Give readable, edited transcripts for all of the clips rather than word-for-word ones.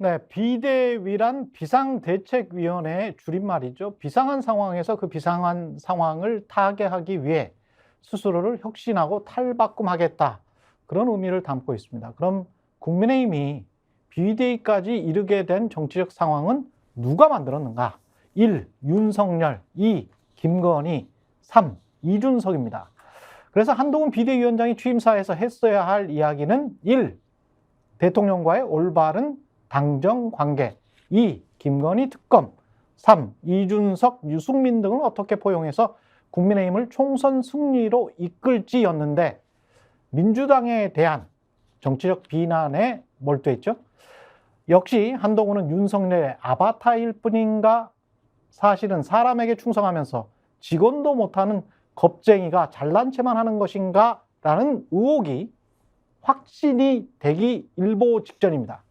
네, 비대위란 비상대책위원회의 줄임말이죠. 비상한 상황에서 그 비상한 상황을 타개하기 위해 스스로를 혁신하고 탈바꿈하겠다. 그런 의미를 담고 있습니다. 그럼 국민의힘이 비대위까지 이르게 된 정치적 상황은 누가 만들었는가? 1. 윤석열, 2. 김건희, 3. 이준석입니다. 그래서 한동훈 비대위원장이 취임사에서 했어야 할 이야기는 1. 대통령과의 올바른 당정 관계, 2. 김건희 특검, 3. 이준석, 유승민 등을 어떻게 포용해서 국민의힘을 총선 승리로 이끌지였는데 민주당에 대한 정치적 비난에 몰두했죠. 역시 한동훈은 윤석열의 아바타일 뿐인가? 사실은 사람에게 충성하면서 직원도 못하는 겁쟁이가 잘난 체만 하는 것인가? 라는 의혹이 확신이 되기 일보 직전입니다.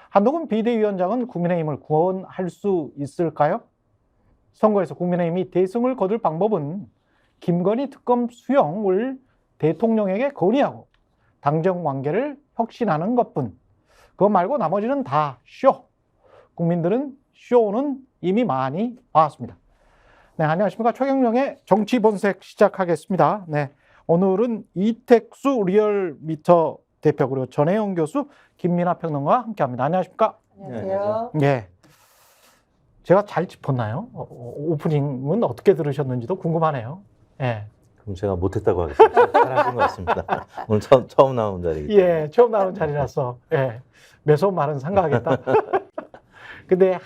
한동훈 비대위원장은 국민의힘을 구원할 수 있을까요? 선거에서 국민의힘이 대승을 거둘 방법은 김건희 특검 수용을 대통령에게 건의하고 당정 관계를 혁신하는 것뿐. 그거 말고 나머지는 다 쇼. 국민들은 쇼는 이미 많이 봐왔습니다. 네, 안녕하십니까. 최경영의 정치 본색 시작하겠습니다. 네, 오늘은 이택수 리얼미터 대표 그리고 전혜영 교수, 김민하 평론가와 함께합니다. 안녕하십니까? 안녕하세요. 네, 제가 잘 짚었나요? 오프닝은 어떻게 들으셨는지도 궁금하네요. 네. 그럼 제가 못했다고 하겠습니다. 잘하신 것 같습니다. 오늘 처음 나온 자리이기 때문에. 예, 처음 나온 자리라서 예, 매서운 말은 삼가하겠다. 근데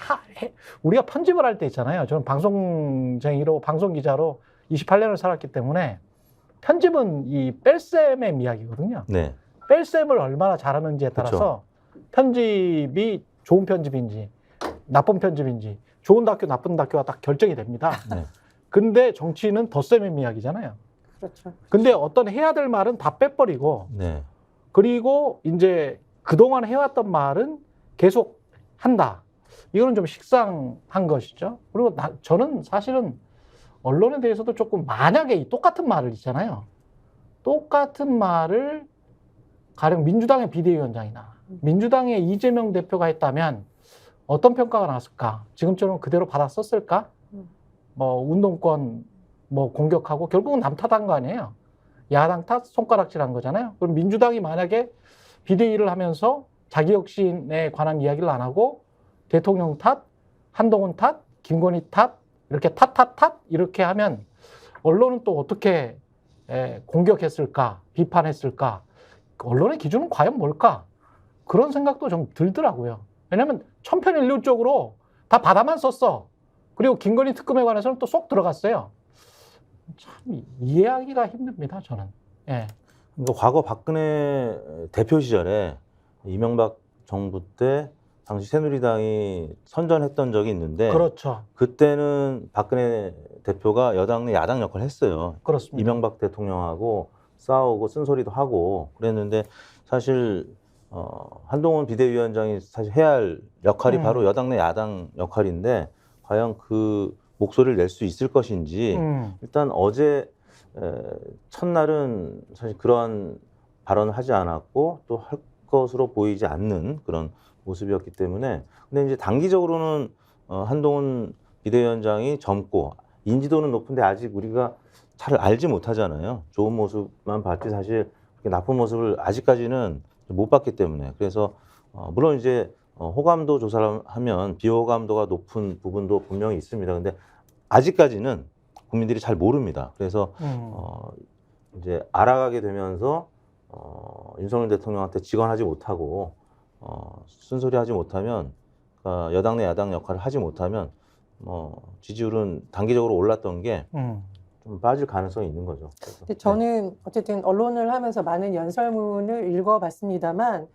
우리가 편집을 할 때 있잖아요. 저는 방송쟁이로 방송기자로 28년을 살았기 때문에 편집은 이 뺄셈의 이야기거든요. 네. 뺄셈을 얼마나 잘하는지에 따라서 그쵸. 편집이 좋은 편집인지 나쁜 편집인지 좋은 다큐 나쁜 다큐가 딱 결정이 됩니다. 네. 근데 정치는 덧셈의 이야기잖아요. 그렇죠. 근데 어떤 해야 될 말은 다 빼버리고 네. 그리고 이제 그동안 해왔던 말은 계속 한다. 이거는 좀 식상한 것이죠. 그리고 저는 사실은 언론에 대해서도 조금 만약에 이 똑같은 말을 있잖아요. 똑같은 말을 가령 민주당의 비대위원장이나 민주당의 이재명 대표가 했다면 어떤 평가가 나왔을까? 지금처럼 그대로 받아썼을까? 뭐 운동권 뭐 공격하고 결국은 남 탓한 거 아니에요. 야당 탓, 손가락질한 거잖아요. 그럼 민주당이 만약에 비대위를 하면서 자기 혁신에 관한 이야기를 안 하고 대통령 탓, 한동훈 탓, 김건희 탓 이렇게 탓 이렇게 하면 언론은 또 어떻게 공격했을까, 비판했을까? 언론의 기준은 과연 뭘까? 그런 생각도 좀 들더라고요. 왜냐하면 천편일률적으로 다 받아만 썼어. 그리고 김건희 특검에 관해서는 또 쏙 들어갔어요. 참 이해하기가 힘듭니다, 저는. 예. 그러니까 과거 박근혜 대표 시절에 이명박 정부 때 당시 새누리당이 선전했던 적이 있는데 그렇죠. 그때는 박근혜 대표가 여당 내 야당 역할을 했어요. 그렇습니다. 이명박 대통령하고 싸우고 쓴소리도 하고 그랬는데 사실 한동훈 비대위원장이 사실 해야 할 역할이 바로 여당 내 야당 역할인데 과연 그 목소리를 낼 수 있을 것인지 일단 어제 첫날은 사실 그러한 발언을 하지 않았고 또 할 것으로 보이지 않는 그런 모습이었기 때문에 근데 이제 단기적으로는 한동훈 비대위원장이 젊고 인지도는 높은데 아직 우리가 잘 알지 못하잖아요. 좋은 모습만 봤지 사실 그렇게 나쁜 모습을 아직까지는 못 봤기 때문에 그래서 물론 이제 호감도 조사를 하면 비호감도가 높은 부분도 분명히 있습니다. 근데 아직까지는 국민들이 잘 모릅니다. 그래서 이제 알아가게 되면서 윤석열 대통령한테 직언하지 못하고 쓴소리하지 못하면 여당 내 야당 역할을 하지 못하면 지지율은 단기적으로 올랐던 게 좀 빠질 가능성이 있는 거죠. 근데 저는 어쨌든 언론을 하면서 많은 연설문을 읽어봤습니다만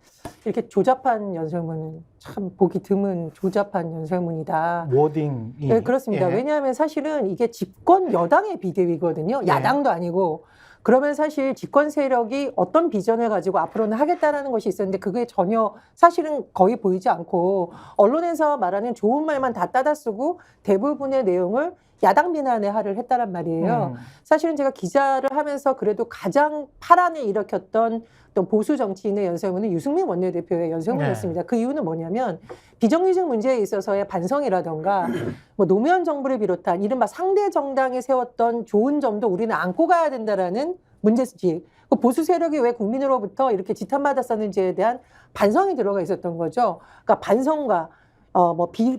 이렇게 조잡한 연설문은 참 보기 드문 조잡한 연설문이다. 워딩이. 네, 그렇습니다. 예. 왜냐하면 사실은 이게 집권 여당의 비대위거든요. 예. 야당도 아니고. 그러면 사실 집권 세력이 어떤 비전을 가지고 앞으로는 하겠다라는 것이 있었는데 그게 전혀 사실은 거의 보이지 않고 언론에서 말하는 좋은 말만 다 따다 쓰고 대부분의 내용을 야당 비난의 할을 했다란 말이에요. 음. 사실은 제가 기자를 하면서 그래도 가장 파란을 일으켰던 또 보수 정치인의 연설문은 유승민 원내대표의 연설문이었습니다. 그 이유는 뭐냐면 비정규직 문제에 있어서의 반성이라던가 뭐 노무현 정부를 비롯한 이른바 상대 정당이 세웠던 좋은 점도 우리는 안고 가야 된다라는 문제지. 그 보수 세력이 왜 국민으로부터 이렇게 지탄받았었는지에 대한 반성이 들어가 있었던 거죠. 그러니까 반성과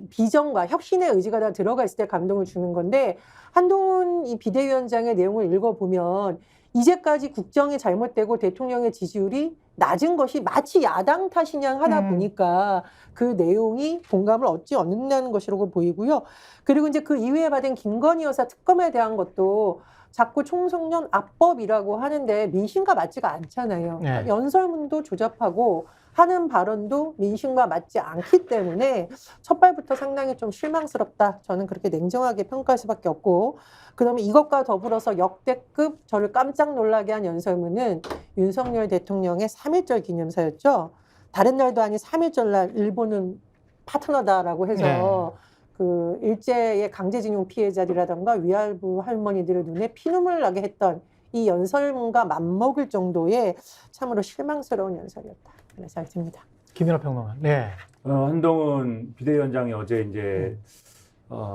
비전과 혁신의 의지가 다 들어가 있을 때 감동을 주는 건데 한동훈 이 비대위원장의 내용을 읽어보면 이제까지 국정이 잘못되고 대통령의 지지율이 낮은 것이 마치 야당 탓이냐 하다 보니까 그 내용이 공감을 얻지 않는다는 것이라고 보이고요. 그리고 이제 그 이후에 받은 김건희 여사 특검에 대한 것도 자꾸 총선련 압법이라고 하는데 민심과 맞지가 않잖아요. 네. 연설문도 조잡하고 하는 발언도 민심과 맞지 않기 때문에 첫발부터 상당히 좀 실망스럽다. 저는 그렇게 냉정하게 평가할 수밖에 없고 그다음에 이것과 더불어서 역대급 저를 깜짝 놀라게 한 연설문은 윤석열 대통령의 3.1절 기념사였죠. 다른 날도 아닌 3.1절 날 일본은 파트너다라고 해서 그 일제의 강제징용 피해자들이라던가 위안부 할머니들의 눈에 피눈물 나게 했던 이 연설문과 맞먹을 정도의 참으로 실망스러운 연설이었다. 그런 생각이 듭니다. 김연아 평론가. 네. 한동훈 비대위원장이 어제 이제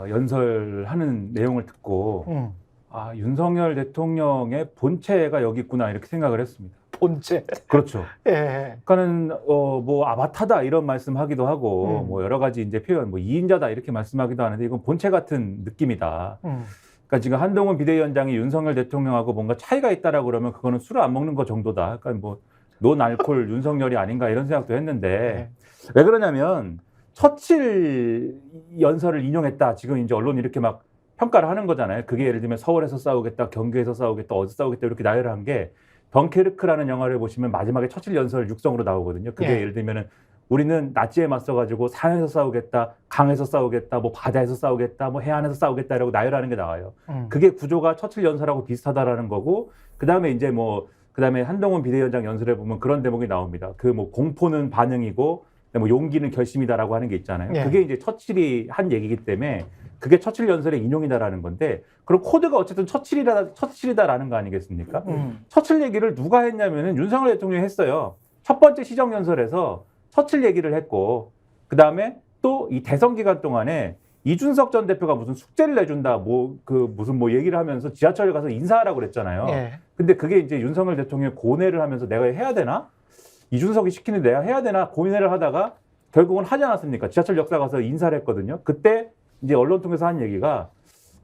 연설하는 내용을 듣고 아, 윤석열 대통령의 본체가 여기 있구나 이렇게 생각을 했습니다. 본체. 그렇죠. 예. 그러니까는 뭐 아바타다 이런 말씀하기도 하고 뭐 여러 가지 이제 표현 뭐 2인자다 이렇게 말씀하기도 하는데 이건 본체 같은 느낌이다. 그러니까 지금 한동훈 비대위원장이 윤석열 대통령하고 뭔가 차이가 있다라고 그러면 그거는 술을 안 먹는 거 정도다. 그러니까 뭐 논알콜 윤석열이 아닌가 이런 생각도 했는데 왜 그러냐면 처칠 연설을 인용했다. 지금 이제 언론이 이렇게 막 평가를 하는 거잖아요. 그게 예를 들면 서울에서 싸우겠다, 경기에서 싸우겠다, 어디서 싸우겠다 이렇게 나열한 게 덩케르크라는 영화를 보시면 마지막에 처칠 연설 육성으로 나오거든요. 그게 예를 들면은 우리는 나치에 맞서가지고 산에서 싸우겠다, 강에서 싸우겠다, 뭐 바다에서 싸우겠다, 뭐 해안에서 싸우겠다 이라고 나열하는 게 나와요. 그게 구조가 처칠 연설하고 비슷하다라는 거고 그다음에 이제 그다음에 한동훈 비대위원장 연설에 보면 그런 대목이 나옵니다. 그 뭐 공포는 반응이고 뭐 용기는 결심이다라고 하는 게 있잖아요. 그게 이제 처칠이 한 얘기이기 때문에 그게 처칠 연설의 인용이다라는 건데 그럼 코드가 어쨌든 처칠이다라는 거 아니겠습니까? 처칠 얘기를 누가 했냐면은 윤석열 대통령이 했어요. 첫 번째 시정 연설에서 처칠 얘기를 했고 그다음에 또 이 대선 기간 동안에 이준석 전 대표가 무슨 숙제를 내준다 무슨 얘기를 하면서 지하철에 가서 인사하라고 그랬잖아요. 근데 그게 이제 윤석열 대통령이 고뇌를 하면서 내가 해야 되나? 이준석이 시키는 내가 해야 되나 고민을 하다가 결국은 하지 않았습니까? 지하철 역사 가서 인사를 했거든요. 그때 이제 언론 통해서 한 얘기가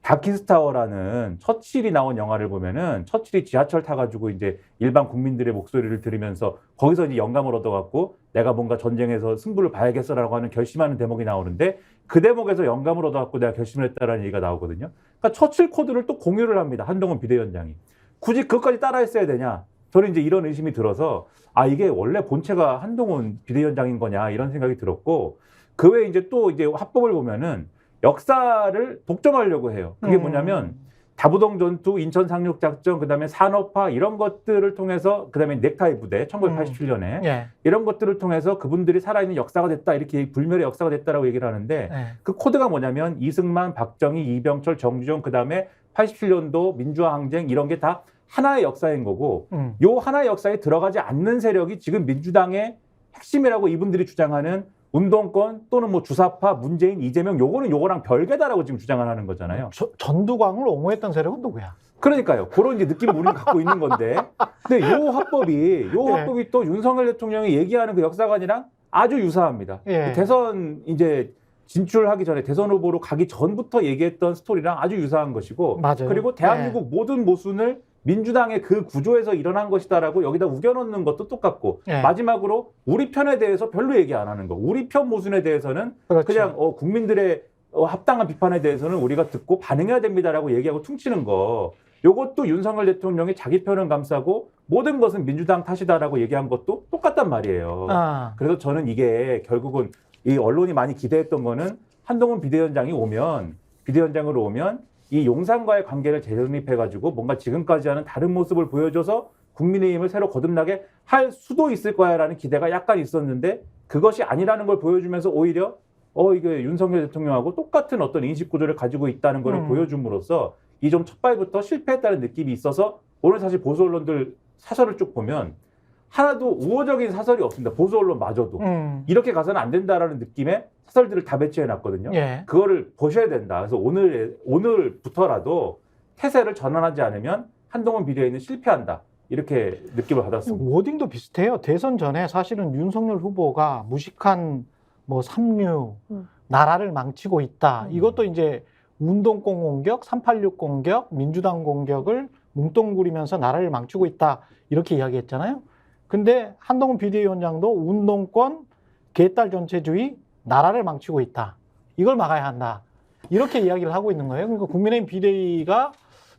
다키스타워라는 처칠이 나온 영화를 보면은 처칠이 지하철 타가지고 이제 일반 국민들의 목소리를 들으면서 거기서 이제 영감을 얻어갖고 내가 뭔가 전쟁에서 승부를 봐야겠어라고 하는 결심하는 대목이 나오는데 그 대목에서 영감을 얻어갖고 내가 결심을 했다라는 얘기가 나오거든요. 그러니까 처칠 코드를 또 공유를 합니다. 한동훈 비대위원장이. 굳이 그것까지 따라했어야 되냐? 저는 이제 이런 의심이 들어서 아 이게 원래 본체가 한동훈 비대위원장인 거냐 이런 생각이 들었고 그 외에 이제 또 이제 합법을 보면은 역사를 독점하려고 해요. 그게 뭐냐면 다부동 전투, 인천 상륙 작전, 그다음에 산업화 이런 것들을 통해서 그다음에 넥타이 부대 1987년에 이런 것들을 통해서 그분들이 살아있는 역사가 됐다 이렇게 불멸의 역사가 됐다라고 얘기를 하는데 그 코드가 뭐냐면 이승만, 박정희, 이병철, 정주영 그다음에 87년도 민주화 항쟁 이런 게 다 하나의 역사인 거고 요 하나의 역사에 들어가지 않는 세력이 지금 민주당의 핵심이라고 이분들이 주장하는 운동권 또는 뭐 주사파, 문재인, 이재명 요거는 요거랑 별개다라고 지금 주장을 하는 거잖아요. 전두광을 옹호했던 세력은 누구야? 그러니까요. 그런 이제 느낌을 우리는 갖고 있는 건데. 근데 요 합법이 또 윤석열 대통령이 얘기하는 그 역사관이랑 아주 유사합니다. 대선 이제 진출하기 전에 대선 후보로 가기 전부터 얘기했던 스토리랑 아주 유사한 것이고 맞아요. 그리고 대한민국 모든 모순을 민주당의 그 구조에서 일어난 것이다라고 여기다 우겨넣는 것도 똑같고 마지막으로 우리 편에 대해서 별로 얘기 안 하는 거. 우리 편 모순에 대해서는 그냥 국민들의 합당한 비판에 대해서는 우리가 듣고 반응해야 됩니다라고 얘기하고 퉁치는 거. 요것도 윤석열 대통령이 자기 편은 감싸고 모든 것은 민주당 탓이다라고 얘기한 것도 똑같단 말이에요. 그래서 저는 이게 결국은 이 언론이 많이 기대했던 거는 한동훈 비대위원장으로 오면 이 용산과의 관계를 재정립해가지고 뭔가 지금까지와는 다른 모습을 보여줘서 국민의힘을 새로 거듭나게 할 수도 있을 거야라는 기대가 약간 있었는데 그것이 아니라는 걸 보여주면서 오히려 이게 윤석열 대통령하고 똑같은 어떤 인식 구조를 가지고 있다는 것을 보여줌으로써 이 좀 첫발부터 실패했다는 느낌이 있어서 오늘 사실 보수 언론들 사설을 쭉 보면 하나도 우호적인 사설이 없습니다. 보수 언론마저도. 이렇게 가서는 안 된다라는 느낌의 사설들을 다 배치해 놨거든요. 예. 그거를 보셔야 된다. 그래서 오늘부터라도 태세를 전환하지 않으면 한동훈 비대위는 실패한다. 이렇게 느낌을 받았습니다. 워딩도 비슷해요. 대선 전에 사실은 윤석열 후보가 무식한 뭐 삼류, 나라를 망치고 있다. 이것도 이제 운동권 공격, 386 공격, 민주당 공격을 뭉뚱그리면서 나라를 망치고 있다. 이렇게 이야기했잖아요. 근데 한동훈 비대위원장도 운동권, 개딸 전체주의, 나라를 망치고 있다. 이걸 막아야 한다. 이렇게 이야기를 하고 있는 거예요. 그러니까 국민의힘 비대위가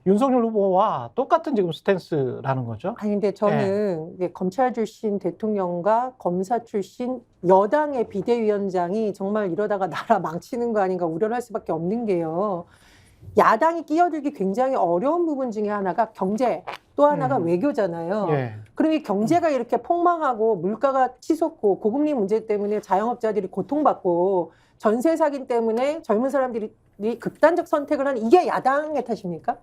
윤석열 후보와 똑같은 지금 스탠스라는 거죠. 아니 근데 저는 이게 검찰 출신 대통령과 검사 출신 여당의 비대위원장이 정말 이러다가 나라 망치는 거 아닌가 우려를 할 수밖에 없는 게요. 야당이 끼어들기 굉장히 어려운 부분 중에 하나가 경제, 또 하나가 외교잖아요. 예. 그럼 이 경제가 이렇게 폭망하고 물가가 치솟고 고금리 문제 때문에 자영업자들이 고통받고 전세 사기 때문에 젊은 사람들이 극단적 선택을 하는 이게 야당의 탓입니까?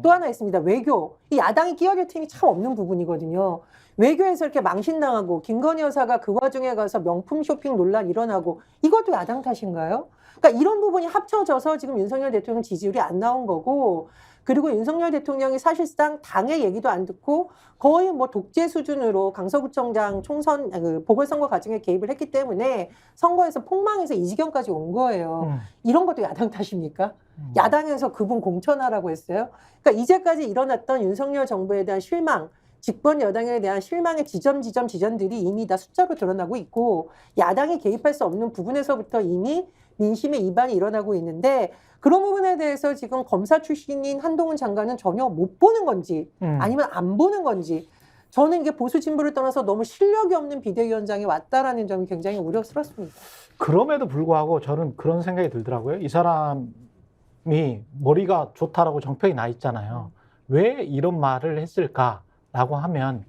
또 하나 있습니다. 외교. 이 야당이 끼어들 틈이 참 없는 부분이거든요. 외교에서 이렇게 망신당하고 김건희 여사가 그 와중에 가서 명품 쇼핑 논란 일어나고 이것도 야당 탓인가요? 그러니까 이런 부분이 합쳐져서 지금 윤석열 대통령 지지율이 안 나온 거고, 그리고 윤석열 대통령이 사실상 당의 얘기도 안 듣고 거의 뭐 독재 수준으로 강서구청장 총선 보궐선거 과정에 개입을 했기 때문에 선거에서 폭망해서 이 지경까지 온 거예요. 이런 것도 야당 탓입니까? 야당에서 그분 공천하라고 했어요. 그러니까 이제까지 일어났던 윤석열 정부에 대한 실망, 집권 여당에 대한 실망의 지점들이 이미 다 숫자로 드러나고 있고, 야당이 개입할 수 없는 부분에서부터 이미 민심의 이반이 일어나고 있는데, 그런 부분에 대해서 지금 검사 출신인 한동훈 장관은 전혀 못 보는 건지 아니면 안 보는 건지, 저는 이게 보수 진보를 떠나서 너무 실력이 없는 비대위원장이 왔다라는 점이 굉장히 우려스럽습니다. 그럼에도 불구하고 저는 그런 생각이 들더라고요. 이 사람이 머리가 좋다라고 정평이 나 있잖아요. 왜 이런 말을 했을까라고 하면,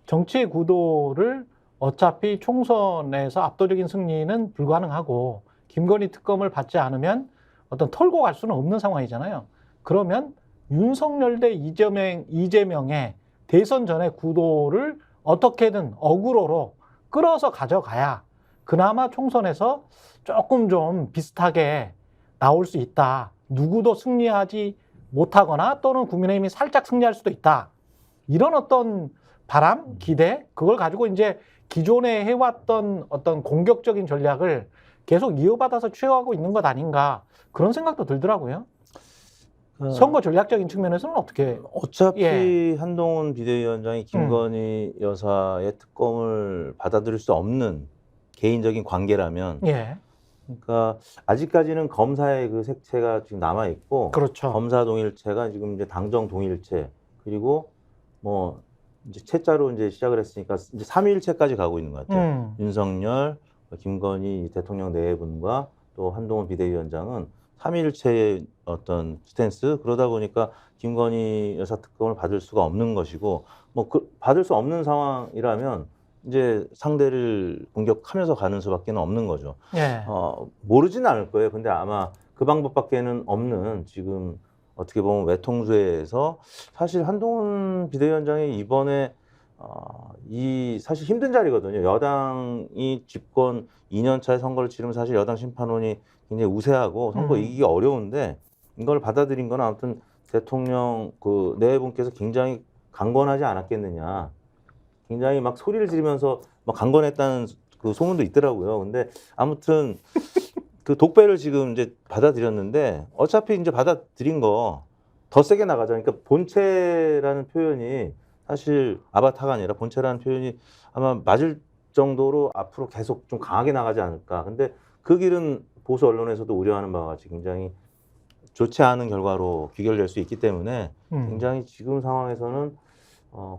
정치의 구도를 어차피 총선에서 압도적인 승리는 불가능하고 김건희 특검을 받지 않으면 어떤 털고 갈 수는 없는 상황이잖아요. 그러면 윤석열 대 이재명의 대선 전의 구도를 어떻게든 어그로로 끌어서 가져가야 그나마 총선에서 조금 좀 비슷하게 나올 수 있다. 누구도 승리하지 못하거나 또는 국민의힘이 살짝 승리할 수도 있다. 이런 어떤 바람, 기대, 그걸 가지고 이제 기존에 해왔던 어떤 공격적인 전략을 계속 이어받아서 취해가고 있는 것 아닌가, 그런 생각도 들더라고요. 선거 전략적인 측면에서는 어떻게? 어차피 한동훈 비대위원장이 김건희 여사의 특검을 받아들일 수 없는 개인적인 관계라면, 그러니까 아직까지는 검사의 그 색채가 지금 남아 있고, 그렇죠. 검사 동일체가 지금 이제 당정 동일체, 그리고 뭐 이제 채자로 이제 시작을 했으니까 이제 3일체까지 가고 있는 것 같아요. 윤석열, 김건희 대통령 네 분과 또 한동훈 비대위원장은 3일체의 어떤 스탠스, 그러다 보니까 김건희 여사 특검을 받을 수가 없는 것이고, 뭐 받을 수 없는 상황이라면 이제 상대를 공격하면서 가는 수밖에 없는 거죠. 모르지는 않을 거예요. 근데 아마 그 방법밖에는 없는, 지금 어떻게 보면 외통수에서 사실 한동훈 비대위원장이 이번에 이 사실 힘든 자리거든요. 여당이 집권 2년 차의 선거를 치르면 사실 여당 심판원이 굉장히 우세하고 선거 이기기 어려운데, 이걸 받아들인 건 아무튼 대통령 그 네 분께서 굉장히 강건하지 않았겠느냐. 굉장히 막 소리를 지르면서 막 강건했다는 그 소문도 있더라고요. 근데 아무튼 그 독배를 지금 이제 받아들였는데, 어차피 이제 받아들인 거 더 세게 나가자. 그러니까 본체라는 표현이 사실 아바타가 아니라 본체라는 표현이 아마 맞을 정도로 앞으로 계속 좀 강하게 나가지 않을까. 근데 그 길은 보수 언론에서도 우려하는 바와 같이 굉장히 좋지 않은 결과로 귀결될 수 있기 때문에 굉장히 지금 상황에서는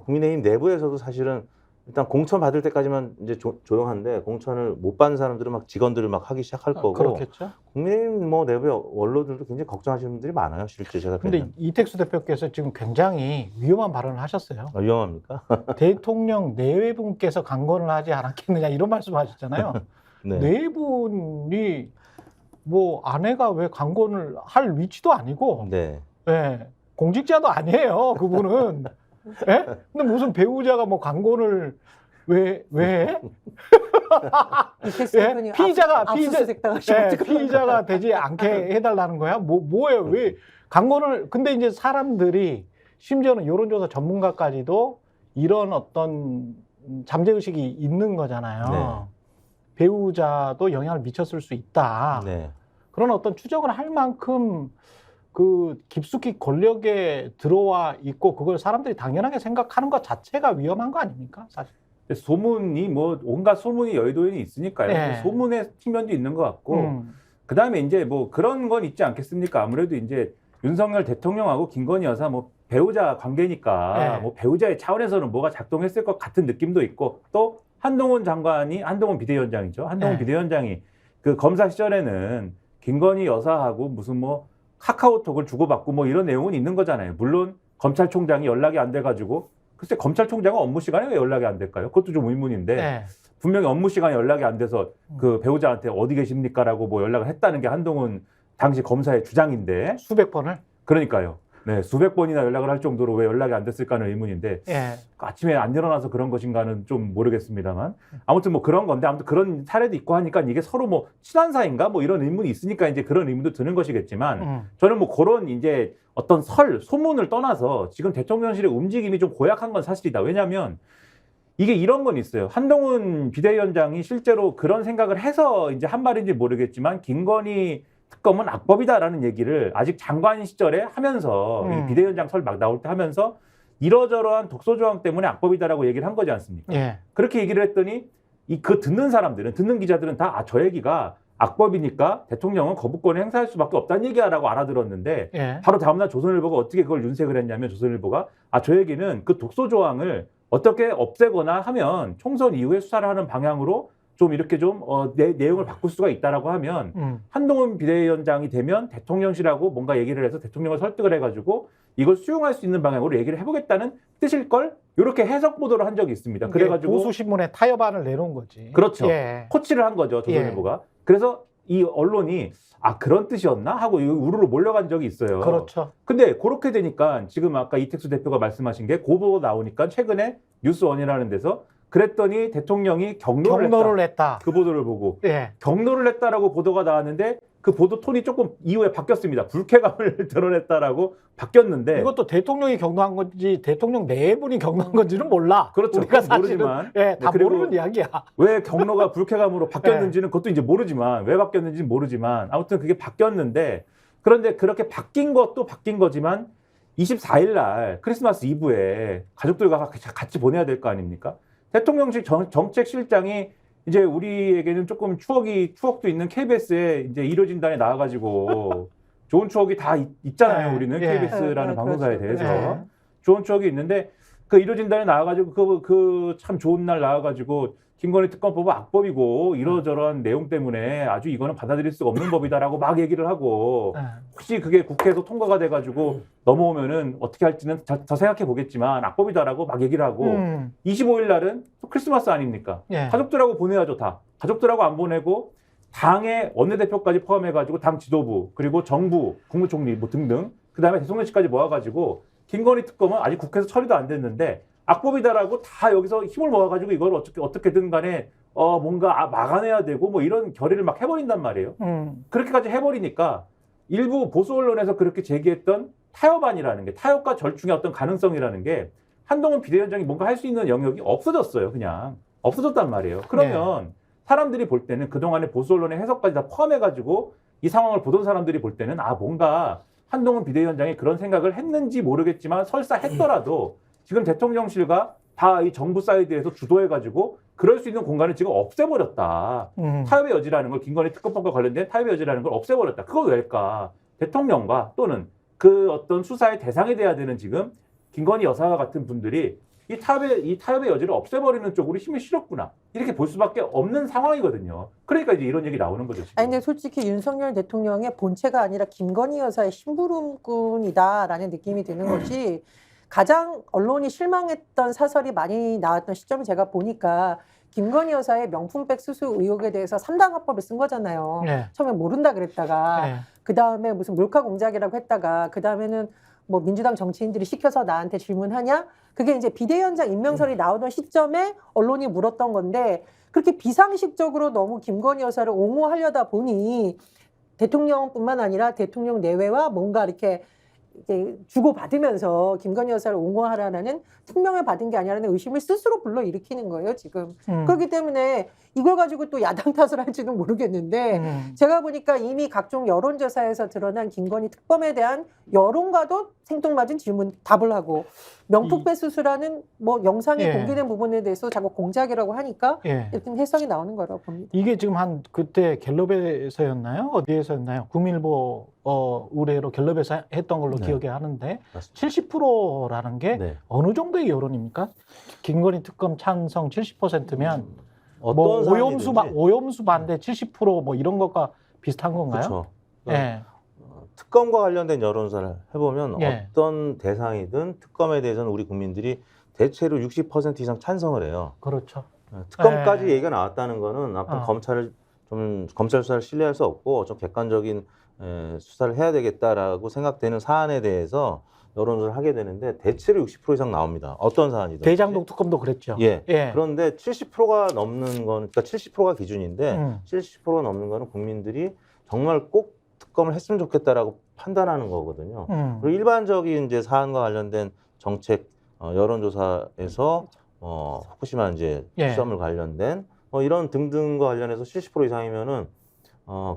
국민의힘 내부에서도 사실은 일단 공천 받을 때까지만 이제 조용한데, 공천을 못 받는 사람들은 막 직원들을 막 하기 시작할 거고, 그렇겠죠. 국민의힘 뭐 내부의 원로들도 굉장히 걱정하시는 분들이 많아요. 실제 제가 근데 이택수 대표께서 지금 굉장히 위험한 발언을 하셨어요. 위험합니까? 대통령 네 분께서 강건을 하지 않았겠느냐 이런 말씀하셨잖아요. 네. 네 분이 뭐 아내가 왜 강권을 할 위치도 아니고, 네. 예, 공직자도 아니에요, 그분은. 예? 근데 무슨 배우자가 뭐 강권을 왜 해? 이택수 예? 대표님 피의자가 압수수색 당하시면 예, 어떡하려고. 피의자가 되지 않게 해달라는 거야? 뭐예요? 왜 강권을? 근데 이제 사람들이 심지어는 여론조사 전문가까지도 이런 어떤 잠재의식이 있는 거잖아요. 네. 배우자도 영향을 미쳤을 수 있다. 네. 그런 어떤 추정을 할 만큼 그 깊숙이 권력에 들어와 있고 그걸 사람들이 당연하게 생각하는 것 자체가 위험한 거 아닙니까? 사실. 소문이 뭐 온갖 소문이 여의도에 있으니까요. 네. 소문의 측면도 있는 것 같고 그다음에 이제 뭐 그런 건 있지 않겠습니까? 아무래도 이제 윤석열 대통령하고 김건희 여사 뭐 배우자 관계니까 네. 뭐 배우자의 차원에서는 뭐가 작동했을 것 같은 느낌도 있고 또 한동훈 비대위원장이죠. 한동훈 네. 비대위원장이 그 검사 시절에는 김건희 여사하고 무슨 뭐 카카오톡을 주고받고 뭐 이런 내용은 있는 거잖아요. 물론 검찰총장이 연락이 안 돼가지고 글쎄 검찰총장은 업무 시간에 왜 연락이 안 될까요? 그것도 좀 의문인데 네. 분명히 업무 시간에 연락이 안 돼서 그 배우자한테 어디 계십니까라고 뭐 연락을 했다는 게 한동훈 당시 검사의 주장인데 수백 번을. 그러니까요. 네, 수백 번이나 연락을 할 정도로 왜 연락이 안 됐을까는 의문인데 예. 아침에 안 일어나서 그런 것인가는 좀 모르겠습니다만 아무튼 뭐 그런 건데 아무튼 그런 사례도 있고 하니까 이게 서로 뭐 친한 사이인가 뭐 이런 의문이 있으니까 이제 그런 의문도 드는 것이겠지만 저는 뭐 그런 이제 어떤 소문을 떠나서 지금 대통령실의 움직임이 좀 고약한 건 사실이다. 왜냐하면 이게 이런 건 있어요. 한동훈 비대위원장이 실제로 그런 생각을 해서 이제 한 말인지 모르겠지만 김건희 특검은 악법이다라는 얘기를 아직 장관 시절에 하면서 이 비대위원장 설 막 나올 때 하면서 이러저러한 독소 조항 때문에 악법이다라고 얘기를 한 거지 않습니까? 예. 그렇게 얘기를 했더니 듣는 기자들은 다 저 얘기가 악법이니까 대통령은 거부권을 행사할 수밖에 없다는 얘기야라고 알아들었는데 예. 바로 다음날 조선일보가 어떻게 그걸 윤색을 했냐면 조선일보가 저 얘기는 그 독소 조항을 어떻게 없애거나 하면 총선 이후에 수사를 하는 방향으로 좀 이렇게 좀 내용을 바꿀 수가 있다라고 하면 한동훈 비대위원장이 되면 대통령실하고 뭔가 얘기를 해서 대통령을 설득을 해가지고 이걸 수용할 수 있는 방향으로 얘기를 해보겠다는 뜻일 걸 이렇게 해석 보도를 한 적이 있습니다. 그래가지고 보수 신문에 타협안을 내놓은 거지. 그렇죠. 예. 코치를 한 거죠 조선일보가. 그래서 이 언론이 그런 뜻이었나 하고 우르르 몰려간 적이 있어요. 그렇죠. 근데 그렇게 되니까 지금 아까 이택수 대표가 말씀하신 게 고보고 나오니까 최근에 뉴스원이라는 데서 그랬더니 대통령이 경로를 했다. 그 보도를 보고 예. 경로를 했다라고 보도가 나왔는데 그 보도 톤이 조금 이후에 바뀌었습니다. 불쾌감을 드러냈다라고 바뀌었는데 이것도 대통령이 경로한 건지 대통령 네 분이 경로한 건지는 몰라. 그렇죠. 우리가 그건 사실은 모르지만 다 그리고 모르는 이야기야. 왜 경로가 불쾌감으로 바뀌었는지는 그것도 이제 모르지만 왜 바뀌었는지는 모르지만 아무튼 그게 바뀌었는데 그런데 그렇게 바뀐 것도 바뀐 거지만 24일 날 크리스마스 이브에 가족들과 같이 보내야 될 거 아닙니까? 대통령실 정책실장이 이제 우리에게는 조금 추억도 있는 KBS에 이제 이뤄진단에 나와가지고 좋은 추억이 다 있잖아요. 네, 우리는 예. KBS라는 방송사에 그렇죠. 대해서 네. 좋은 추억이 있는데 그 이뤄진단에 나와가지고 그 참 좋은 날 나와가지고 김건희 특검법은 악법이고 이러저러한 내용 때문에 아주 이거는 받아들일 수가 없는 법이다라고 막 얘기를 하고 혹시 그게 국회에서 통과가 돼가지고 넘어오면은 어떻게 할지는 더 생각해 보겠지만 악법이다라고 막 얘기를 하고 25일 날은 또 크리스마스 아닙니까? 예. 가족들하고 보내야죠 다. 가족들하고 안 보내고 당의 원내대표까지 포함해가지고 당 지도부 그리고 정부 국무총리 뭐 등등 그다음에 대통령실까지 모아가지고 김건희 특검은 아직 국회에서 처리도 안 됐는데 악법이다라고 다 여기서 힘을 모아가지고 이걸 어떻게든 간에 뭔가 막아내야 되고 뭐 이런 결의를 막 해버린단 말이에요. 그렇게까지 해버리니까 일부 보수 언론에서 그렇게 제기했던 타협안이라는 게 타협과 절충의 어떤 가능성이라는 게 한동훈 비대위원장이 뭔가 할 수 있는 영역이 없어졌어요. 그냥 없어졌단 말이에요. 그러면 사람들이 볼 때는 그동안의 보수 언론의 해석까지 다 포함해가지고 이 상황을 보던 사람들이 볼 때는 뭔가 한동훈 비대위원장이 그런 생각을 했는지 모르겠지만 설사 했더라도 지금 대통령실과 다 이 정부 사이드에서 주도해가지고 그럴 수 있는 공간을 지금 없애버렸다. 타협의 여지라는 걸 김건희 특검법과 관련된 타협의 여지라는 걸 없애버렸다. 그거 왜일까? 대통령과 또는 그 어떤 수사의 대상이 돼야 되는 지금 김건희 여사와 같은 분들이 이 타협의 여지를 없애버리는 쪽으로 힘을 실었구나. 이렇게 볼 수밖에 없는 상황이거든요. 그러니까 이제 이런 얘기 나오는 거죠. 지금. 근데 솔직히 윤석열 대통령의 본체가 아니라 김건희 여사의 심부름꾼이다라는 느낌이 드는 것이 가장 언론이 실망했던 사설이 많이 나왔던 시점을 제가 보니까 김건희 여사의 명품백 수수 의혹에 대해서 3당 화법을 쓴 거잖아요. 네. 처음에 모른다 그랬다가 네. 그 다음에 무슨 몰카 공작이라고 했다가 그 다음에는 뭐 민주당 정치인들이 시켜서 나한테 질문하냐? 그게 이제 비대위원장 임명설이 나오던 시점에 언론이 물었던 건데 그렇게 비상식적으로 너무 김건희 여사를 옹호하려다 보니 대통령뿐만 아니라 대통령 내외와 뭔가 이렇게 주고받으면서 김건희 여사를 옹호하라는 특명을 받은 게 아니라는 의심을 스스로 불러일으키는 거예요, 지금. 그렇기 때문에 이걸 가지고 또 야당 탓을 할지는 모르겠는데 제가 보니까 이미 각종 여론조사에서 드러난 김건희 특검에 대한 여론과도 생뚱맞은 질문 답을 하고 명품백 수수라는 뭐 영상이 예. 공개된 부분에 대해서 자꾸 공작이라고 하니까 예. 일단 해석이 나오는 거라고 봅니다. 이게 지금 한 그때 갤럽에서였나요? 어디에서였나요? 국민일보 의뢰로 갤럽에서 했던 걸로 네. 기억이 하는데 맞습니다. 70%라는 게 네. 어느 정도의 여론입니까? 김건희 특검 찬성 70%면 어떤 뭐 사안이든지. 오염수 반대 70%뭐 이런 것과 비슷한 건가요? 그렇죠. 예. 특검과 관련된 여론조사를 해보면 예. 어떤 대상이든 특검에 대해서는 우리 국민들이 대체로 60% 이상 찬성을 해요. 그렇죠. 특검까지 예. 얘기가 나왔다는 거는 앞으로 어. 검찰 수사를 신뢰할 수 없고 좀 객관적인 수사를 해야 되겠다라고 생각되는 사안에 대해서 여론조사를 하게 되는데 대체로 60% 이상 나옵니다. 어떤 사안이든. 대장동 특검도 그랬죠. 예. 예. 그런데 70%가 넘는 건, 그러니까 70%가 기준인데 70%가 넘는 거는 국민들이 정말 꼭 특검을 했으면 좋겠다라고 판단하는 거거든요. 그리고 일반적인 이제 사안과 관련된 정책 여론조사에서 후쿠시마 이제 예. 수산물 관련된 이런 등등과 관련해서 70% 이상이면은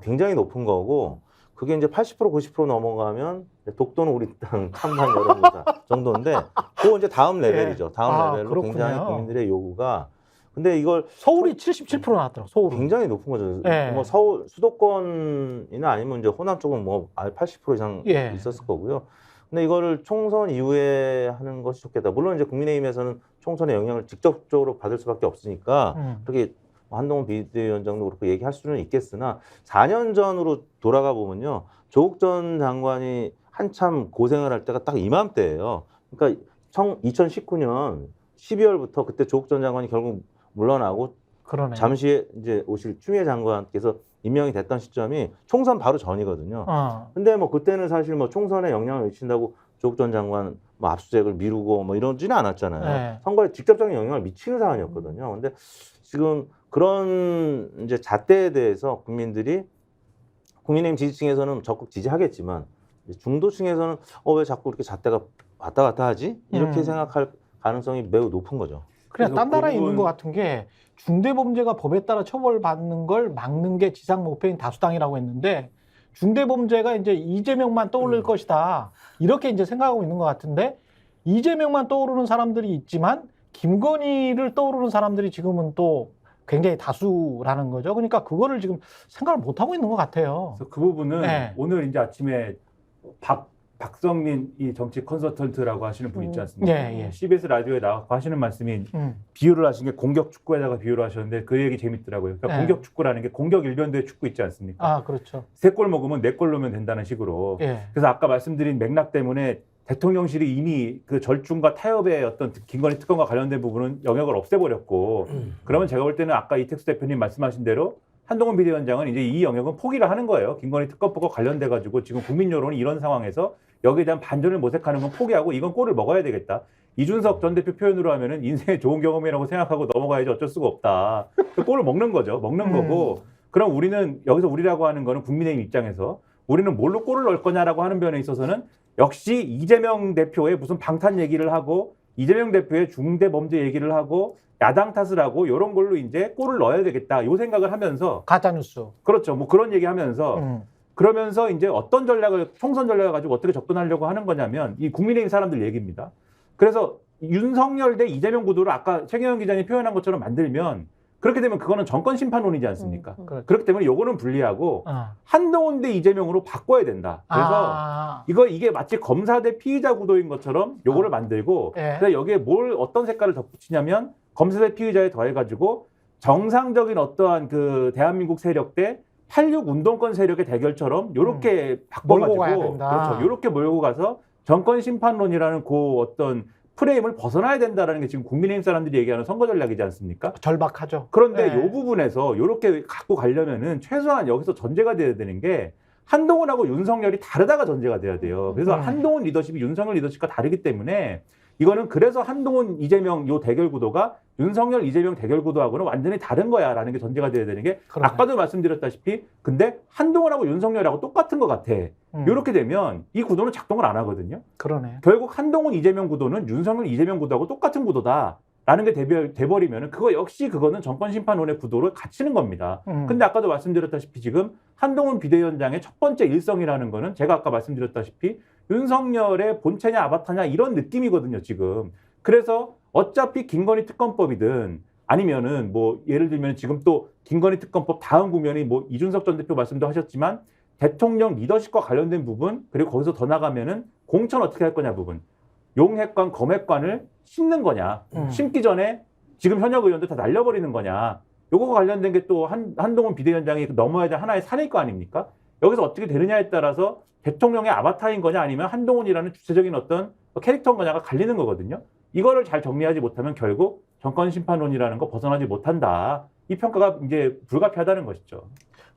굉장히 높은 거고 그게 이제 80% 90% 넘어가면 독도는 우리 땅 찬반 여론조사 정도인데 그거 이제 다음 레벨이죠. 다음 레벨로 그렇군요. 굉장히 국민들의 요구가 근데 이걸 서울이 77% 나왔더라고. 서울은. 굉장히 높은 거죠. 예. 뭐 서울 수도권이나 아니면 이제 호남 쪽은 뭐 80% 이상 예. 있었을 거고요. 근데 이거를 총선 이후에 하는 것이 좋겠다. 물론 이제 국민의힘에서는 총선의 영향을 직접적으로 받을 수밖에 없으니까 그렇게 한동훈 비대위원장도 그렇게 얘기할 수는 있겠으나 4년 전으로 돌아가 보면요. 조국 전 장관이 한참 고생을 할 때가 딱 이맘때예요. 그러니까 2019년 12월부터 그때 조국 전 장관이 결국 물러나고 그러네. 잠시 이제 오실 추미애 장관께서 임명이 됐던 시점이 총선 바로 전이거든요. 근데 뭐 그때는 사실 뭐 총선에 영향을 미친다고 조국 전 장관 뭐 압수수색을 미루고 뭐 이러지는 않았잖아요. 네. 선거에 직접적인 영향을 미치는 사안이었거든요. 근데 지금 그런 이제 잣대에 대해서 국민의힘 지지층에서는 적극 지지하겠지만 중도층에서는 왜 자꾸 이렇게 잣대가 왔다 갔다 하지? 이렇게 생각할 가능성이 매우 높은 거죠. 그냥 딴 나라에 그 부분- 있는 것 같은 게 중대범죄가 법에 따라 처벌받는 걸 막는 게 지상 목표인 다수당이라고 했는데 중대범죄가 이제 이재명만 떠오를 것이다. 이렇게 이제 생각하고 있는 것 같은데 이재명만 떠오르는 사람들이 있지만 김건희를 떠오르는 사람들이 지금은 또 굉장히 다수라는 거죠. 그러니까 그거를 지금 생각을 못 하고 있는 것 같아요. 그래서 그 부분은 네. 오늘 이제 아침에 박성민 이 정치 컨설턴트라고 하시는 분 있지 않습니까? 예, 예. CBS 라디오에 나와서 하시는 말씀이 음. 비유를 하신 게 공격 축구에다가 비유를 하셨는데 그 얘기 재밌더라고요. 그러니까 네. 공격 축구라는 게 공격 일변도의 축구 있지 않습니까? 아, 그렇죠. 3골 먹으면 4골 넣으면 된다는 식으로. 예. 그래서 아까 말씀드린 맥락 때문에 대통령실이 이미 그 절충과 타협의 어떤 김건희 특검과 관련된 부분은 영역을 없애버렸고 그러면 제가 볼 때는 아까 이택수 대표님 말씀하신 대로 한동훈 비대위원장은 이제 이 영역은 포기를 하는 거예요. 김건희 특검법과 관련돼 가지고 지금 국민 여론이 이런 상황에서 여기에 대한 반전을 모색하는 건 포기하고 이건 꼴을 먹어야 되겠다. 이준석 전 대표 표현으로 하면은 인생의 좋은 경험이라고 생각하고 넘어가야지 어쩔 수가 없다. 그 꼴을 먹는 거죠. 먹는 거고. 그럼 우리는 여기서 우리라고 하는 거는 국민의힘 입장에서 우리는 뭘로 꼴을 넣을 거냐라고 하는 면에 있어서는 역시 이재명 대표의 무슨 방탄 얘기를 하고 이재명 대표의 중대 범죄 얘기를 하고 야당 탓을 하고 이런 걸로 이제 꼴을 넣어야 되겠다. 요 생각을 하면서 가짜 뉴스. 그렇죠. 뭐 그런 얘기 하면서 그러면서 이제 어떤 전략을 총선 전략을 가지고 어떻게 접근하려고 하는 거냐면 이 국민의힘 사람들 얘기입니다. 그래서 윤석열 대 이재명 구도를 아까 최경영 기자님 표현한 것처럼 만들면 그렇게 되면 그거는 정권 심판론이지 않습니까? 그렇기 때문에 요거는 불리하고 한동훈 대 이재명으로 바꿔야 된다. 그래서 이게 마치 검사 대 피의자 구도인 것처럼 요거를 만들고 그래서 여기에 뭘 어떤 색깔을 덧붙이냐면 검사 대 피의자에 더해가지고 정상적인 어떠한 그 대한민국 세력 대 86 운동권 세력의 대결처럼 요렇게 바꿔가지고 몰고 가야 된다. 그렇죠. 요렇게 몰고 가서 정권 심판론이라는 그 어떤 프레임을 벗어나야 된다라는 게 지금 국민의힘 사람들이 얘기하는 선거 전략이지 않습니까? 절박하죠. 그런데 네. 이 부분에서 이렇게 갖고 가려면은 최소한 여기서 전제가 돼야 되는 게 한동훈하고 윤석열이 다르다가 전제가 돼야 돼요. 그래서 한동훈 리더십이 윤석열 리더십과 다르기 때문에 이거는 그래서 한동훈 이재명 요 대결 구도가 윤석열 이재명 대결 구도하고는 완전히 다른 거야라는 게 전제가 돼야 되는 게 그러네. 아까도 말씀드렸다시피 근데 한동훈하고 윤석열하고 똑같은 것 같아. 이렇게 되면 이 구도는 작동을 안 하거든요. 그러네. 결국 한동훈 이재명 구도는 윤석열 이재명 구도하고 똑같은 구도다라는 게 돼버리면은 그거 역시 그거는 정권 심판론의 구도로 갇히는 겁니다. 근데 아까도 말씀드렸다시피 지금 한동훈 비대위원장의 첫 번째 일성이라는 거는 제가 아까 말씀드렸다시피 윤석열의 본체냐 아바타냐 이런 느낌이거든요, 지금. 그래서 어차피 김건희 특검법이든 아니면은 뭐 예를 들면 지금 또 김건희 특검법 다음 국면이 뭐 이준석 전 대표 말씀도 하셨지만 대통령 리더십과 관련된 부분 그리고 거기서 더 나가면은 공천 어떻게 할 거냐 부분. 용핵관, 검핵관을 심는 거냐. 심기 전에 지금 현역 의원들 다 날려버리는 거냐. 요거가 관련된 게 또 한동훈 비대위원장이 넘어야 될 하나의 산일 거 아닙니까? 여기서 어떻게 되느냐에 따라서 대통령의 아바타인 거냐 아니면 한동훈이라는 주체적인 어떤 캐릭터인 거냐가 갈리는 거거든요. 이거를 잘 정리하지 못하면 결국 정권 심판론이라는 거 벗어나지 못한다. 이 평가가 이제 불가피하다는 것이죠.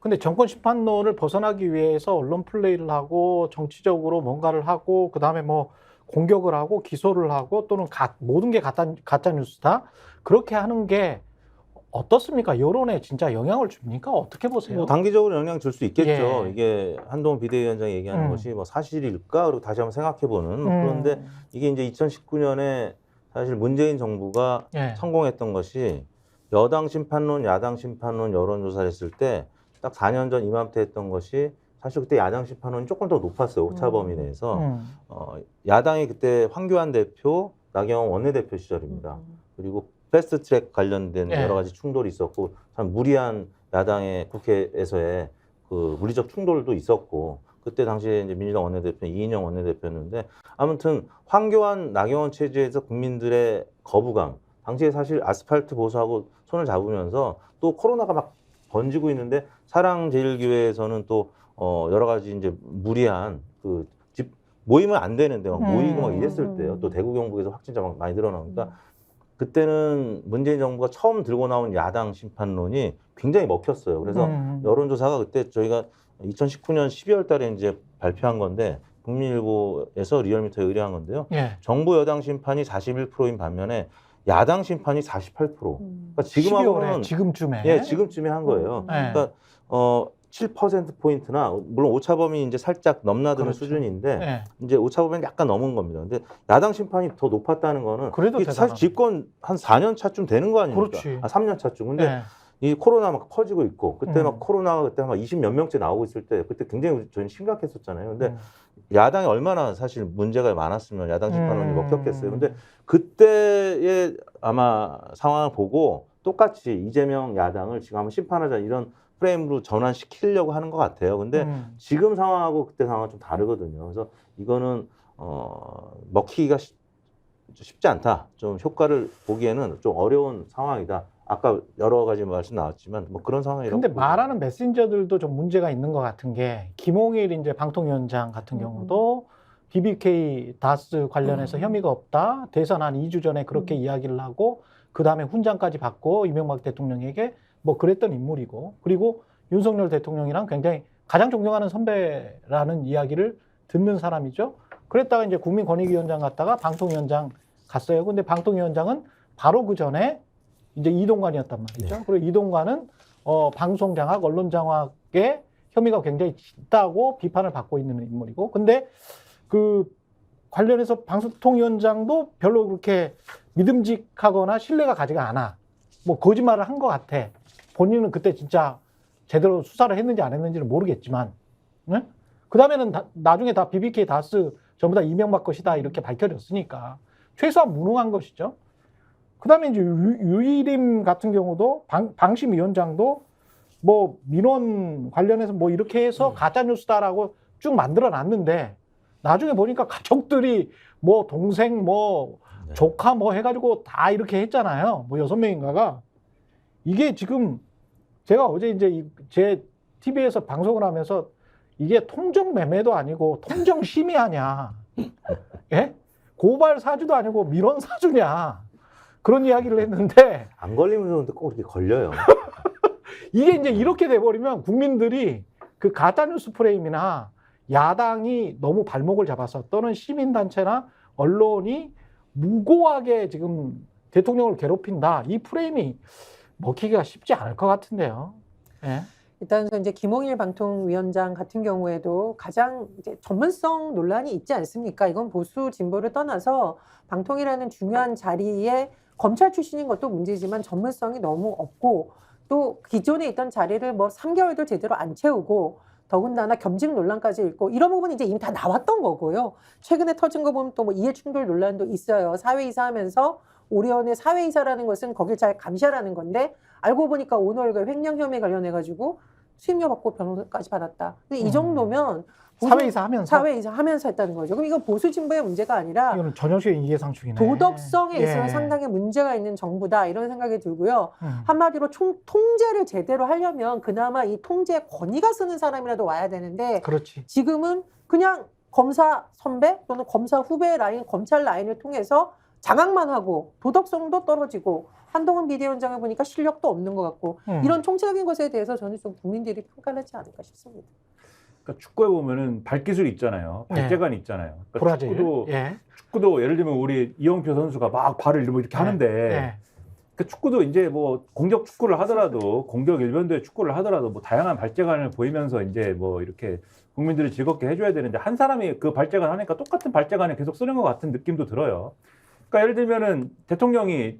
근데 정권 심판론을 벗어나기 위해서 언론 플레이를 하고 정치적으로 뭔가를 하고 그다음에 뭐 공격을 하고 기소를 하고 또는 모든 게 가짜 뉴스다. 그렇게 하는 게 어떻습니까? 여론에 진짜 영향을 줍니까? 어떻게 보세요? 뭐 단기적으로 영향 줄 수 있겠죠. 예. 이게 한동훈 비대위원장이 얘기하는 것이 뭐 사실일까? 그리고 다시 한번 생각해보는. 그런데 이게 이제 2019년에 사실 문재인 정부가 예. 성공했던 것이 여당 심판론, 야당 심판론 여론조사를 했을 때 딱 4년 전 이맘때 했던 것이 사실 그때 야당 심판론이 조금 더 높았어요. 오차 범위 내에서. 야당이 그때 황교안 대표, 나경원 원내대표 시절입니다. 그리고 패스트트랙 관련된 예. 여러 가지 충돌이 있었고 참 무리한 야당의 국회에서의 그 물리적 충돌도 있었고 그때 당시에 이제 민주당 원내대표 이인영 원내대표였는데 아무튼 황교안 나경원 체제에서 국민들의 거부감 당시에 사실 아스팔트 보수하고 손을 잡으면서 또 코로나가 막 번지고 있는데 사랑제일교회에서는 또 여러 가지 이제 무리한 그 집 모이면 안 되는데 막 모이고 막 이랬을 때요. 또 대구 경북에서 확진자 막 많이 늘어나니까 그때는 문재인 정부가 처음 들고 나온 야당 심판론이 굉장히 먹혔어요. 그래서 여론조사가 그때 저희가 2019년 12월 달에 이제 발표한 건데 국민일보에서 리얼미터에 의뢰한 건데요. 예. 정부 여당 심판이 41%인 반면에 야당 심판이 48%. 그러니까 지금하고는 12월에 지금쯤에. 예, 지금쯤에 한 거예요. 예. 그러니까 7%포인트나 물론 오차범위 이제 살짝 넘나드는 그렇죠. 수준인데 예. 이제 오차범위는 약간 넘은 겁니다. 근데 야당 심판이 더 높았다는 거는 그래도 이게 사실 대단하다. 집권 한 4년 차쯤 되는 거 아닙니까? 그렇지. 3년 차쯤. 근데 예. 이 코로나 막 퍼지고 있고 그때 막 코로나가 그때 막 20몇 명째 나오고 있을 때 그때 굉장히 저희는 심각했었잖아요. 근데 야당이 얼마나 사실 문제가 많았으면 야당 심판론이 먹혔겠어요. 근데 그때의 아마 상황을 보고 똑같이 이재명 야당을 지금 한번 심판하자 이런 프레임으로 전환시키려고 하는 것 같아요. 근데 지금 상황하고 그때 상황은 좀 다르거든요. 그래서 이거는 먹히기가 쉽지 않다. 좀 효과를 보기에는 좀 어려운 상황이다. 아까 여러 가지 말씀 나왔지만 뭐 그런 상황이라고. 근데 말하는 메신저들도 좀 문제가 있는 것 같은 게 김홍일 이제 방통위원장 같은 경우도 BBK 다스 관련해서 혐의가 없다. 대선 한 2주 전에 그렇게 이야기를 하고 그 다음에 훈장까지 받고 이명박 대통령에게 뭐 그랬던 인물이고 그리고 윤석열 대통령이랑 굉장히 가장 존경하는 선배라는 이야기를 듣는 사람이죠. 그랬다가 이제 국민권익위원장 갔다가 방통위원장 갔어요. 근데 방통위원장은 바로 그 전에 이제 이동관이었단 말이죠. 네. 그리고 이동관은 방송장악, 언론장악의 혐의가 굉장히 짙다고 비판을 받고 있는 인물이고, 근데 그 관련해서 방송통위원장도 별로 그렇게 믿음직하거나 신뢰가 가지가 않아. 뭐 거짓말을 한 것 같아. 본인은 그때 진짜 제대로 수사를 했는지 안 했는지는 모르겠지만, 네? 그 다음에는 나중에 다 BBK 다스 전부 다 이명박 것이다 이렇게 밝혀졌으니까 최소한 무능한 것이죠. 그 다음에 이제 유일임 같은 경우도 방심위원장도 뭐 민원 관련해서 뭐 이렇게 해서 가짜뉴스다라고 쭉 만들어 놨는데 나중에 보니까 가족들이 뭐 동생 뭐 조카 뭐 해가지고 다 이렇게 했잖아요. 뭐 6명인가가. 이게 지금 제가 어제 이제 제 TV에서 방송을 하면서 이게 통정 매매도 아니고 통정 심의하냐. 예? 고발 사주도 아니고 민원 사주냐 그런 이야기를 했는데 안 걸리면서 근데 꼭 이렇게 걸려요. 이게 이제 이렇게 돼버리면 국민들이 그 가짜뉴스 프레임이나 야당이 너무 발목을 잡아서 또는 시민단체나 언론이 무고하게 지금 대통령을 괴롭힌다. 이 프레임이 먹히기가 쉽지 않을 것 같은데요. 예. 일단 이제 김홍일 방통위원장 같은 경우에도 가장 이제 전문성 논란이 있지 않습니까? 이건 보수 진보를 떠나서 방통이라는 중요한 자리에 검찰 출신인 것도 문제지만 전문성이 너무 없고 또 기존에 있던 자리를 뭐 3개월도 제대로 안 채우고 더군다나 겸직 논란까지 있고 이런 부분이 이제 이미 다 나왔던 거고요. 최근에 터진 거 보면 또 뭐 이해충돌 논란도 있어요. 사회이사 하면서 오리온의 사회이사라는 것은 거길 잘 감시하라는 건데 알고 보니까 오너가 횡령 혐의 관련해가지고 수임료 받고 변호사까지 받았다. 근데 이 정도면 사회이사 하면서 사회이사 하면서 했다는 거죠. 그럼 이건 보수 진보의 문제가 아니라 이거는 전형적인 이해상충이네. 도덕성에 예. 있어서 상당히 문제가 있는 정부다 이런 생각이 들고요. 한마디로 통제를 제대로 하려면 그나마 이 통제 권위가 쓰는 사람이라도 와야 되는데 그렇지. 지금은 그냥 검사 선배 또는 검사 후배 라인, 검찰 라인을 통해서 장악만 하고 도덕성도 떨어지고 한동훈 비대위원장을 보니까 실력도 없는 것 같고 이런 총체적인 것에 대해서 저는 좀 국민들이 평가를 하지 않을까 싶습니다. 그러니까 축구에 보면은 발기술이 있잖아요. 발재간이 있잖아요. 그러니까 브라질. 축구도 예를 들면 우리 이영표 선수가 막 발을 이렇게 하는데 그 축구도 이제 뭐 공격 축구를 하더라도 공격 일변도의 축구를 하더라도 뭐 다양한 발재간을 보이면서 이제 뭐 이렇게 국민들을 즐겁게 해줘야 되는데 한 사람이 그 발재간 하니까 똑같은 발재간을 계속 쓰는 것 같은 느낌도 들어요. 그러니까 예를 들면은 대통령이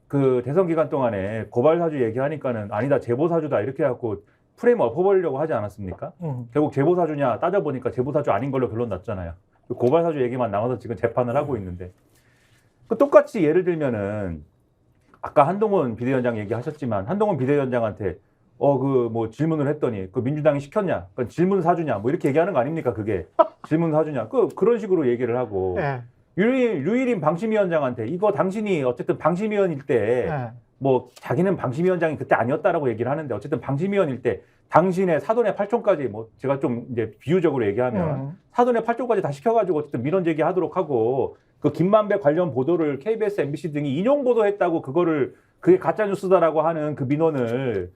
그 대선 기간 동안에 고발 사주 얘기하니까는 아니다 제보 사주다 이렇게 해갖고 프레임 엎어버리려고 하지 않았습니까? 결국 제보 사주냐 따져보니까 제보 사주 아닌 걸로 결론 났잖아요. 고발 사주 얘기만 나와서 지금 재판을 하고 있는데 그 똑같이 예를 들면은 아까 한동훈 비대위원장 얘기하셨지만 한동훈 비대위원장한테 그 뭐 질문을 했더니 그 민주당이 시켰냐? 그 질문 사주냐? 뭐 이렇게 얘기하는 거 아닙니까? 그게 질문 사주냐? 그런 식으로 얘기를 하고 류일임 방심위원장한테 이거 당신이 어쨌든 방심위원일 때 뭐 자기는 방심위원장이 그때 아니었다라고 얘기를 하는데 어쨌든 방심위원일 때 당신의 사돈의 8촌까지 뭐 제가 좀 이제 비유적으로 얘기하면 사돈의 8촌까지 다 시켜가지고 어쨌든 민원 제기하도록 하고 그 김만배 관련 보도를 KBS, MBC 등이 인용 보도했다고 그게 가짜 뉴스다라고 하는 그 민원을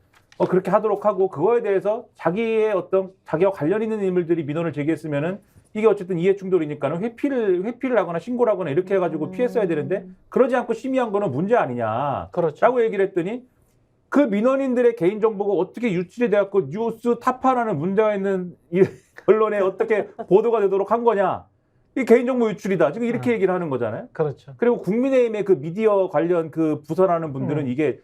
그렇게 하도록 하고 그거에 대해서 자기와 관련 있는 인물들이 민원을 제기했으면은 이게 어쨌든 이해충돌이니까는 회피를 하거나 신고를 하거나 이렇게 해가지고 피했어야 되는데 그러지 않고 심의한 거는 문제 아니냐. 그렇죠. 라고 얘기를 했더니 그 민원인들의 개인정보가 어떻게 유출이 돼갖고 뉴스 타파라는 문제가 있는 이 언론에 어떻게 보도가 되도록 한 거냐. 이 개인정보 유출이다. 지금 이렇게 얘기를 하는 거잖아요. 그렇죠. 그리고 국민의힘의 그 미디어 관련 그 부서라는 분들은 이게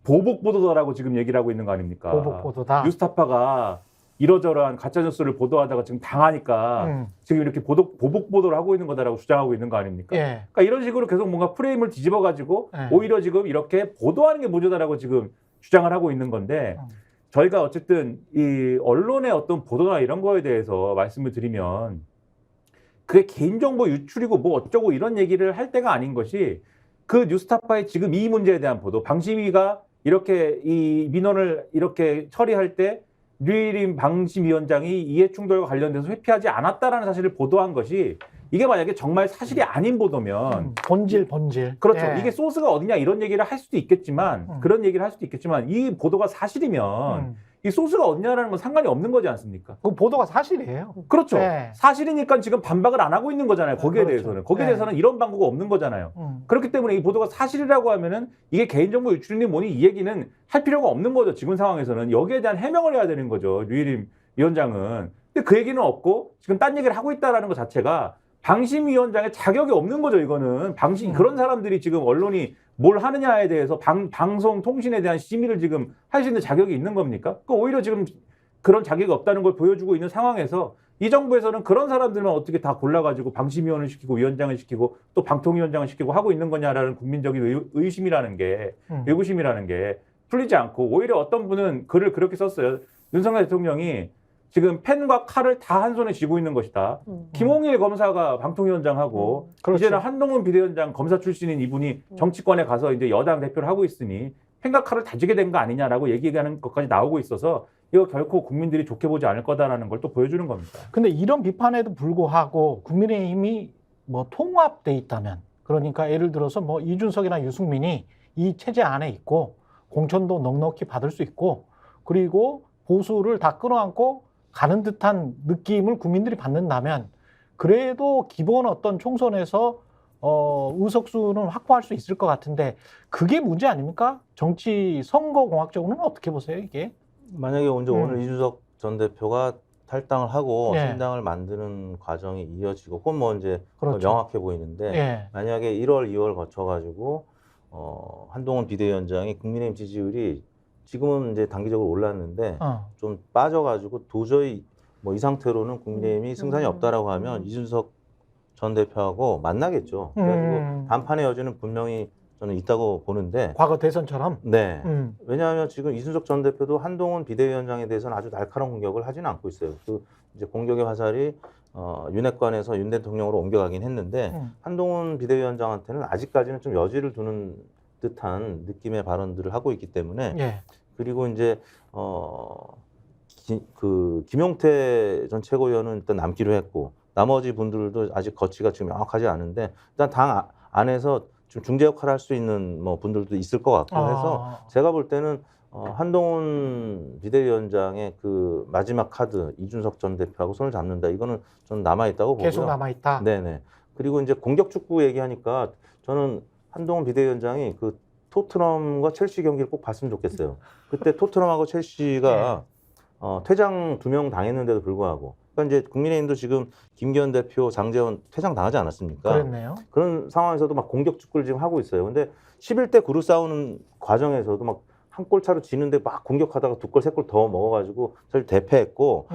보복 보도다라고 지금 얘기를 하고 있는 거 아닙니까? 보복 보도다. 뉴스타파가 이러저러한 가짜뉴스를 보도하다가 지금 당하니까 지금 이렇게 보복 보도를 하고 있는 거다라고 주장하고 있는 거 아닙니까? 그러니까 이런 식으로 계속 뭔가 프레임을 뒤집어가지고 오히려 지금 이렇게 보도하는 게 문제다라고 지금 주장을 하고 있는 건데 저희가 어쨌든 이 언론의 어떤 보도나 이런 거에 대해서 말씀을 드리면 그게 개인정보 유출이고 뭐 어쩌고 이런 얘기를 할 때가 아닌 것이 그 뉴스타파의 지금 이 문제에 대한 보도, 방심위가 이렇게 이 민원을 이렇게 처리할 때 류일임 방심위원장이 이해충돌과 관련돼서 회피하지 않았다라는 사실을 보도한 것이 이게 만약에 정말 사실이 아닌 보도면 본질. 그렇죠. 이게 소스가 어디냐 이런 얘기를 할 수도 있겠지만 그런 얘기를 할 수도 있겠지만 이 보도가 사실이면 이 소스가 어디냐라는 건 상관이 없는 거지 않습니까? 그 보도가 사실이에요. 그렇죠. 사실이니까 지금 반박을 안 하고 있는 거잖아요. 거기에 그렇죠. 대해서는. 거기에 대해서는 이런 방구가 없는 거잖아요. 그렇기 때문에 이 보도가 사실이라고 하면은 이게 개인정보 유출이니 뭐니 이 얘기는 할 필요가 없는 거죠. 지금 상황에서는. 여기에 대한 해명을 해야 되는 거죠. 류일임 위원장은. 근데 그 얘기는 없고 지금 딴 얘기를 하고 있다라는 것 자체가 방심위원장의 자격이 없는 거죠. 이거는. 그런 사람들이 지금 언론이 뭘 하느냐에 대해서 방송 통신에 대한 심의를 지금 할 수 있는 자격이 있는 겁니까? 오히려 지금 그런 자격이 없다는 걸 보여주고 있는 상황에서 이 정부에서는 그런 사람들만 어떻게 다 골라가지고 방심위원을 시키고 위원장을 시키고 또 방통위원장을 시키고 하고 있는 거냐라는 국민적인 의심이라는 게 의구심이라는 게 풀리지 않고 오히려 어떤 분은 글을 그렇게 썼어요. 윤석열 대통령이 지금 펜과 칼을 다 한 손에 쥐고 있는 것이다. 김홍일 검사가 방통위원장하고 이제는 한동훈 비대위원장 검사 출신인 이분이 정치권에 가서 이제 여당 대표를 하고 있으니 펜과 칼을 다 쥐게 된 거 아니냐라고 얘기하는 것까지 나오고 있어서 이거 결코 국민들이 좋게 보지 않을 거다라는 걸 또 보여주는 겁니다. 근데 이런 비판에도 불구하고 국민의힘이 뭐 통합돼 있다면, 그러니까 예를 들어서 뭐 이준석이나 유승민이 이 체제 안에 있고 공천도 넉넉히 받을 수 있고 그리고 보수를 다 끌어안고 가는 듯한 느낌을 국민들이 받는다면 그래도 기본 어떤 총선에서 의석수는 확보할 수 있을 것 같은데 그게 문제 아닙니까? 정치 선거공학적으로는 어떻게 보세요, 이게? 만약에 오늘 이준석 전 대표가 탈당을 하고 예. 신당을 만드는 과정이 이어지고 그건 뭐 이제 그렇죠. 더 명확해 보이는데 예. 만약에 1월, 2월 거쳐가지고 한동훈 비대위원장이 국민의힘 지지율이 지금은 이제 단기적으로 올랐는데 좀 빠져가지고 도저히 뭐 이 상태로는 국민의힘이 승산이 없다라고 하면 이준석 전 대표하고 만나겠죠. 그래가지고 단판의 여지는 분명히 저는 있다고 보는데. 과거 대선처럼? 네. 왜냐하면 지금 이준석 전 대표도 한동훈 비대위원장에 대해서는 아주 날카로운 공격을 하지는 않고 있어요. 그 이제 공격의 화살이 윤핵관에서 윤 대통령으로 옮겨가긴 했는데 한동훈 비대위원장한테는 아직까지는 좀 여지를 두는 듯한 느낌의 발언들을 하고 있기 때문에. 예. 그리고 이제 김용태 전 최고위원은 일단 남기로 했고 나머지 분들도 아직 거치가 지금 명확하지 않은데 일단 당 안에서 좀 중재 역할을 할 수 있는 뭐 분들도 있을 것 같고 해서 제가 볼 때는 한동훈 비대위원장의 그 마지막 카드 이준석 전 대표하고 손을 잡는다 이거는 좀 남아 있다고 보고요. 계속 남아 있다. 네네. 그리고 이제 공격 축구 얘기하니까 저는 한동훈 비대위원장이 그 토트넘과 첼시 경기를 꼭 봤으면 좋겠어요. 그때 토트넘하고 첼시가 퇴장 2명 당했는데도 불구하고 그러니까 이제 국민의힘도 지금 김기현 대표, 장제원 퇴장 당하지 않았습니까? 그랬네요. 그런 상황에서도 막 공격 축구를 지금 하고 있어요. 근데 11대 9로 싸우는 과정에서도 막 한 골 차로 지는데 막 공격하다가 2골, 3골 더 먹어가지고 사실 대패했고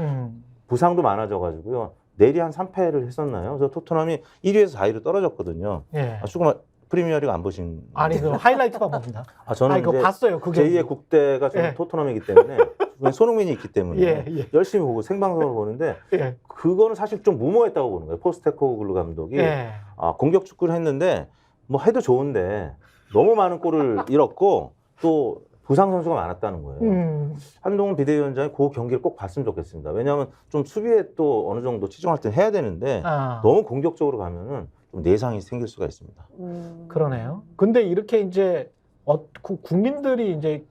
부상도 많아져가지고요. 내리 한 3패를 했었나요? 그래서 토트넘이 1위에서 4위로 떨어졌거든요. 예. 프리미어리그 안 보신? 아니, 그 하이라이트만 봅니다. 저는 이거 이제 봤어요. 그게. 제2의 국대가 저는 예. 토트넘이기 때문에 손흥민이 있기 때문에 예. 열심히 보고 생방송을 보는데 예. 그거는 사실 좀 무모했다고 보는 거예요. 포스테코글루 감독이 예. 공격 축구를 했는데 뭐 해도 좋은데 너무 많은 골을 잃었고 또 부상 선수가 많았다는 거예요. 한동훈 비대위원장이 그 경기를 꼭 봤으면 좋겠습니다. 왜냐하면 좀 수비에 또 어느 정도 치중할 때 해야 되는데 너무 공격적으로 가면은 좀 내상이 생길 수가 있습니다. 그러네요. 근데 이렇게 이제 국민들이 이제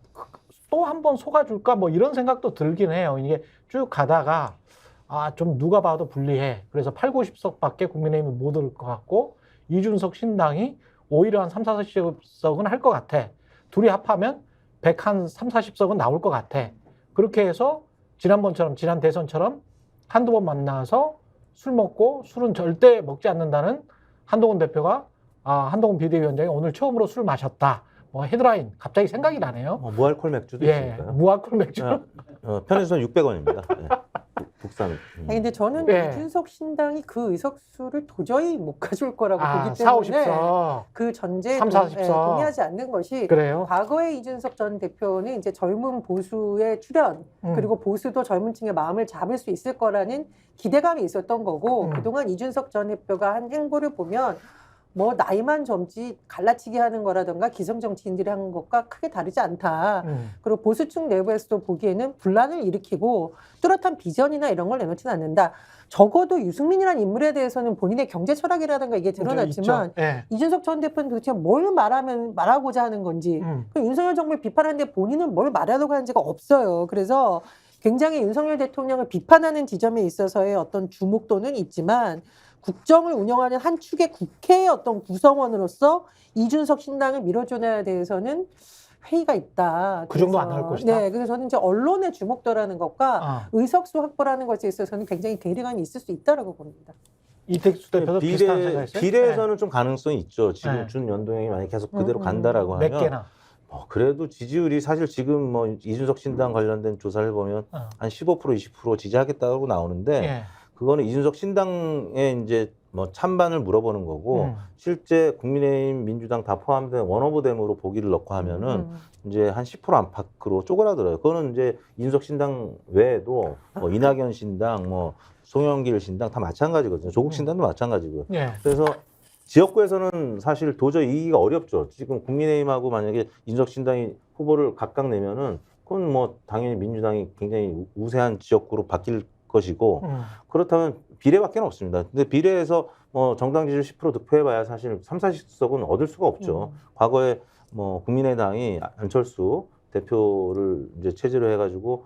또 한 번 속아줄까 뭐 이런 생각도 들긴 해요. 이게 쭉 가다가 좀 누가 봐도 불리해. 그래서 8, 90석밖에 국민의힘이 못 올 것 같고 이준석 신당이 오히려 한 3, 40석은 할 것 같아. 둘이 합하면 100 한 3, 40석은 나올 것 같아. 그렇게 해서 지난 대선처럼 한두 번 만나서 술 먹고 술은 절대 먹지 않는다는 한동훈 대표가 한동훈 비대위원장이 오늘 처음으로 술 마셨다. 뭐 헤드라인 갑자기 생각이 나네요. 무알콜 맥주도 있으니까요. 무알콜 맥주. 편의점 600원입니다. 네. 국산. 근데 저는 이준석 신당이 그 의석수를 도저히 못 가져올 거라고 보기 4, 때문에 50석. 그 전제에 3, 40석. 동의하지 않는 것이 그래요? 과거에 이준석 전 대표는 이제 젊은 보수의 출현 그리고 보수도 젊은 층의 마음을 잡을 수 있을 거라는 기대감이 있었던 거고 그동안 이준석 전 대표가 한 행보를 보면 뭐 나이만 젊지 갈라치기 하는 거라든가 기성 정치인들이 하는 것과 크게 다르지 않다. 그리고 보수층 내부에서도 보기에는 분란을 일으키고 뚜렷한 비전이나 이런 걸 내놓지는 않는다. 적어도 유승민이라는 인물에 대해서는 본인의 경제 철학이라든가 이게 드러났지만 이준석 전 대표는 도대체 뭘 말하고자 하는 건지 윤석열 정부를 비판하는데 본인은 뭘 말하려고 하는지가 없어요. 그래서 굉장히 윤석열 대통령을 비판하는 지점에 있어서의 어떤 주목도는 있지만 국정을 운영하는 한 축의 국회의 어떤 구성원으로서 이준석 신당을 밀어줘야 대해서는 회의가 있다. 그 정도 안 할 것이다. 네, 그래서 저는 이제 언론의 주목도라는 것과 의석수 확보라는 것에 있어서는 굉장히 괴리감이 있을 수 있다라고 봅니다. 이택수 대표도 비슷한 생각이었어요? 비례에서는 좀 가능성이 있죠. 지금 준 연동형이 만약 계속 그대로 간다라고 하면 몇 개나? 그래도 지지율이 사실 지금 뭐 이준석 신당 관련된 조사를 보면 한 15% 20% 지지하겠다고 나오는데 그거는 이준석 신당에 이제 뭐 찬반을 물어보는 거고 실제 국민의힘 민주당 다 포함된 원오브댐으로 보기를 넣고 하면은 이제 한 10% 안팎으로 쪼그라들어요. 그거는 이제 이준석 신당 외에도 뭐 이낙연 신당, 뭐 송영길 신당 다 마찬가지거든요. 조국 신당도 마찬가지고요. 그래서 지역구에서는 사실 도저히 이기기가 어렵죠. 지금 국민의힘하고 만약에 이준석 신당이 후보를 각각 내면은 그건 뭐 당연히 민주당이 굉장히 우세한 지역구로 바뀔 것이고 그렇다면 비례밖에 없습니다. 근데 비례에서 뭐 정당 지지율 10% 득표해봐야 사실 3, 40석은 얻을 수가 없죠. 과거에 뭐 국민의당이 안철수 대표를 이제 체제로 해가지고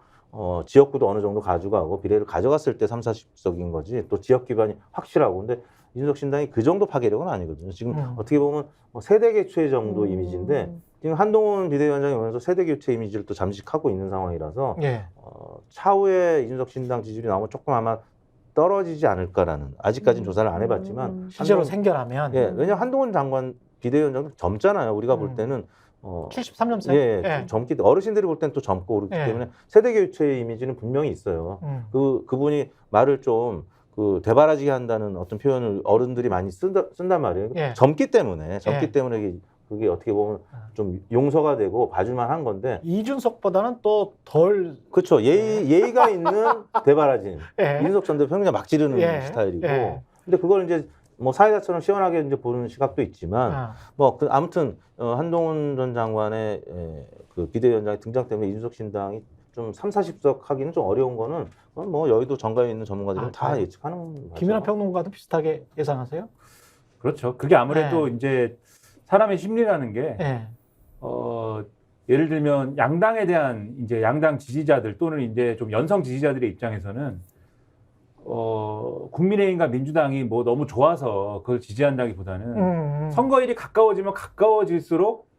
지역구도 어느 정도 가져가고 비례를 가져갔을 때 3, 40석인 거지 또 지역 기반이 확실하고 근데 이준석 신당이 그 정도 파괴력은 아니거든요. 지금 어떻게 보면 뭐 세대 교체 정도 이미지인데 지금 한동훈 비대위원장이 오면서 세대 교체 이미지를 또 잠식하고 있는 상황이라서 예. 차후에 이준석 신당 지지율이 나오면 조금 아마 떨어지지 않을까라는 아직까지는 조사를 안 해봤지만 실제로 생겨나면 예, 왜냐면 한동훈 장관 비대위원장도 젊잖아요. 우리가 볼 때는 73년생. 예, 젊기 어르신들이 볼 때는 또 젊고 그렇기 예. 때문에 세대 교체의 이미지는 분명히 있어요. 그분이 말을 좀 대바라지게 한다는 어떤 표현을 어른들이 많이 쓴단 말이에요. 예. 젊기 때문에 그게 어떻게 보면 좀 용서가 되고 봐줄만 한 건데 이준석보다는 또 덜 그렇죠. 예의가 있는 대바라진 예. 이준석 전 대표 그냥 막 지르는 예. 스타일이고 예. 근데 그걸 이제 뭐 사회자처럼 시원하게 이제 보는 시각도 있지만 아무튼 한동훈 전 장관의 그 비대위원장의 등장 때문에 이준석 신당이 좀 3, 40석 하기는 좀 어려운 거는 그건 뭐 여의도 정가에 있는 전문가들은 다 예측하는 거죠. 김연아 평론가도 비슷하게 예상하세요? 그렇죠. 그게 아무래도 이제 사람의 심리라는 게 예. 예를 들면 양당에 대한 이제 양당 지지자들 또는 이제 좀 연성 지지자들의 입장에서는 국민의힘과 민주당이 뭐 너무 좋아서 그걸 지지한다기보다는 선거일이 가까워지면 가까워질수록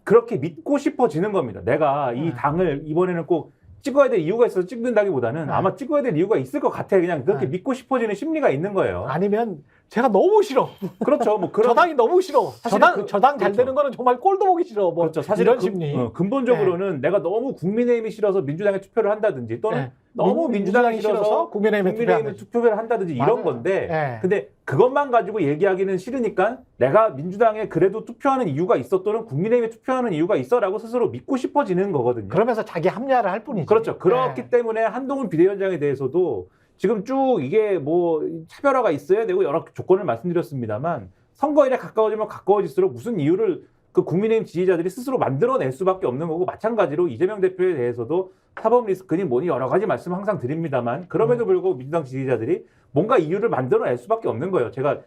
그렇게 믿고 싶어지는 겁니다. 내가 이 당을 이번에는 꼭 찍어야 될 이유가 있어서 찍는다기보다는 아마 찍어야 될 이유가 있을 것 같아. 그냥 그렇게 믿고 싶어지는 심리가 있는 거예요. 아니면 제가 너무 싫어. 그렇죠. 뭐 그런 저당이 너무 싫어. 저당 잘 그렇죠. 되는 거는 정말 꼴도 보기 싫어. 뭐 그렇죠. 사실 이런 심리. 근본적으로는 내가 너무 국민의힘이 싫어서 민주당에 투표를 한다든지 또는 너무 민주당이 싫어서 국민의힘에 투표를 한다든지 이런 건데 근데 그것만 가지고 얘기하기는 싫으니까 내가 민주당에 그래도 투표하는 이유가 있어 또는 국민의힘에 투표하는 이유가 있어라고 스스로 믿고 싶어지는 거거든요. 그러면서 자기 합리화를 할 뿐이지. 그렇죠. 그렇기 때문에 한동훈 비대위원장에 대해서도 지금 쭉 이게 뭐 차별화가 있어야 되고 여러 조건을 말씀드렸습니다만 선거일에 가까워지면 가까워질수록 무슨 이유를 그 국민의힘 지지자들이 스스로 만들어낼 수밖에 없는 거고 마찬가지로 이재명 대표에 대해서도 사법 리스크니 뭐니 여러 가지 말씀 항상 드립니다만 그럼에도 불구하고 민주당 지지자들이 뭔가 이유를 만들어낼 수밖에 없는 거예요. 제가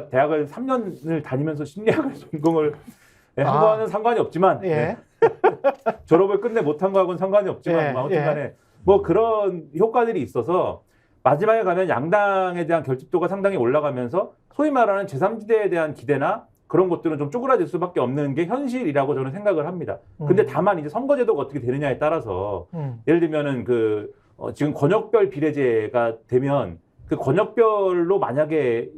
대학을 3년을 다니면서 심리학을 전공을 한 거와는 상관이 없지만 졸업을 끝내 못한 거하고는 상관이 없지만 아무튼 간에 뭐 그런 효과들이 있어서 마지막에 가면 양당에 대한 결집도가 상당히 올라가면서 소위 말하는 제3지대에 대한 기대나 그런 것들은 좀 쪼그라들 수밖에 없는 게 현실이라고 저는 생각을 합니다. 근데 다만 이제 선거제도가 어떻게 되느냐에 따라서 예를 들면은 지금 권역별 비례제가 되면 그 권역별로 만약에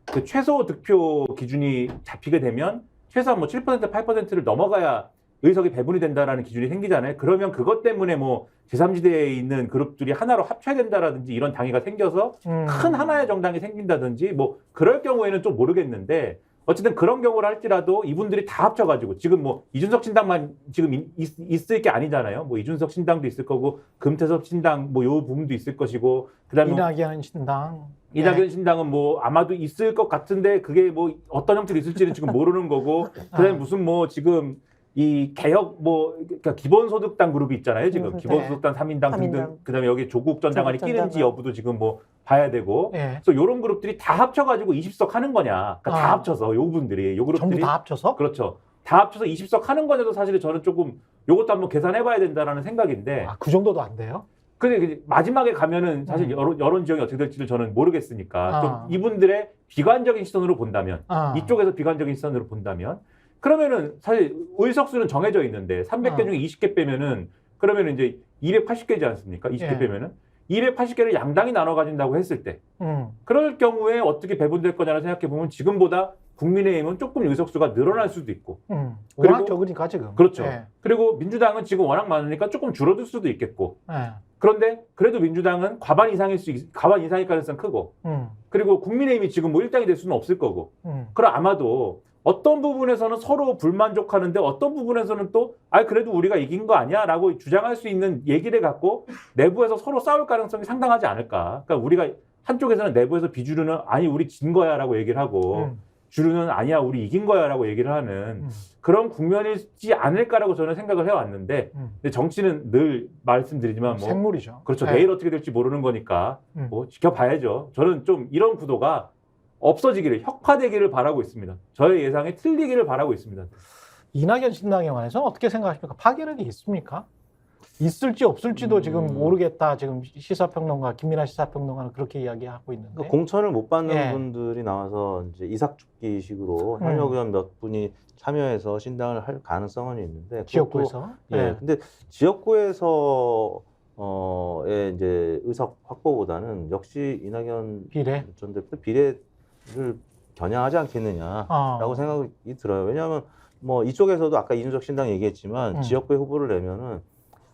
그 최소 득표 기준이 잡히게 되면 최소한 뭐 7% 8%를 넘어가야 의석이 배분이 된다라는 기준이 생기잖아요. 그러면 그것 때문에 뭐 제3지대에 있는 그룹들이 하나로 합쳐야 된다라든지 이런 당위가 생겨서 큰 하나의 정당이 생긴다든지 뭐 그럴 경우에는 좀 모르겠는데 어쨌든 그런 경우를 할지라도 이분들이 다 합쳐가지고 지금 뭐 이준석 신당만 지금 있을 게 아니잖아요. 뭐 이준석 신당도 있을 거고 금태섭 신당 뭐 요 부분도 있을 것이고 그다음에 이낙연 신당. 이낙연 신당은 뭐 아마도 있을 것 같은데 그게 뭐 어떤 형태로 있을지는 지금 모르는 거고 그다음에 무슨 뭐 지금 이 개혁 그러니까 기본소득당 그룹이 있잖아요. 지금 기본소득당 3인당 등등 그다음에 여기 조국 전 장관이 끼는지 여부도 지금 뭐 봐야 되고 그래서 이런 그룹들이 다 합쳐가지고 20석 하는 거냐. 그러니까 다 합쳐서 요 분들이 요 그룹들이 전부 다 합쳐서? 그렇죠. 다 합쳐서 20석 하는 거냐도 사실 저는 조금 요것도 한번 계산해봐야 된다라는 생각인데 그 정도도 안 돼요? 근데 마지막에 가면은 사실 여론 지형이 어떻게 될지를 저는 모르겠으니까 좀 이분들의 비관적인 시선으로 본다면 이쪽에서 비관적인 시선으로 본다면 그러면은 사실 의석수는 정해져 있는데 300개 중에 20개 빼면은 그러면은 이제 280개지 않습니까? 20개 빼면은 280개를 양당이 나눠 가진다고 했을 때 그럴 경우에 어떻게 배분될 거냐를 생각해 보면 지금보다 국민의힘은 조금 의석수가 늘어날 수도 있고 워낙 적으니까 지금. 그렇죠. 그리고 민주당은 지금 워낙 많으니까 조금 줄어들 수도 있겠고 그런데 그래도 민주당은 과반 이상일 가능성이 크고 그리고 국민의힘이 지금 뭐 1당이 될 수는 없을 거고 그럼 아마도 어떤 부분에서는 서로 불만족하는데 어떤 부분에서는 또 그래도 우리가 이긴 거 아니야? 라고 주장할 수 있는 얘기를 갖고 내부에서 서로 싸울 가능성이 상당하지 않을까. 그러니까 우리가 한쪽에서는 내부에서 비주류는 우리 진 거야 라고 얘기를 하고 주류는 아니야 우리 이긴 거야라고 얘기를 하는 그런 국면이지 않을까라고 저는 생각을 해왔는데 근데 정치는 늘 말씀드리지만 뭐 생물이죠. 그렇죠. 네. 내일 어떻게 될지 모르는 거니까 뭐 지켜봐야죠. 저는 좀 이런 구도가 없어지기를 혁화되기를 바라고 있습니다. 저의 예상이 틀리기를 바라고 있습니다. 이낙연 신당에 관해서 어떻게 생각하십니까? 파괴력이 있습니까? 있을지 없을지도 지금 모르겠다. 지금 시사평론가 김민하 시사평론가는 그렇게 이야기하고 있는데. 그러니까 공천을 못 받는 예. 분들이 나와서 이제 이삭죽기식으로 현역 의원 몇 분이 참여해서 신당을 할 가능성은 있는데 그것도- 지역구에서. 예. 근데 지역구에서의 이제 의석 확보보다는 역시 이낙연 비례. 전 대표 비례를 겨냥하지 않겠느냐라고 생각이 들어요. 왜냐하면 뭐 이쪽에서도 아까 이준석 신당 얘기했지만 지역구에 후보를 내면은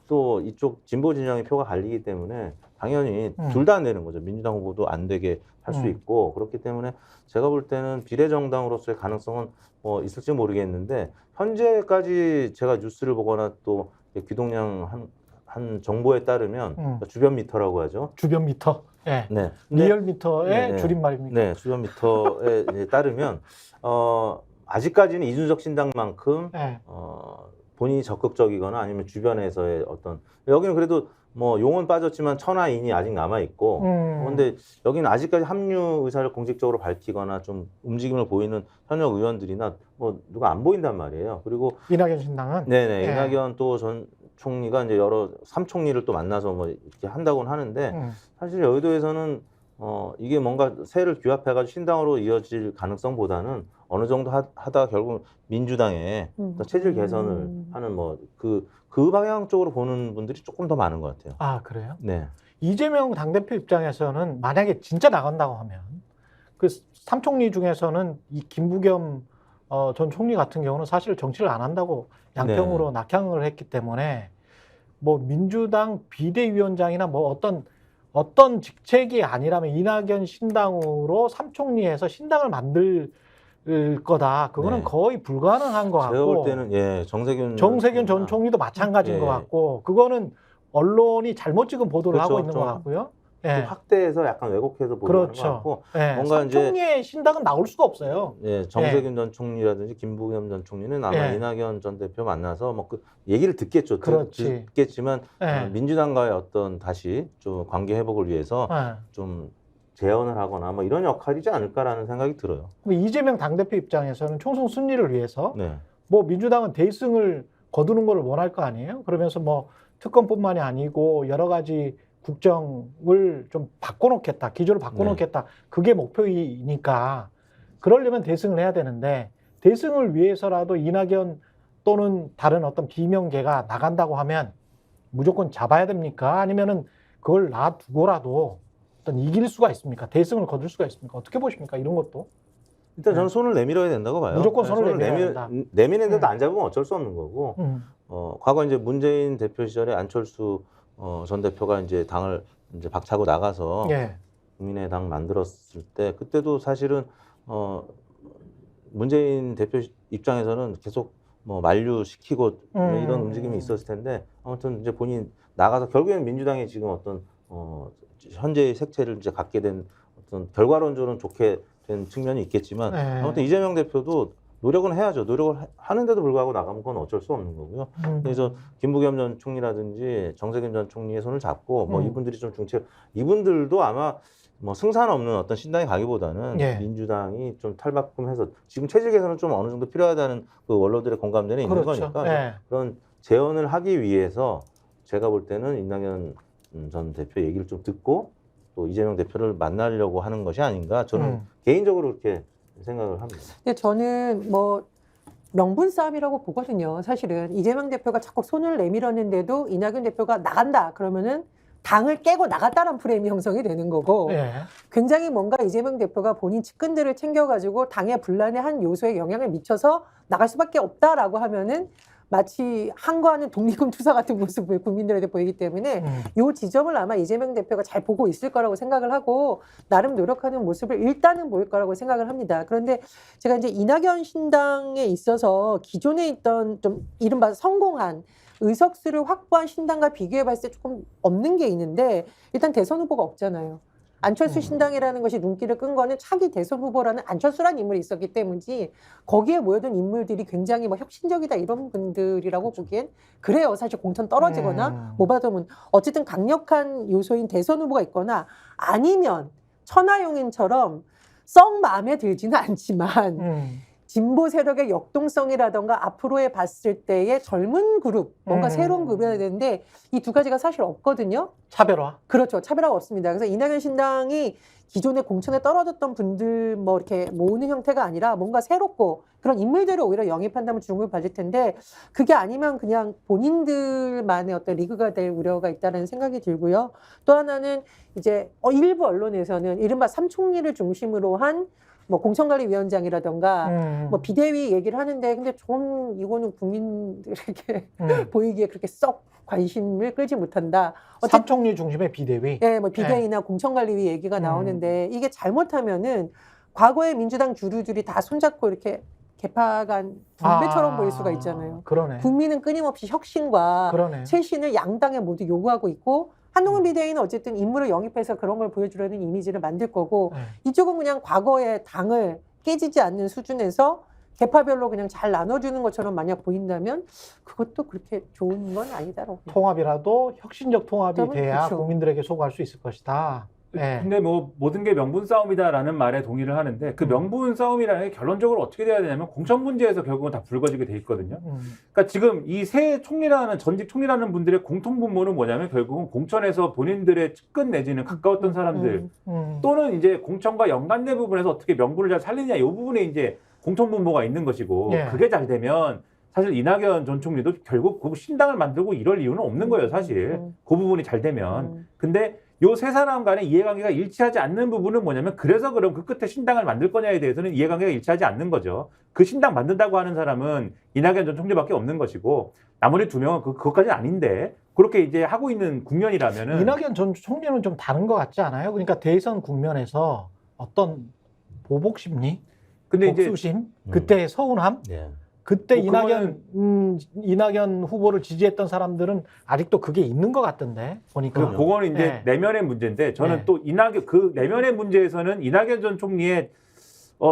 또 이쪽 진보 진영의 표가 갈리기 때문에 당연히 둘 다 안 되는 거죠. 민주당 후보도 안 되게 할 수 있고 그렇기 때문에 제가 볼 때는 비례정당으로서의 가능성은 뭐 있을지 모르겠는데 현재까지 제가 뉴스를 보거나 또 귀동량 한 정보에 따르면 주변 미터라고 하죠. 주변 미터. 예. 네. 리얼 미터의 네. 줄임말입니까? 네, 주변 미터에 이제 따르면 아직까지는 이준석 신당만큼 예. 본인이 적극적이거나 아니면 주변에서의 어떤 여기는 그래도 뭐 용은 빠졌지만 천하인이 아직 남아 있고 그런데 여기는 아직까지 합류 의사를 공식적으로 밝히거나 좀 움직임을 보이는 현역 의원들이나 뭐 누가 안 보인단 말이에요. 그리고 이낙연 신당은. 네네 예. 이낙연 또 전 총리가 이제 여러 삼총리를 또 만나서 뭐 이렇게 한다고는 하는데 사실 여의도에서는 이게 뭔가 새를 규합해가지고 신당으로 이어질 가능성보다는 어느 정도 하다가 결국 민주당의 체질 개선을 하는 뭐 그 방향 쪽으로 보는 분들이 조금 더 많은 것 같아요. 아, 그래요? 네. 이재명 당대표 입장에서는 만약에 진짜 나간다고 하면 그 삼총리 중에서는 이 김부겸 전 총리 같은 경우는 사실 정치를 안 한다고 양평으로 낙향을 했기 때문에 뭐 민주당 비대위원장이나 뭐 어떤 직책이 아니라면 이낙연 신당으로 삼총리에서 신당을 만들 거다. 그거는 네. 거의 불가능한 것 같고. 제가 볼 때는 예 정세균 전 총리도 마찬가지인 예. 것 같고 그거는 언론이 잘못 지금 보도를 그렇죠. 하고 있는 것 같고요. 좀 예. 확대해서 약간 왜곡해서 보도하는 그렇죠. 것 같고 예. 뭔가 이제 삼총리의 신당은 나올 수가 없어요. 예, 정세균 전 총리라든지 김부겸 전 총리는 아마 예. 이낙연 전 대표 만나서 뭐 그 얘기를 듣겠죠. 그렇지. 듣겠지만 예. 민주당과의 어떤 다시 좀 관계 회복을 위해서 예. 좀 재연을 하거나 뭐 이런 역할이지 않을까라는 생각이 들어요. 그럼 이재명 당대표 입장에서는 총선 승리를 위해서 네. 뭐 민주당은 대승을 거두는 걸 원할 거 아니에요? 그러면서 뭐 특검뿐만이 아니고 여러 가지 국정을 좀 바꿔놓겠다, 기조를 바꿔놓겠다. 그게 목표이니까 그러려면 대승을 해야 되는데 대승을 위해서라도 이낙연 또는 다른 어떤 비명계가 나간다고 하면 무조건 잡아야 됩니까? 아니면은 그걸 놔두고라도 어떤 이길 수가 있습니까? 대승을 거둘 수가 있습니까? 어떻게 보십니까? 이런 것도. 일단 저는 손을 내밀어야 된다고 봐요. 무조건 손을 내밀어야 된다. 내미는데도 안 잡으면 어쩔 수 없는 거고. 과거 이제 문재인 대표 시절에 안철수 전 대표가 이제 당을 이제 박차고 나가서 예. 국민의당 만들었을 때 그때도 사실은 문재인 대표 입장에서는 계속 뭐 만류시키고 이런 움직임이 있었을 텐데 아무튼 이제 본인 나가서 결국에는 민주당이 지금 어떤 현재의 색채를 이제 갖게 된 어떤 결과론적으로는 좋게 된 측면이 있겠지만 네. 아무튼 이재명 대표도 노력은 해야죠. 노력을 하는데도 불구하고 나가면 그건 어쩔 수 없는 거고요. 그래서 김부겸 전 총리라든지 정세균 전 총리의 손을 잡고 뭐 이분들이 좀 이분들도 아마 뭐 승산 없는 어떤 신당에 가기보다는 예. 민주당이 좀 탈바꿈해서 지금 체질 개선은 좀 어느 정도 필요하다는 그 원로들의 공감대는 있는 그렇죠. 거니까 예. 그런 재원을 하기 위해서 제가 볼 때는 이낙연 전 대표 얘기를 좀 듣고 또 이재명 대표를 만나려고 하는 것이 아닌가 저는 개인적으로 그렇게 생각을 합니다. 근데 저는 뭐 명분 싸움이라고 보거든요. 사실은 이재명 대표가 자꾸 손을 내밀었는데도 이낙연 대표가 나간다 그러면은 당을 깨고 나갔다는 프레임이 형성이 되는 거고 예. 굉장히 뭔가 이재명 대표가 본인 측근들을 챙겨가지고 당의 분란의 한 요소에 영향을 미쳐서 나갈 수밖에 없다라고 하면은 마치 항거하는 독립군 투사 같은 모습을 국민들한테 보이기 때문에 이 지점을 아마 이재명 대표가 잘 보고 있을 거라고 생각을 하고 나름 노력하는 모습을 일단은 보일 거라고 생각을 합니다. 그런데 제가 이제 이낙연 신당에 있어서 기존에 있던 좀 이른바 성공한 의석수를 확보한 신당과 비교해 봤을 때 조금 없는 게 있는데 일단 대선 후보가 없잖아요. 안철수 신당이라는 것이 눈길을 끈 거는 차기 대선 후보라는 안철수라는 인물이 있었기 때문이지 거기에 모여든 인물들이 굉장히 뭐 혁신적이다 이런 분들이라고 보기엔 그래요. 사실 공천 떨어지거나 뭐 받으면 어쨌든 강력한 요소인 대선 후보가 있거나 아니면 천하용인처럼 썩 마음에 들지는 않지만 진보 세력의 역동성이라던가 앞으로에 봤을 때의 젊은 그룹, 뭔가 새로운 그룹이어야 되는데 이 두 가지가 사실 없거든요. 차별화. 그렇죠. 차별화가 없습니다. 그래서 이낙연 신당이 기존에 공천에 떨어졌던 분들 뭐 이렇게 모으는 형태가 아니라 뭔가 새롭고 그런 인물들을 오히려 영입한다면 주목을 받을 텐데 그게 아니면 그냥 본인들만의 어떤 리그가 될 우려가 있다는 생각이 들고요. 또 하나는 이제 일부 언론에서는 이른바 삼총리를 중심으로 한 뭐 공천관리위원장이라던가 뭐 비대위 얘기를 하는데 근데 전 이거는 국민들에게 보이기에 그렇게 썩 관심을 끌지 못한다. 삼총리 중심의 비대위. 네, 뭐 비대위나 공천관리위 얘기가 나오는데 이게 잘못하면은 과거의 민주당 주류들이 다 손잡고 이렇게 개파간 분배처럼 보일 수가 있잖아요. 그러네. 국민은 끊임없이 혁신과 그러네. 쇄신을 양당에 모두 요구하고 있고 한동훈 비대위는 어쨌든 인물을 영입해서 그런 걸 보여주려는 이미지를 만들 거고 이쪽은 그냥 과거의 당을 깨지지 않는 수준에서 개파별로 그냥 잘 나눠주는 것처럼 만약 보인다면 그것도 그렇게 좋은 건 아니다라고. 통합이라도 혁신적 통합이 돼야 그렇죠. 국민들에게 소구할 수 있을 것이다. 네. 근데 뭐 모든 게 명분 싸움이다라는 말에 동의를 하는데 그 명분 싸움이라는 게 결론적으로 어떻게 돼야 되냐면 공천 문제에서 결국은 다 불거지게 돼 있거든요. 그러니까 지금 이 새 총리라는 전직 총리라는 분들의 공통 분모는 뭐냐면 결국은 공천에서 본인들의 측근 내지는 가까웠던 사람들 또는 이제 공천과 연관된 부분에서 어떻게 명분을 잘 살리냐 이 부분에 이제 공통 분모가 있는 것이고 그게 잘 되면 사실 이낙연 전 총리도 결국 그 신당을 만들고 이럴 이유는 없는 거예요, 사실. 그 부분이 잘 되면. 근데 요 세 사람 간의 이해관계가 일치하지 않는 부분은 뭐냐면 그래서 그럼 그 끝에 신당을 만들 거냐에 대해서는 이해관계가 일치하지 않는 거죠. 그 신당 만든다고 하는 사람은 이낙연 전 총리밖에 없는 것이고 나머지 두 명은 그것까지는 아닌데 그렇게 이제 하고 있는 국면이라면은 이낙연 전 총리는 좀 다른 것 같지 않아요? 그러니까 대선 국면에서 어떤 보복 심리, 근데 이제 복수심, 그때의 서운함, 그때 뭐 이낙연 후보를 지지했던 사람들은 아직도 그게 있는 것 같던데 보니까. 그거는 이제 내면의 문제인데 저는 또 이낙연 그 내면의 문제에서는 이낙연 전 총리의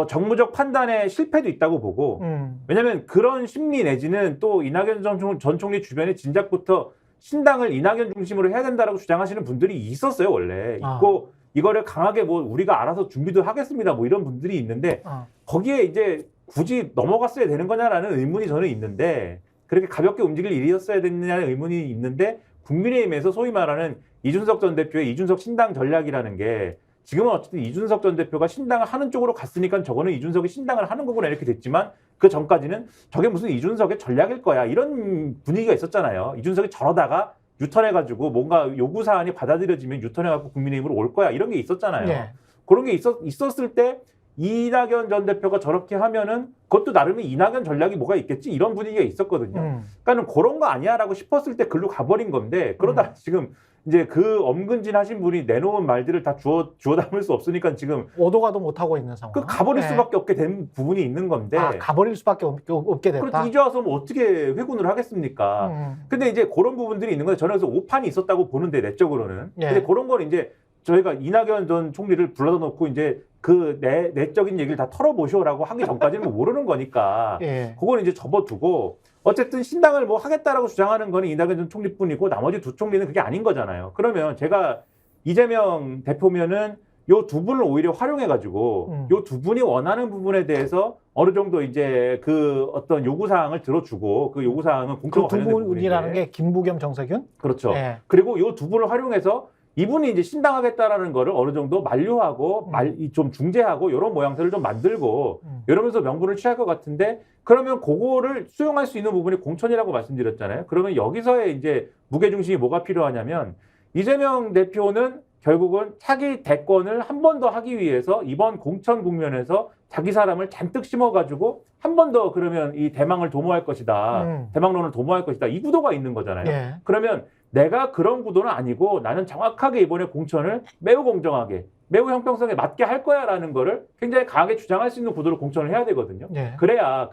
정무적 판단에 실패도 있다고 보고 왜냐하면 그런 심리 내지는 또 이낙연 전 총리 주변에 진작부터 신당을 이낙연 중심으로 해야 된다라고 주장하시는 분들이 있었어요 원래 있고 이거를 강하게 뭐 우리가 알아서 준비도 하겠습니다 뭐 이런 분들이 있는데 거기에 이제 굳이 넘어갔어야 되는 거냐라는 의문이 저는 있는데 그렇게 가볍게 움직일 일이었어야 됐느냐는 의문이 있는데 국민의힘에서 소위 말하는 이준석 전 대표의 이준석 신당 전략이라는 게 지금은 어쨌든 이준석 전 대표가 신당을 하는 쪽으로 갔으니까 저거는 이준석이 신당을 하는 거구나 이렇게 됐지만 그 전까지는 저게 무슨 이준석의 전략일 거야 이런 분위기가 있었잖아요. 이준석이 저러다가 유턴해가지고 뭔가 요구사안이 받아들여지면 유턴해갖고 국민의힘으로 올 거야 이런 게 있었잖아요. 그런 게 있었을 때 이낙연 전 대표가 저렇게 하면은 그것도 나름의 이낙연 전략이 뭐가 있겠지 이런 분위기가 있었거든요. 그러니까는 그런 거 아니야라고 싶었을 때 글로 가버린 건데 그러다 지금 이제 그 엄근진 하신 분이 내놓은 말들을 다 주워 담을 수 없으니까 지금 오도가도 못 하고 있는 상황. 그 가버릴 수밖에 없게 된 부분이 있는 건데. 가버릴 수밖에 없게 됐다. 그렇지 이제 와서 뭐 어떻게 회군을 하겠습니까? 근데 이제 그런 부분들이 있는 건데 저는 그래서 오판이 있었다고 보는데 내적으로는. 근데 그런 건 이제 저희가 이낙연 전 총리를 불러다 놓고 이제 그 내적인 얘기를 다 털어보쇼라고 하기 전까지는 모르는 거니까 그건 이제 접어두고 어쨌든 신당을 뭐 하겠다라고 주장하는 거는 이낙연 전 총리뿐이고 나머지 두 총리는 그게 아닌 거잖아요. 그러면 제가 이재명 대표면은 요 두 분을 오히려 활용해가지고 요 두 분이 원하는 부분에 대해서 어느 정도 이제 그 어떤 요구사항을 들어주고 그 요구사항은 공천과 그 두 관련된 분이라는 부분인데 게 김부겸, 정세균? 그렇죠. 그리고 요 두 분을 활용해서 이분이 이제 신당하겠다라는 거를 어느 정도 만류하고 좀 중재하고 이런 모양새를 좀 만들고 이러면서 명분을 취할 것 같은데 그러면 그거를 수용할 수 있는 부분이 공천이라고 말씀드렸잖아요. 그러면 여기서의 이제 무게중심이 뭐가 필요하냐면 이재명 대표는 결국은 차기 대권을 한 번 더 하기 위해서 이번 공천 국면에서 자기 사람을 잔뜩 심어가지고 한 번 더 그러면 이 대망을 도모할 것이다. 대망론을 도모할 것이다. 이 구도가 있는 거잖아요. 그러면 내가 그런 구도는 아니고 나는 정확하게 이번에 공천을 매우 공정하게 매우 형평성에 맞게 할 거야라는 거를 굉장히 강하게 주장할 수 있는 구도로 공천을 해야 되거든요. 그래야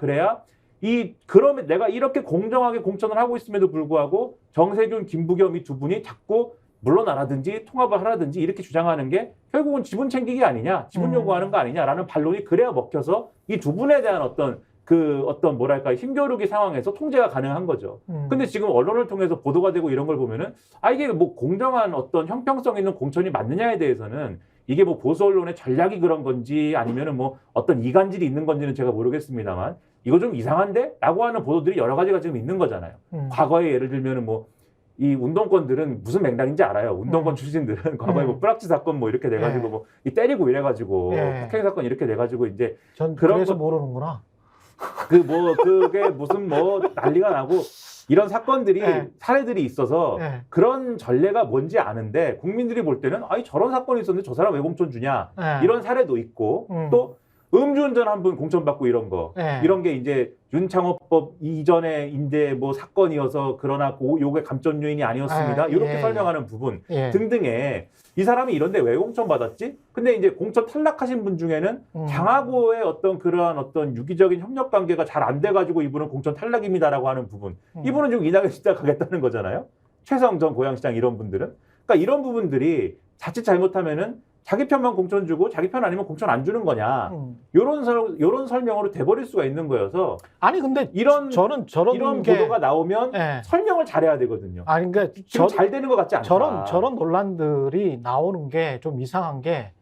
그러면 내가 이렇게 공정하게 공천을 하고 있음에도 불구하고 정세균, 김부겸 이 두 분이 자꾸 물러나라든지 통합을 하라든지 이렇게 주장하는 게 결국은 지분 챙기기 아니냐, 지분 요구하는 거 아니냐라는 반론이 그래야 먹혀서 이 두 분에 대한 어떤 뭐랄까 힘겨루기 상황에서 통제가 가능한 거죠. 근데 지금 언론을 통해서 보도가 되고 이런 걸 보면은 이게 뭐 공정한 어떤 형평성 있는 공천이 맞느냐에 대해서는 이게 뭐 보수 언론의 전략이 그런 건지 아니면은 뭐 어떤 이간질이 있는 건지는 제가 모르겠습니다만 이거 좀 이상한데? 라고 하는 보도들이 여러 가지가 지금 있는 거잖아요. 과거에 예를 들면은 뭐 이 운동권들은 무슨 맥락인지 알아요. 운동권 출신들은 과거에 뭐 뿌락지 사건 뭐 이렇게 돼가지고 뭐 이 때리고 이래가지고 폭행 사건 이렇게 돼가지고 이제 전 그런 그래서 거- 모르는구나. 그게 무슨 뭐 난리가 나고 이런 사건들이 네. 사례들이 있어서 네. 그런 전례가 뭔지 아는데 국민들이 볼 때는 아니 저런 사건이 있었는데 저 사람 왜 공천 주냐 네. 이런 사례도 있고 또 음주운전 한 분 공천 받고 이런 거 네. 이런 게 이제 윤창호법 이전에 이제 뭐 사건이어서 그러나 요게 감점 요인이 아니었습니다. 이렇게 예, 설명하는 부분 예. 등등에 이 사람이 이런데 왜 공천 받았지? 근데 이제 공천 탈락하신 분 중에는 당하고의 어떤 그러한 어떤 유기적인 협력 관계가 잘 안 돼가지고 이분은 공천 탈락입니다라고 하는 부분. 이분은 지금 이낙연 시작하겠다는 거잖아요. 최성 전 고양시장 이런 분들은. 그러니까 이런 부분들이 자칫 잘못하면은 자기 편만 공천 주고 자기 편 아니면 공천 안 주는 거냐. 요런 설명으로 돼버릴 수가 있는 거여서 아니 근데 이런 저런 이런 게 보도가 나오면 예. 설명을 잘해야 되거든요. 아니 그러니까 지금 잘 되는 것 같지 않다. 저런 논란들이 나오는 게 좀 이상한 게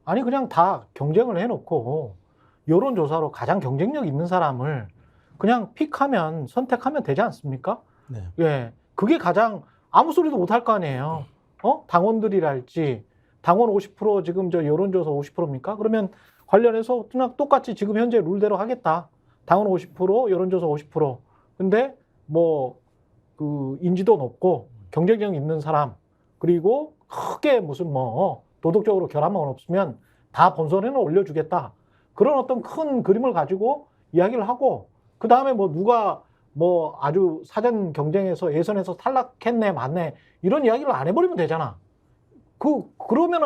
아니 그냥 다 경쟁을 해놓고 여론조사로 가장 경쟁력 있는 사람을 그냥 픽하면 선택하면 되지 않습니까? 네. 예, 그게 가장 아무 소리도 못 할 거 아니에요. 당원들이랄지 당원 50% 지금 저 여론조사 50%입니까? 그러면 관련해서 그냥 똑같이 지금 현재 룰대로 하겠다. 당원 50%, 여론조사 50%. 근데 뭐 그 인지도 높고 경쟁력 있는 사람 그리고 크게 무슨 뭐 도덕적으로 결함만 없으면 다 본선에는 올려주겠다. 그런 어떤 큰 그림을 가지고 이야기를 하고 그 다음에 뭐 누가 뭐 아주 사전 경쟁에서 예선에서 탈락했네 맞네 이런 이야기를 안 해버리면 되잖아. 그러면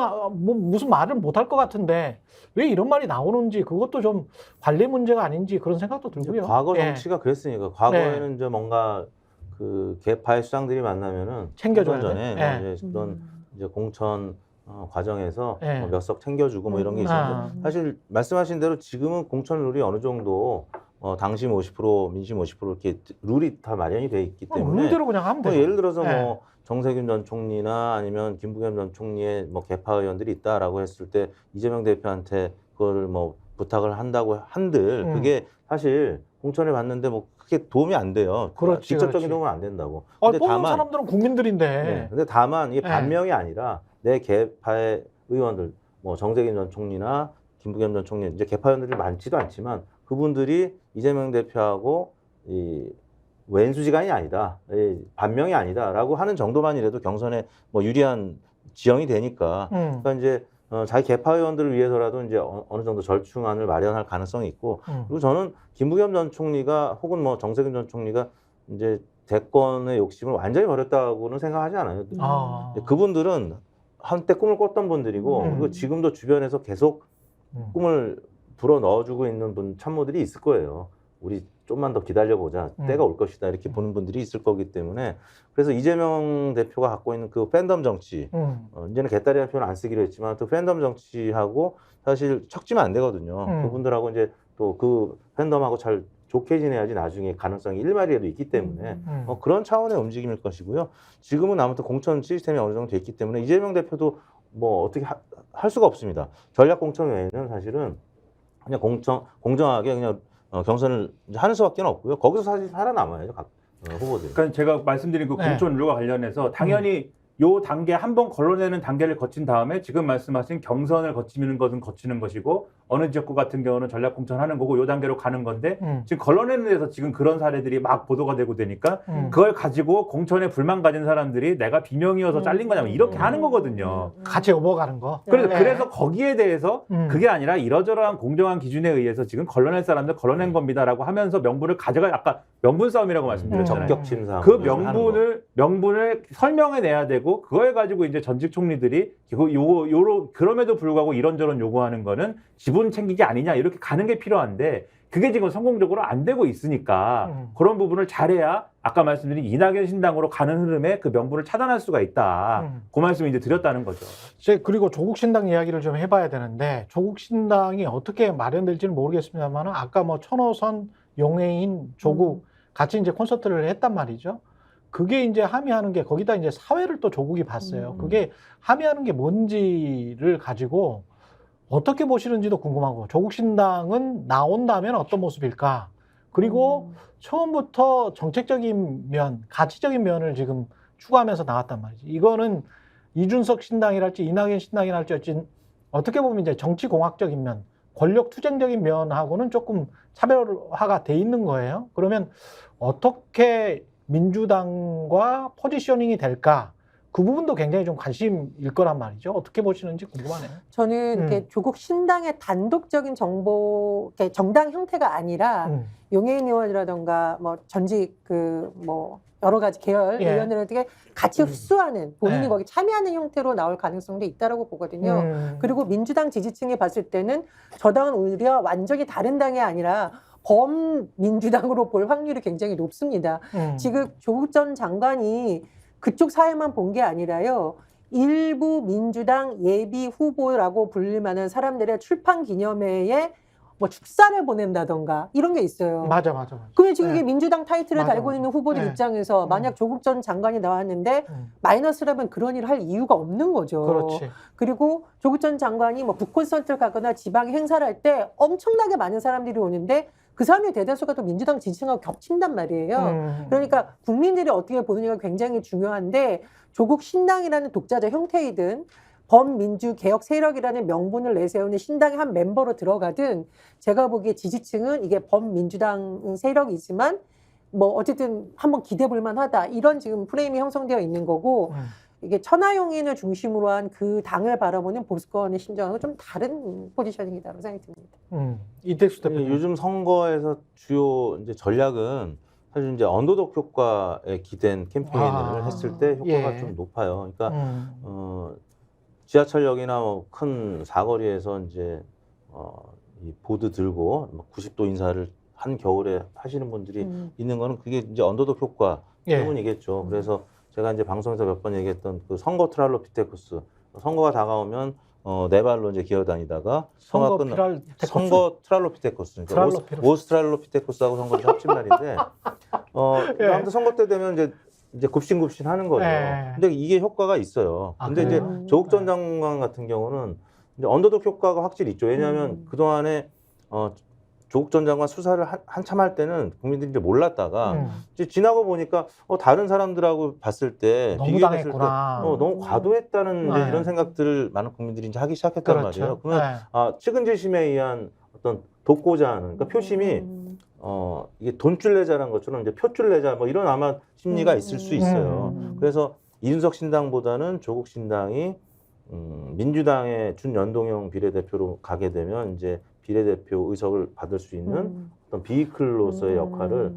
뭐 무슨 말을 못 할 것 같은데 왜 이런 말이 나오는지 그것도 좀 관리 문제가 아닌지 그런 생각도 들고요. 과거 예. 정치가 그랬으니까 과거에는 이제 뭔가 그 개파의 수장들이 만나면은 챙겨줘야 총선 전에 돼. 뭐 이제 그런 이제 공천 과정에서 예. 뭐 몇 석 챙겨주고 뭐 이런 게 있었는데 사실 말씀하신 대로 지금은 공천 룰이 어느 정도 당심 50% 민심 50% 이렇게 룰이 다 마련이 돼 있기 때문에 룰대로 그냥 하면 뭐 돼요. 예를 들어서 예. 뭐 정세균 전 총리나 아니면 김부겸 전 총리의 뭐 개파 의원들이 있다라고 했을 때 이재명 대표한테 그거를 뭐 부탁을 한다고 한들 그게 사실 공천을 받는데 뭐 크게 도움이 안 돼요. 그렇지, 직접적인 그렇지. 도움은 안 된다고. 뽑는 사람들은 국민들인데. 네, 근데 다만 이게 반명이 아니라 내 개파의 의원들, 뭐 정세균 전 총리나 김부겸 전 총리 이제 개파 의원들이 많지도 않지만 그분들이 이재명 대표하고 이 왼수지간이 아니다, 반명이 아니다라고 하는 정도만이라도 경선에 뭐 유리한 지형이 되니까. 그러니까 이제 자기 개파 의원들을 위해서라도 이제 어느 정도 절충안을 마련할 가능성이 있고. 그리고 저는 김부겸 전 총리가 혹은 뭐 정세균 전 총리가 이제 대권의 욕심을 완전히 버렸다고는 생각하지 않아요. 그분들은 한때 꿈을 꿨던 분들이고 그리고 지금도 주변에서 계속 꿈을 불어 넣어주고 있는 참모들이 있을 거예요. 우리 좀만 더 기다려보자. 때가 올 것이다. 이렇게 보는 분들이 있을 거기 때문에 그래서 이재명 대표가 갖고 있는 그 팬덤 정치 이제는 개딸이라는 표현을 안 쓰기로 했지만 또 팬덤 정치하고 사실 척지면 안 되거든요. 그분들하고 이제 또 그 팬덤하고 잘 좋게 지내야지 나중에 가능성이 1마리라도 있기 때문에 그런 차원의 움직임일 것이고요. 지금은 아무튼 공천 시스템이 어느 정도 됐기 때문에 이재명 대표도 뭐 어떻게 할 수가 없습니다. 전략 공천 외에는 사실은 그냥 공정하게 그냥 경선을 이제 하는 수밖에 없고요. 거기서 사실 살아남아야죠, 각 후보들이. 그러니까 제가 말씀드린 그 공천 룰과 관련해서 당연히 요 단계 한 번 걸러내는 단계를 거친 다음에 지금 말씀하신 경선을 거치는 것은 거치는 것이고 어느 지역구 같은 경우는 전략 공천하는 거고 요 단계로 가는 건데 지금 걸러내는 데서 지금 그런 사례들이 막 보도가 되고 되니까 그걸 가지고 공천에 불만 가진 사람들이 내가 비명이어서 잘린 거냐면 이렇게 하는 거거든요. 같이 업어가는 거. 그래서 거기에 대해서 그게 아니라 이러저러한 공정한 기준에 의해서 지금 걸러낼 사람들 걸러낸 겁니다라고 하면서 명분을 아까 명분 싸움이라고 말씀드렸잖아요. 적격 침상. 그 명분을 설명해 내야 되고 그거에 가지고 이제 전직 총리들이 그럼에도 불구하고 이런저런 요구하는 거는 지분 챙기기 아니냐 이렇게 가는 게 필요한데 그게 지금 성공적으로 안 되고 있으니까 그런 부분을 잘해야 아까 말씀드린 이낙연 신당으로 가는 흐름에 그 명분을 차단할 수가 있다. 그 말씀을 이제 드렸다는 거죠. 그리고 조국 신당 이야기를 좀 해봐야 되는데 조국 신당이 어떻게 마련될지는 모르겠습니다만 아까 뭐 천호선, 용해인, 조국 같이 이제 콘서트를 했단 말이죠. 그게 이제 함의하는 게 거기다 이제 사회를 또 조국이 봤어요. 그게 함의하는 게 뭔지를 가지고 어떻게 보시는지도 궁금하고 조국 신당은 나온다면 어떤 모습일까? 그리고 처음부터 정책적인 면, 가치적인 면을 지금 추구하면서 나왔단 말이지. 이거는 이준석 신당이랄지 이낙연 신당이랄지 어떻게 보면 이제 정치공학적인 면, 권력투쟁적인 면하고는 조금 차별화가 돼 있는 거예요. 그러면 어떻게 민주당과 포지셔닝이 될까? 그 부분도 굉장히 좀 관심일 거란 말이죠. 어떻게 보시는지 궁금하네요. 저는 이렇게 조국 신당의 단독적인 정보, 이렇게 정당 형태가 아니라 용해인 의원이라던가 뭐 전직 뭐 여러 가지 계열 예. 의원들에게 같이 흡수하는 본인이 예. 거기 참여하는 형태로 나올 가능성도 있다라고 보거든요. 그리고 민주당 지지층이 봤을 때는 저 당은 오히려 완전히 다른 당이 아니라 범민주당으로 볼 확률이 굉장히 높습니다. 지금 조국 전 장관이 그쪽 사회만 본 게 아니라요. 일부 민주당 예비 후보라고 불릴 만한 사람들의 출판 기념회에 뭐 축사를 보낸다던가 이런 게 있어요. 맞아. 그게 지금 네. 이게 민주당 타이틀을 맞아, 달고 맞아. 있는 후보들 네. 입장에서 만약 조국 전 장관이 나왔는데 마이너스라면 그런 일을 할 이유가 없는 거죠. 그렇지. 그리고 조국 전 장관이 뭐 북콘서트를 가거나 지방 행사를 할 때 엄청나게 많은 사람들이 오는데 그 사람의 대다수가 또 민주당 지지층하고 겹친단 말이에요. 그러니까 국민들이 어떻게 보느냐가 굉장히 중요한데 조국 신당이라는 독자적 형태이든 범민주 개혁 세력이라는 명분을 내세우는 신당의 한 멤버로 들어가든 제가 보기에 지지층은 이게 범민주당 세력이지만 뭐 어쨌든 한번 기대 볼 만하다 이런 지금 프레임이 형성되어 있는 거고 이게 천하용인을 중심으로 한 그 당을 바라보는 보수권의 심정하고 좀 다른 포지셔닝이라고 생각이 듭니다. 이택수 대표님. 요즘 선거에서 주요 이제 전략은 사실 이제 언더독 효과에 기댄 캠페인을 했을 때 효과가 예. 좀 높아요. 그러니까 지하철역이나 뭐 큰 사거리에서 이제 이 보드 들고 막 90도 인사를 한 겨울에 하시는 분들이 있는 거는 그게 이제 언더독 효과 예. 때문이겠죠. 그래서 제가 이제 방송에서 몇 번 얘기했던 그 선거 트랄로피테쿠스, 선거가 다가오면 네 발로 이제 기어다니다가 선거 트랄로피테쿠스, 그러니까 오스트랄로피테쿠스하고 선거를 합친 말인데, 예. 아무튼 선거 때 되면 이제 굽신굽신 하는 거죠. 예. 근데 이게 효과가 있어요. 아, 근데 이제 그래요? 조국 전 장관 같은 경우는 이제 언더독 효과가 확실히 있죠. 왜냐하면 그 동안에 조국 전 장관 수사를 한참 할 때는 국민들이 이제 몰랐다가 이제 지나고 보니까 다른 사람들하고 봤을 때 너무 비교했을 때 당했구나. 너무 과도했다는 이제 네. 이런 생각들을 많은 국민들이 이제 하기 시작했단 그렇죠. 말이에요. 그러면 네. 측은지심에 의한 어떤 독고자 하는 그러니까 표심이 이게 돈줄 내자라는 것처럼 이제 표줄 내자 뭐 이런 아마 심리가 있을 수 있어요. 그래서 이준석 신당보다는 조국 신당이 민주당의 준연동형 비례대표로 가게 되면 이제 비례대표 의석을 받을 수 있는 어떤 비이클로서의 역할을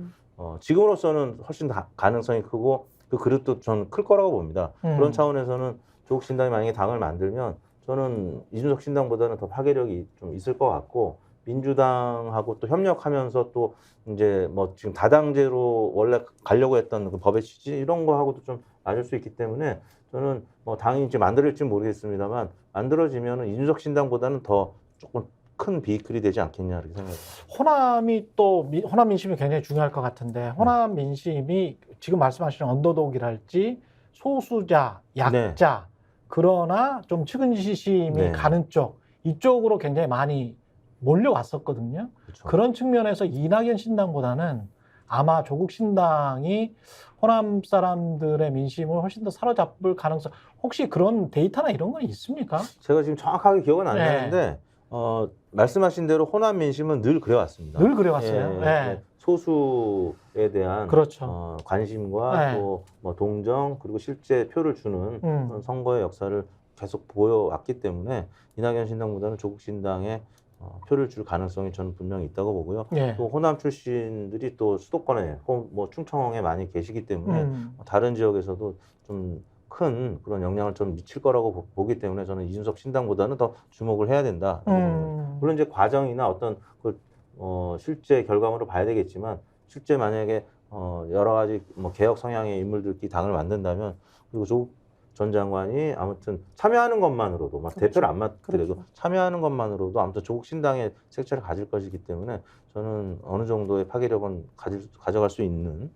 지금으로서는 훨씬 가능성이 크고 그 그릇도 저는 클 거라고 봅니다. 그런 차원에서는 조국 신당이 만약에 당을 만들면 저는 이준석 신당보다는 더 파괴력이 좀 있을 것 같고 민주당하고 또 협력하면서 또 이제 뭐 지금 다당제로 원래 가려고 했던 그 법의 취지 이런 거하고도 좀 맞을 수 있기 때문에 저는 뭐 당이 이제 만들어질지는 모르겠습니다만 만들어지면은 이준석 신당보다는 더 조금 큰 비이클이 되지 않겠냐 이렇게 생각합니다. 호남 민심이 굉장히 중요할 것 같은데 호남 민심이 지금 말씀하시는 언더독이랄지 소수자, 약자 그러나 좀 측은지심이 네. 가는 쪽 이쪽으로 굉장히 많이 몰려왔었거든요. 그렇죠. 그런 측면에서 이낙연 신당보다는 아마 조국 신당이 호남 사람들의 민심을 훨씬 더 사로잡을 가능성 혹시 그런 데이터나 이런 건 있습니까? 제가 지금 정확하게 기억은 안 네. 나는데 말씀하신 대로 호남 민심은 늘 그래왔습니다. 늘 그래왔어요. 예, 네. 소수에 대한 그렇죠. 관심과 네. 또 뭐 동정 그리고 실제 표를 주는 그런 선거의 역사를 계속 보여왔기 때문에 이낙연 신당보다는 조국 신당에 표를 줄 가능성이 저는 분명히 있다고 보고요. 예. 또 호남 출신들이 또 수도권에 뭐 충청에 많이 계시기 때문에 다른 지역에서도 좀 큰 그런 영향을 좀 미칠 거라고 보기 때문에 저는 이준석 신당보다는 더 주목을 해야 된다. 물론 이제 과정이나 어떤 그 실제 결과물을 봐야 되겠지만 실제 만약에 여러 가지 뭐 개혁 성향의 인물들끼리 당을 만든다면 그리고 조국 전 장관이 아무튼 참여하는 것만으로도 막 그렇죠. 대표를 안 맡더라도 그렇죠. 참여하는 것만으로도 아무튼 조국 신당의 색채를 가질 것이기 때문에 저는 어느 정도의 파괴력은 가져갈 수 있는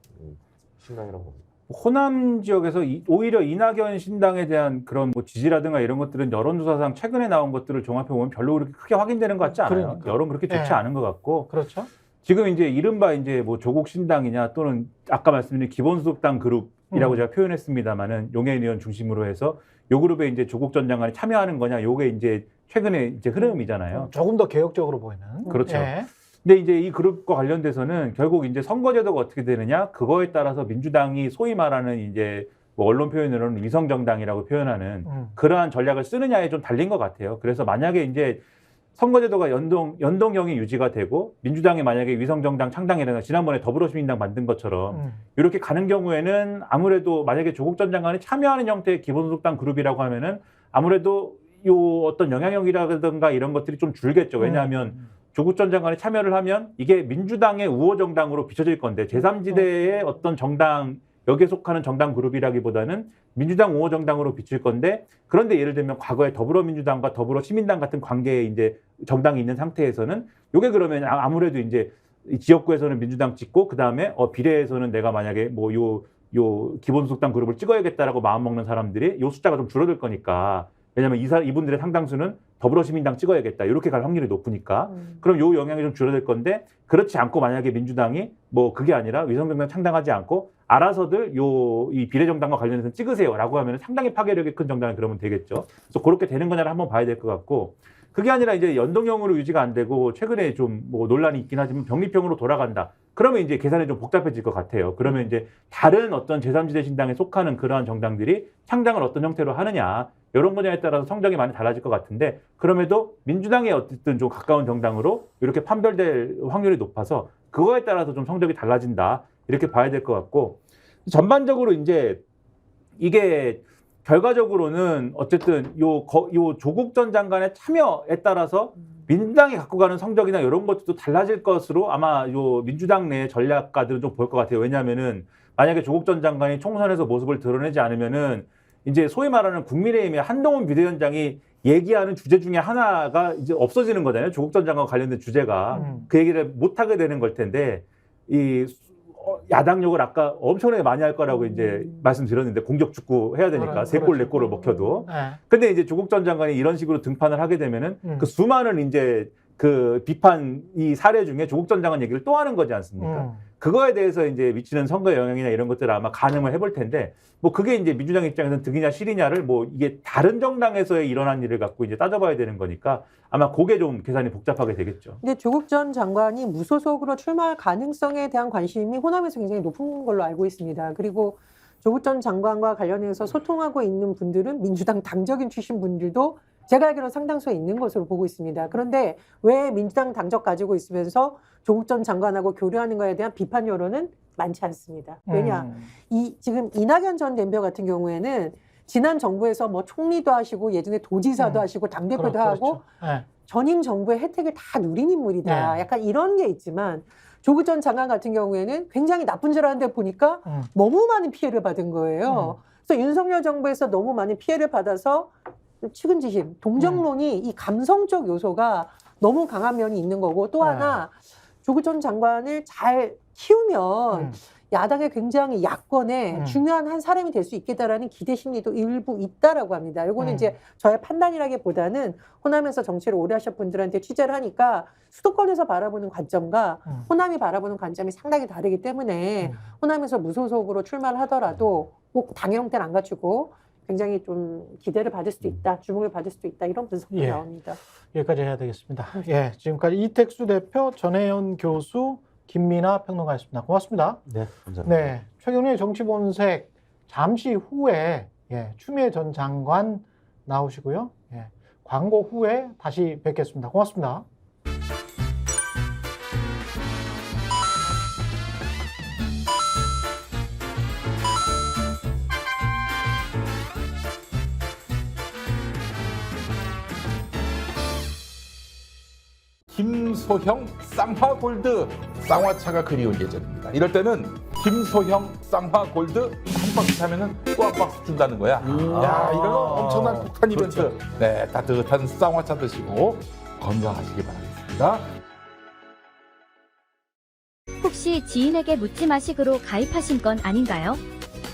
신당이라고 봅니다. 호남 지역에서 오히려 이낙연 신당에 대한 그런 뭐 지지라든가 이런 것들은 여론조사상 최근에 나온 것들을 종합해 보면 별로 그렇게 크게 확인되는 것 같지 않아요. 그러니까. 여론 그렇게 좋지 예. 않은 것 같고 그렇죠. 지금 이제 이른바 이제 뭐 조국 신당이냐 또는 아까 말씀드린 기본소득당 그룹이라고 제가 표현했습니다만은 용해인 의원 중심으로 해서 요 그룹에 이제 조국 전 장관이 참여하는 거냐 요게 이제 최근에 이제 흐름이잖아요. 조금 더 개혁적으로 보이는. 그렇죠. 예. 근데 이제 이 그룹과 관련돼서는 결국 이제 선거제도가 어떻게 되느냐 그거에 따라서 민주당이 소위 말하는 이제 뭐 언론 표현으로는 위성정당이라고 표현하는 그러한 전략을 쓰느냐에 좀 달린 것 같아요. 그래서 만약에 이제 선거제도가 연동형이 유지가 되고 민주당이 만약에 위성정당 창당이라든가 지난번에 더불어시민당 만든 것처럼 이렇게 가는 경우에는 아무래도 만약에 조국 전 장관이 참여하는 형태의 기본소득당 그룹이라고 하면은 아무래도 요 어떤 영향력이라든가 이런 것들이 좀 줄겠죠. 왜냐하면 조국 전 장관이 참여를 하면 이게 민주당의 우호 정당으로 비춰질 건데 제3지대의 어떤 정당 여기에 속하는 정당 그룹이라기보다는 민주당 우호 정당으로 비칠 건데 그런데 예를 들면 과거에 더불어민주당과 더불어시민당 같은 관계에 이제 정당이 있는 상태에서는 요게 그러면 아무래도 이제 지역구에서는 민주당 찍고 그 다음에 비례에서는 내가 만약에 뭐 요 기본소득당 그룹을 찍어야겠다라고 마음 먹는 사람들이 요 숫자가 좀 줄어들 거니까 왜냐하면 이분들의 상당수는 더불어시민당 찍어야겠다 이렇게 갈 확률이 높으니까 그럼 요 영향이 좀 줄어들 건데 그렇지 않고 만약에 민주당이 뭐 그게 아니라 위성정당 창당하지 않고 알아서들 이 비례정당과 관련해서 찍으세요라고 하면 상당히 파괴력이 큰 정당이 그러면 되겠죠. 그래서 그렇게 되는 거냐를 한번 봐야 될 것 같고 그게 아니라 이제 연동형으로 유지가 안 되고 최근에 좀 뭐 논란이 있긴 하지만 병립형으로 돌아간다. 그러면 이제 계산이 좀 복잡해질 것 같아요. 그러면 이제 다른 어떤 제3지대 신당에 속하는 그러한 정당들이 창당을 어떤 형태로 하느냐 이런 분야에 따라서 성적이 많이 달라질 것 같은데 그럼에도 민주당에 어쨌든 좀 가까운 정당으로 이렇게 판별될 확률이 높아서 그거에 따라서 좀 성적이 달라진다 이렇게 봐야 될 것 같고 전반적으로 이제 이게 결과적으로는 어쨌든 요 조국 전 장관의 참여에 따라서 민주당이 갖고 가는 성적이나 이런 것도 달라질 것으로 아마 요 민주당 내 전략가들은 좀 볼 것 같아요. 왜냐하면은 만약에 조국 전 장관이 총선에서 모습을 드러내지 않으면은 이제 소위 말하는 국민의힘의 한동훈 비대위원장이 얘기하는 주제 중에 하나가 이제 없어지는 거잖아요. 조국 전 장관과 관련된 주제가 그 얘기를 못 하게 되는 걸 텐데 이 야당욕을 아까 엄청나게 많이 할 거라고 이제 말씀드렸는데 공격 축구 해야 되니까 세 골 네 골을 먹혀도. 근데 이제 조국 전 장관이 이런 식으로 등판을 하게 되면은 그 수많은 이제 그 비판 이 사례 중에 조국 전 장관 얘기를 또 하는 거지 않습니까? 그거에 대해서 이제 미치는 선거 영향이나 이런 것들을 아마 가늠을 해볼 텐데 뭐 그게 이제 민주당 입장에서는 득이냐 실이냐를 뭐 이게 다른 정당에서의 일어난 일을 갖고 이제 따져봐야 되는 거니까 아마 그게 좀 계산이 복잡하게 되겠죠. 근데 조국 전 장관이 무소속으로 출마할 가능성에 대한 관심이 호남에서 굉장히 높은 걸로 알고 있습니다. 그리고 조국 전 장관과 관련해서 소통하고 있는 분들은 민주당 당적인 출신 분들도 제가 알기로는 상당수에 있는 것으로 보고 있습니다. 그런데 왜 민주당 당적 가지고 있으면서 조국 전 장관하고 교류하는 거에 대한 비판 여론은 많지 않습니다. 왜냐? 지금 이낙연 전 대표 같은 경우에는 지난 정부에서 뭐 총리도 하시고 예전에 도지사도 하시고 당대표도 하고 전임 정부의 혜택을 다 누린 인물이다. 약간 이런 게 있지만 조국 전 장관 같은 경우에는 굉장히 나쁜 줄 아는데 보니까 너무 많은 피해를 받은 거예요. 그래서 윤석열 정부에서 너무 많은 피해를 받아서 측은지심, 동정론이 이 감성적 요소가 너무 강한 면이 있는 거고 또 하나 조국 전 장관을 잘 키우면 야당의 굉장히 야권의 중요한 한 사람이 될 수 있겠다라는 기대 심리도 일부 있다라고 합니다. 이거는 이제 저의 판단이라기보다는 호남에서 정치를 오래 하신 분들한테 취재를 하니까 수도권에서 바라보는 관점과 호남이 바라보는 관점이 상당히 다르기 때문에 호남에서 무소속으로 출마를 하더라도 꼭 당 형태는 안 갖추고 굉장히 좀 기대를 받을 수도 있다, 주목을 받을 수도 있다 이런 분석도 나옵니다. 여기까지 해야 되겠습니다. 예, 지금까지 이택수 대표, 전혜연 교수, 김민아 평론가였습니다. 고맙습니다. 네, 감사합니다. 네, 최경련의 정치본색 잠시 후에 추미애 전 장관 나오시고요. 광고 후에 다시 뵙겠습니다. 고맙습니다. 김소형 쌍화골드 쌍화차가 그리운 예정입니다. 이럴 때는 김소형 쌍화골드 한 박스 사면은 또 한 박스 준다는 거야. 야, 이거는 엄청난 폭탄 이벤트. 그렇죠. 네, 따뜻한 쌍화차 드시고 건강하시기 바라겠습니다. 혹시 지인에게 묻지 마식으로 가입하신 건 아닌가요?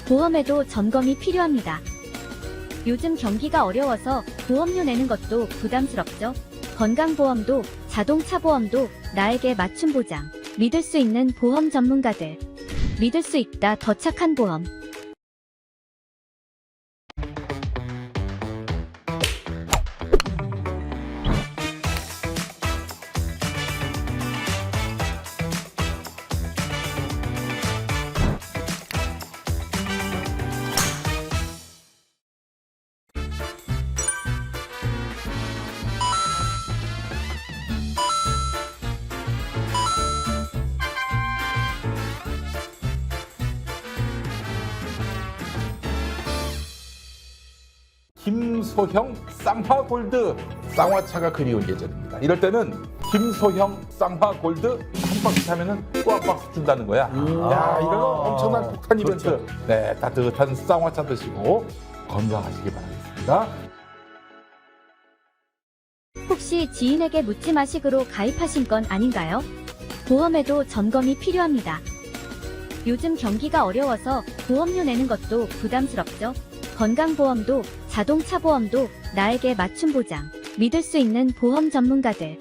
보험에도 점검이 필요합니다. 요즘 경기가 어려워서 보험료 내는 것도 부담스럽죠? 건강보험도 자동차 보험도 나에게 맞춤 보장. 믿을 수 있는 보험 전문가들. 믿을 수 있다 더 착한 보험. 김소형 쌍화골드 쌍화차가 그리운 예정입니다. 이럴 때는 김소형 쌍화골드 한 박스 사면은 또 한 박스 준다는 거야. 야, 이거는 엄청난 폭탄 이벤트. 그렇죠. 네, 따뜻한 쌍화차 드시고 건강하시기 바라겠습니다. 혹시 지인에게 묻지 마식으로 가입하신 건 아닌가요? 보험에도 점검이 필요합니다. 요즘 경기가 어려워서 보험료 내는 것도 부담스럽죠? 건강보험도 자동차 보험도 나에게 맞춤 보장. 믿을 수 있는 보험 전문가들.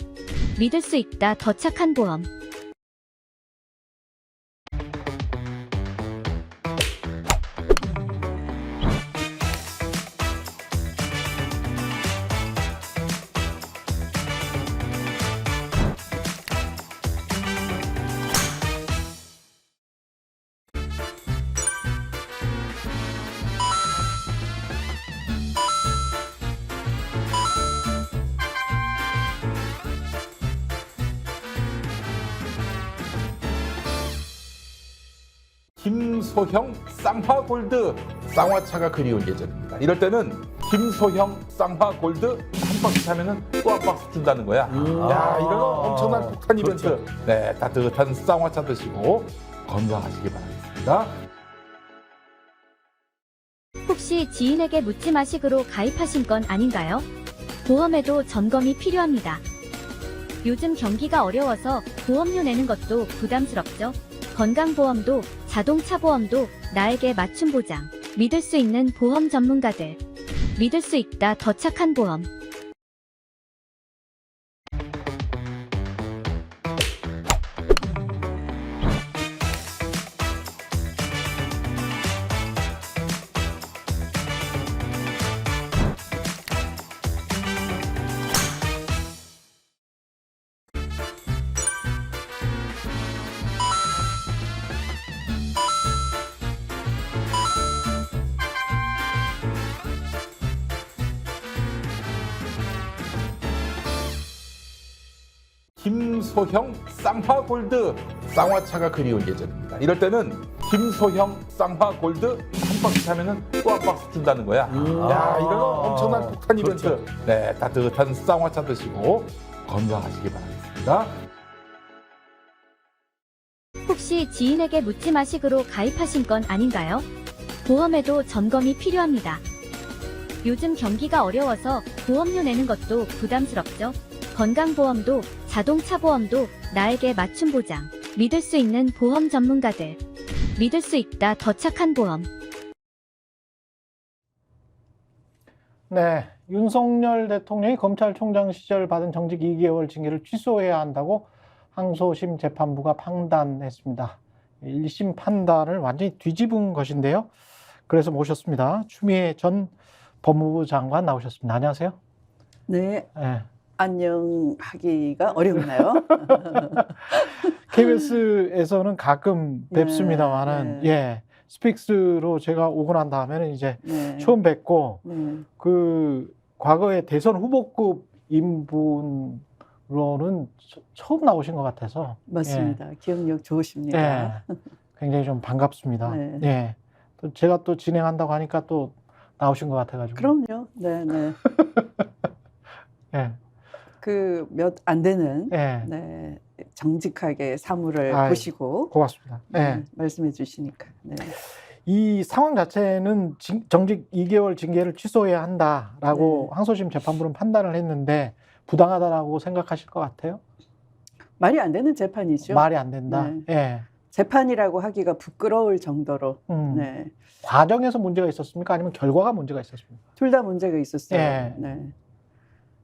믿을 수 있다 더 착한 보험. 김소형 쌍화골드 쌍화차가 그리운 예정입니다. 이럴 때는 김소형 쌍화골드 한 박스 사면은 또 한 박스 준다는 거야. 야, 이거는 엄청난 폭탄 이벤트. 그렇죠. 네, 따뜻한 쌍화차 드시고 건강하시기 바라겠습니다. 혹시 지인에게 묻지 마식으로 가입하신 건 아닌가요? 보험에도 점검이 필요합니다. 요즘 경기가 어려워서 보험료 내는 것도 부담스럽죠? 건강보험도 자동차 보험도 나에게 맞춤 보장. 믿을 수 있는 보험 전문가들. 믿을 수 있다 더 착한 보험. 김소형 쌍화골드 쌍화차가 그리운 예정입니다. 이럴 때는 김소형 쌍화골드 한 박스 사면은 또 한 박스 준다는 거야. 야, 이거는 엄청난 폭탄 이벤트. 그렇죠. 네, 따뜻한 쌍화차 드시고 건강하시기 바라겠습니다. 혹시 지인에게 묻지 마식으로 가입하신 건 아닌가요? 보험에도 점검이 필요합니다. 요즘 경기가 어려워서 보험료 내는 것도 부담스럽죠? 건강보험도 자동차 보험도 나에게 맞춤 보장. 믿을 수 있는 보험 전문가들. 믿을 수 있다 더 착한 보험. 네, 윤석열 대통령이 검찰총장 시절 받은 정직 2개월 징계를 취소해야 한다고 항소심 재판부가 판단했습니다. 1심 판단을 완전히 뒤집은 것인데요. 그래서 모셨습니다. 추미애 전 법무부 장관 나오셨습니다. 안녕하세요. 네, 네. 안녕하기가 어렵나요? KBS에서는 가끔 뵙습니다만은, 네. 예, 스픽스로 제가 오고 난 다음에는 이제 네. 처음 뵙고, 네. 그 과거에 대선 후보급 인분으로는 처음 나오신 것 같아서 맞습니다. 기억력 예, 좋으십니다. 예, 굉장히 좀 반갑습니다. 네. 예, 또 제가 또 진행한다고 하니까 또 나오신 것 같아가지고. 그럼요. 네, 네. 예, 그 몇 안 되는 예. 네, 정직하게 사무를 아유, 보시고 고맙습니다. 예. 말씀해 주시니까. 네. 이 상황 자체는 정직 2개월 징계를 취소해야 한다라고 네. 항소심 재판부는 판단을 했는데 부당하다라고 생각하실 것 같아요? 말이 안 되는 재판이죠. 말이 안 된다. 네. 예. 재판이라고 하기가 부끄러울 정도로 네. 과정에서 문제가 있었습니까? 아니면 결과가 문제가 있었습니까? 둘 다 문제가 있었어요. 예. 네.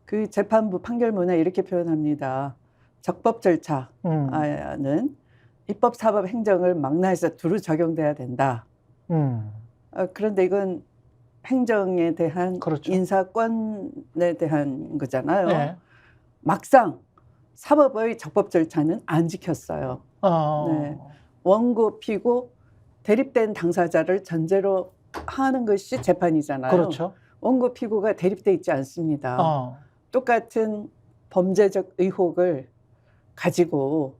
그 재판부 판결문에 이렇게 표현합니다. 적법 절차는 입법, 사법, 행정을 망라해서 두루 적용돼야 된다. 그런데 이건 행정에 대한 그렇죠. 인사권에 대한 거잖아요. 예. 막상 사법의 적법 절차는 안 지켰어요. 네. 원고, 피고, 대립된 당사자를 전제로 하는 것이 재판이잖아요. 그렇죠. 원고, 피고가 대립돼 있지 않습니다. 똑같은 범죄적 의혹을 가지고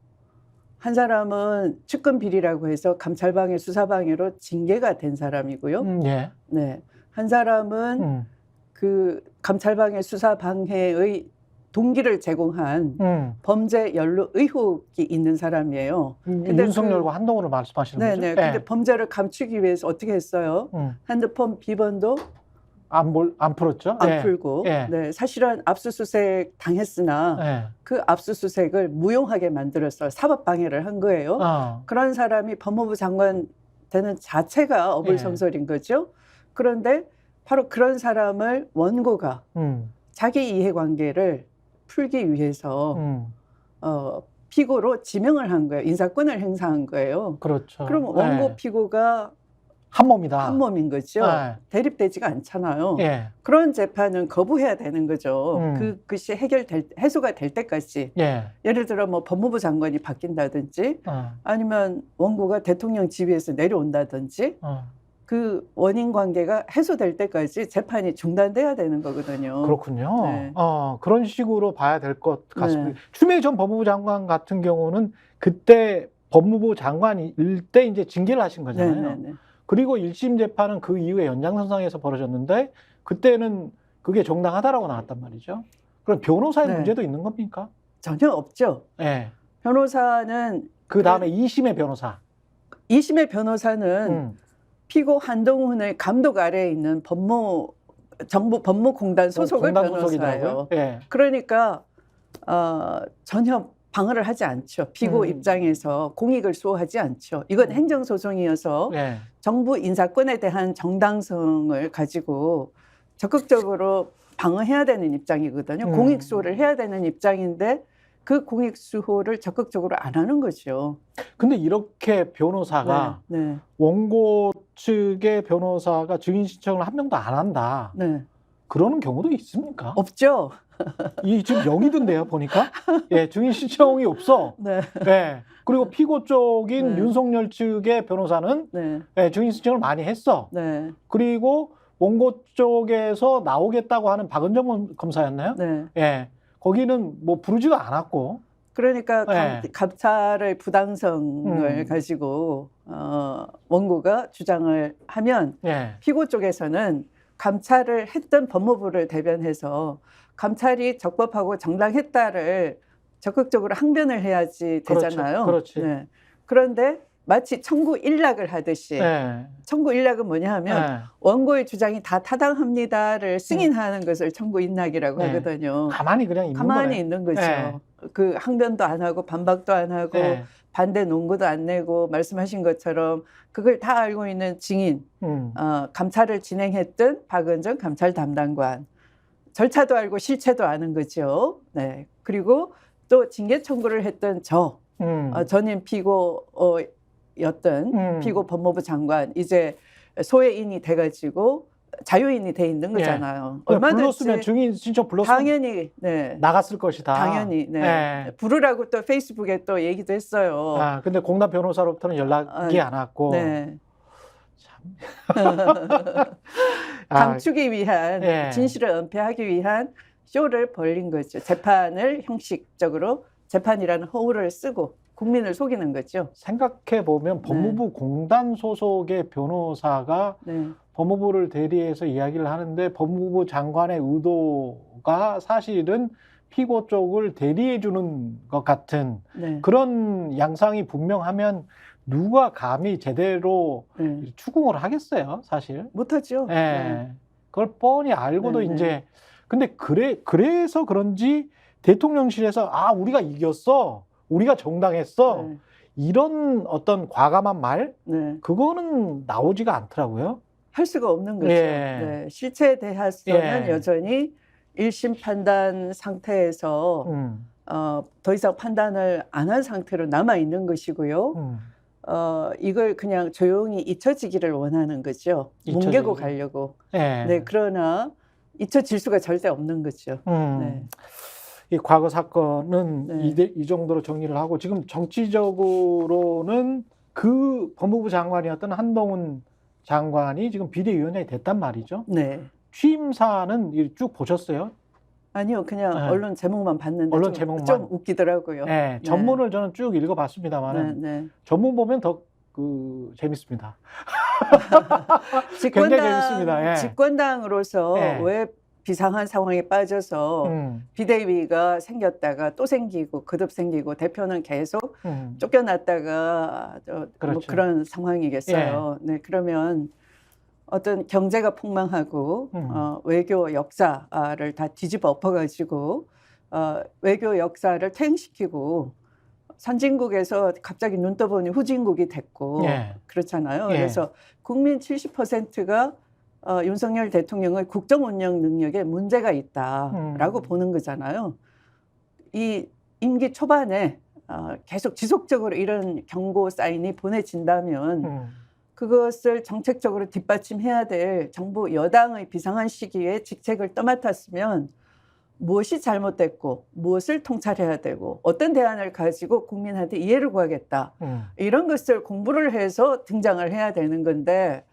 한 사람은 측근 비리라고 해서 감찰방해, 수사방해로 징계가 된 사람이고요. 예. 네. 한 사람은 그 감찰방해, 수사방해의 동기를 제공한 범죄 연루 의혹이 있는 사람이에요. 근데 윤석열과 한동훈을 말씀하시는 거죠? 네네. 근데 범죄를 감추기 위해서 어떻게 했어요? 핸드폰 비번도 안 풀었죠? 안 예. 풀고, 예. 네, 사실은 압수수색 당했으나 예. 그 압수수색을 무용하게 만들어서 사법 방해를 한 거예요. 그런 사람이 법무부 장관 되는 자체가 어불성설인 거죠. 그런데 바로 그런 사람을 원고가 자기 이해관계를 풀기 위해서 피고로 지명을 한 거예요. 인사권을 행사한 거예요. 그렇죠. 그럼 원고 예. 피고가 한 몸이다. 한 몸인 거죠. 예. 대립되지가 않잖아요. 예. 그런 재판은 거부해야 되는 거죠. 그것이 해소가 될 때까지. 예. 예를 들어 뭐 법무부 장관이 바뀐다든지 아니면 원고가 대통령 지위에서 내려온다든지 그 원인 관계가 해소될 때까지 재판이 중단돼야 되는 거거든요. 그렇군요. 네. 그런 식으로 봐야 될 것 같습니다. 네. 추미애 전 법무부 장관 같은 경우는 그때 법무부 장관일 때 이제 징계를 하신 거잖아요. 네네네. 그리고 1심 재판은 그 이후에 연장선상에서 벌어졌는데 그때는 그게 정당하다라고 나왔단 말이죠. 그럼 변호사의 네. 문제도 있는 겁니까? 전혀 없죠. 예. 변호사는 그 다음에 2심의 변호사. 2심의 변호사는 피고 한동훈의 감독 아래에 있는 정부 법무공단 소속의 공단 변호사예요. 소속이더라고요. 예. 그러니까 전혀 방어를 하지 않죠. 피고 음. 입장에서 공익을 수호하지 않죠. 이건 행정소송이어서 예. 정부 인사권에 대한 정당성을 가지고 적극적으로 방어해야 되는 입장이거든요. 공익 수호를 해야 되는 입장인데 그 공익 수호를 적극적으로 안 하는 거죠. 근데 이렇게 변호사가 네. 원고 측의 변호사가 증인 신청을 한 명도 안 한다. 네. 그러는 경우도 있습니까? 없죠. 이 지금 0이던데요, 보니까. 예, 증인 신청이 없어. 네. 예. 그리고 피고 쪽인 네. 윤석열 측의 변호사는 네. 예, 증인 신청을 많이 했어. 네. 그리고 원고 쪽에서 나오겠다고 하는 박은정 검사였나요? 네. 예. 거기는 뭐 부르지가 않았고. 그러니까 네. 감찰의 부당성을 가지고 원고가 주장을 하면 예. 피고 쪽에서는 감찰을 했던 법무부를 대변해서 감찰이 적법하고 정당했다를 적극적으로 항변을 해야지 되잖아요. 그렇지. 네. 그런데 마치 청구 일락을 하듯이 예. 청구 일락은 뭐냐 하면 예. 원고의 주장이 다 타당합니다를 승인하는 것을 청구 일락이라고 네. 하거든요. 가만히 그냥 있는 가만히 거네. 있는 거죠. 네. 그 항변도 안 하고 반박도 안 하고 예. 반대 논거도 안 내고 말씀하신 것처럼 그걸 다 알고 있는 증인, 감찰을 진행했던 박은정 감찰 담당관, 절차도 알고 실체도 아는 거죠. 네. 그리고 또 징계 청구를 했던 전임 피고였던 피고 법무부 장관 이제 소외인이 돼가지고 자유인이 돼 있는 거잖아요. 불렀으면 증인 신청 불렀으면 당연히 네. 나갔을 것이다. 당연히 네. 네. 부르라고 또 페이스북에 또 얘기도 했어요. 근데 공단 변호사로부터는 연락이 안 왔고. 네. 참. 감추기 위한 예. 진실을 은폐하기 위한 쇼를 벌린 거죠. 재판을 형식적으로 재판이라는 허울을 쓰고 국민을 속이는 거죠. 생각해 보면 법무부 공단 소속의 변호사가 네. 법무부를 대리해서 이야기를 하는데 법무부 장관의 의도가 사실은 피고 쪽을 대리해 주는 것 같은 네. 그런 양상이 분명하면 누가 감히 제대로 네. 추궁을 하겠어요, 사실. 못하죠. 예. 네. 그걸 뻔히 알고도 네, 네. 이제 근데 그래서 그런지 대통령실에서 아, 우리가 이겼어. 우리가 정당했어. 네. 이런 어떤 과감한 말 네. 그거는 나오지가 않더라고요. 할 수가 없는 거죠. 예. 네. 실체에 대해서는 예. 여전히 1심 판단 상태에서 더 이상 판단을 안 한 상태로 남아 있는 것이고요. 이걸 그냥 조용히 잊혀지기를 원하는 거죠. 뭉개고 잊혀지기. 가려고. 예. 네, 그러나 잊혀질 수가 절대 없는 거죠. 네. 이 과거 사건은 네. 이 정도로 정리를 하고 지금 정치적으로는 그 법무부 장관이었던 한동훈 장관이 지금 비대위원장이 됐단 말이죠. 네. 취임사는 쭉 보셨어요? 아니요, 그냥 네. 언론 제목만 봤는데 언론 좀, 제목만. 좀 웃기더라고요. 네, 전문을 저는 쭉 읽어봤습니다만 네, 네. 전문 보면 더 재밌습니다. 굉장히 재밌습니다. 예. 집권당으로서 예. 왜 비상한 상황에 빠져서 비대위가 생겼다가 또 생기고 거듭 생기고 대표는 계속 쫓겨났다가 뭐 그렇죠. 그런 상황이겠어요. 네, 그러면 어떤 경제가 폭망하고 외교 역사를 다 뒤집어 엎어가지고 외교 역사를 퇴행시키고 선진국에서 갑자기 눈 떠보니 후진국이 됐고 예. 그렇잖아요. 예. 그래서 국민 70%가 윤석열 대통령의 국정 운영 능력에 문제가 있다라고 보는 거잖아요. 이 임기 초반에 계속 지속적으로 이런 경고 사인이 보내진다면 그것을 정책적으로 뒷받침해야 될 정부 여당의 비상한 시기에 직책을 떠맡았으면 무엇이 잘못됐고 무엇을 통찰해야 되고 어떤 대안을 가지고 국민한테 이해를 구하겠다. 이런 것을 공부를 해서 등장을 해야 되는 건데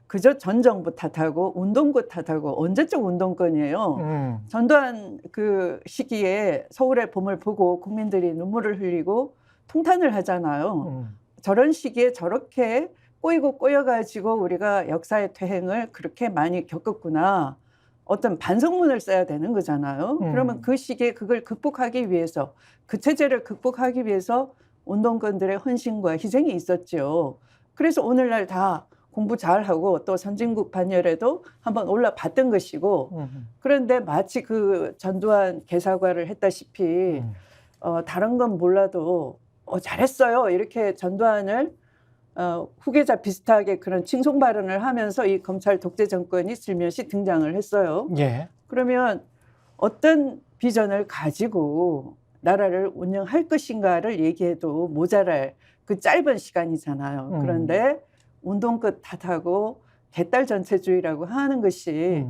그저 전 정부 탓하고 운동권 탓하고 언제적 운동권이에요. 전두환 그 시기에 서울의 봄을 보고 국민들이 눈물을 흘리고 통탄을 하잖아요. 저런 시기에 저렇게 꼬이고 꼬여가지고 우리가 역사의 퇴행을 그렇게 많이 겪었구나. 어떤 반성문을 써야 되는 거잖아요. 그러면 그 시기에 그걸 극복하기 위해서 그 체제를 극복하기 위해서 운동권들의 헌신과 희생이 있었죠. 그래서 오늘날 다 공부 잘하고 또 선진국 반열에도 한번 올라봤던 것이고 그런데 마치 그 전두환 개사과를 했다시피 다른 건 몰라도 잘했어요. 이렇게 전두환을 후계자 비슷하게 그런 칭송 발언을 하면서 이 검찰 독재 정권이 슬며시 등장을 했어요. 예. 그러면 어떤 비전을 가지고 나라를 운영할 것인가를 얘기해도 모자랄 그 짧은 시간이잖아요. 그런데 운동끝 탓하고 개딸 전체주의라고 하는 것이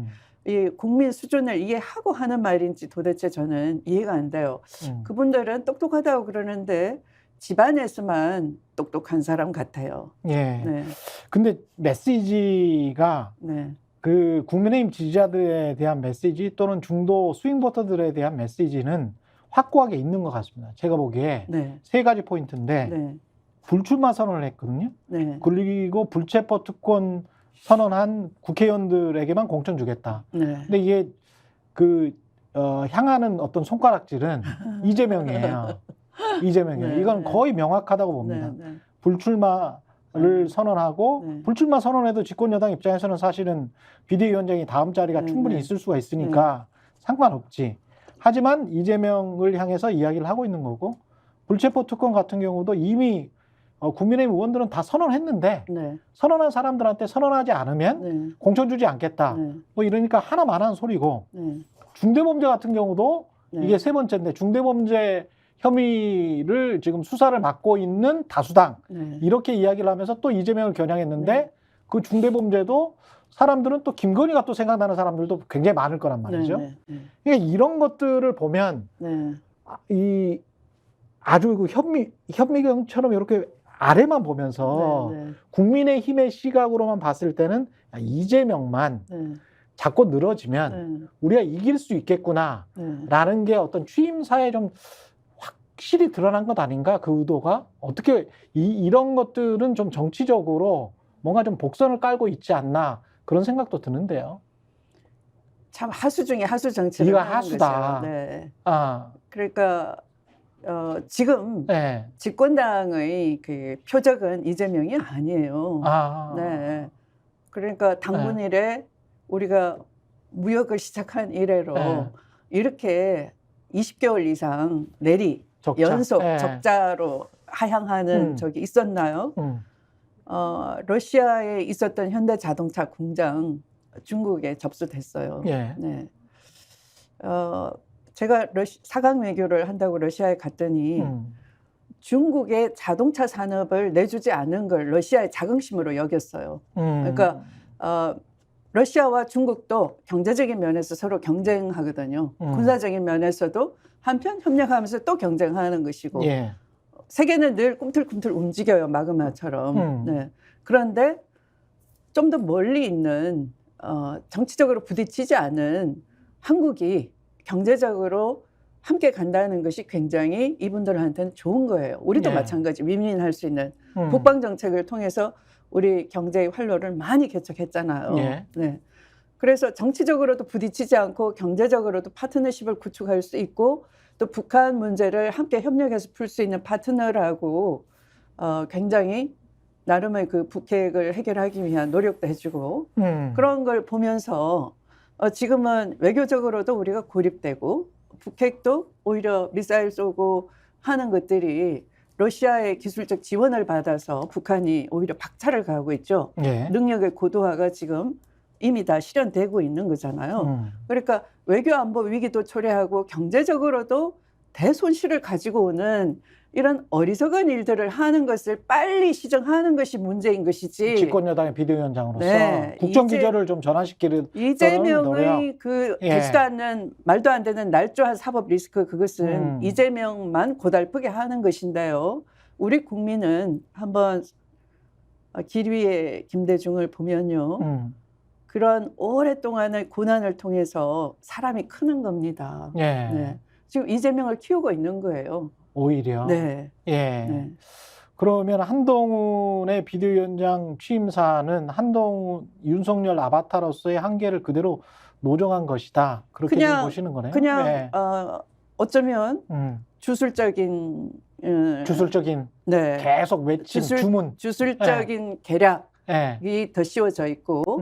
이 국민 수준을 이해하고 하는 말인지 도대체 저는 이해가 안 돼요. 그분들은 똑똑하다고 그러는데 집안에서만 똑똑한 사람 같아요. 예. 네. 근데 메시지가 네. 그 국민의힘 지지자들에 대한 메시지 또는 중도 스윙 보터들에 대한 메시지는 확고하게 있는 것 같습니다. 제가 보기에 네. 세 가지 포인트인데 네. 불출마 선언을 했거든요. 네. 그리고 불체포 특권 선언한 국회의원들에게만 공천 주겠다. 네. 근데 이게 향하는 어떤 손가락질은 이재명이에요. 이재명이에요. 네, 이건 네. 거의 명확하다고 봅니다. 네. 네. 불출마를 선언하고 네. 불출마 선언해도 집권여당 입장에서는 사실은 비대위원장이 다음 자리가 네, 충분히 네. 있을 수가 있으니까 상관없지. 하지만 이재명을 향해서 이야기를 하고 있는 거고 불체포 특권 같은 경우도 이미 국민의힘 의원들은 다 선언했는데 네. 선언한 사람들한테 선언하지 않으면 네. 공천 주지 않겠다. 네. 뭐 이러니까 하나만 하는 소리고 네. 중대범죄 같은 경우도 네. 이게 세 번째인데 중대범죄 혐의를 지금 수사를 맡고 있는 다수당 네. 이렇게 이야기를 하면서 또 이재명을 겨냥했는데 네. 그 중대범죄도 사람들은 또 김건희가 또 생각나는 사람들도 굉장히 많을 거란 말이죠. 네. 네. 그러니까 이런 것들을 보면 네. 이 아주 그 현미경처럼 이렇게 아래만 보면서 네. 국민의힘의 시각으로만 봤을 때는 이재명만 네. 자꾸 늘어지면 네. 우리가 이길 수 있겠구나라는 네. 게 어떤 취임사에 좀 확실히 드러난 것 아닌가 그 의도가 어떻게 이런 것들은 좀 정치적으로 뭔가 좀 복선을 깔고 있지 않나 그런 생각도 드는데요. 참 하수 중에 하수 정치를 이거 하는 하수다. 거죠. 네. 아, 그러니까 지금 네. 집권당의 그 표적은 이재명이 아니에요. 아, 네. 그러니까 당분일에 우리가 무역을 시작한 이래로 네. 이렇게 20개월 이상 내리 적자. 연속 네. 적자로 하향하는 적이 있었나요? 러시아에 있었던 현대자동차 공장 중국에 접수됐어요. 예. 네. 제가 4강 외교를 한다고 러시아에 갔더니 중국의 자동차 산업을 내주지 않은 걸 러시아의 자긍심으로 여겼어요. 그러니까 러시아와 중국도 경제적인 면에서 서로 경쟁하거든요. 군사적인 면에서도 한편 협력하면서 또 경쟁하는 것이고 예. 세계는 늘 꿈틀꿈틀 움직여요. 마그마처럼. 네. 그런데 좀 더 멀리 있는 정치적으로 부딪히지 않은 한국이 경제적으로 함께 간다는 것이 굉장히 이분들한테는 좋은 거예요. 우리도 예. 마찬가지 윈윈할 수 있는 국방 정책을 통해서 우리 경제의 활로를 많이 개척했잖아요. 예. 네. 그래서 정치적으로도 부딪히지 않고 경제적으로도 파트너십을 구축할 수 있고 또 북한 문제를 함께 협력해서 풀 수 있는 파트너라고 굉장히 나름의 그 북핵을 해결하기 위한 노력도 해주고 그런 걸 보면서 지금은 외교적으로도 우리가 고립되고 북핵도 오히려 미사일 쏘고 하는 것들이 러시아의 기술적 지원을 받아서 북한이 오히려 박차를 가하고 있죠. 예. 능력의 고도화가 지금 이미 다 실현되고 있는 거잖아요. 그러니까 외교 안보 위기도 초래하고 경제적으로도 대손실을 가지고 오는 이런 어리석은 일들을 하는 것을 빨리 시정하는 것이 문제인 것이지. 집권여당의 비대위원장으로서 네, 국정기조를 좀 전환시키는 노력. 이재명의 그 예. 되지도 않는 말도 안 되는 날조한 사법 리스크 그것은 이재명만 고달프게 하는 것인데요. 우리 국민은 한번 길 위에 김대중을 보면요. 그런 오랫동안의 고난을 통해서 사람이 크는 겁니다. 예. 네. 지금 이재명을 키우고 있는 거예요. 오히려. 네. 예. 네. 그러면 한동훈의 비대위원장 취임사는 한동훈, 윤석열 아바타로서의 한계를 그대로 노정한 것이다. 그렇게 그냥, 보시는 거네요. 그냥 예. 어쩌면 주술적인 주술적인 네. 계속 외침, 주문. 주술적인 계략이 예. 더 씌워져 있고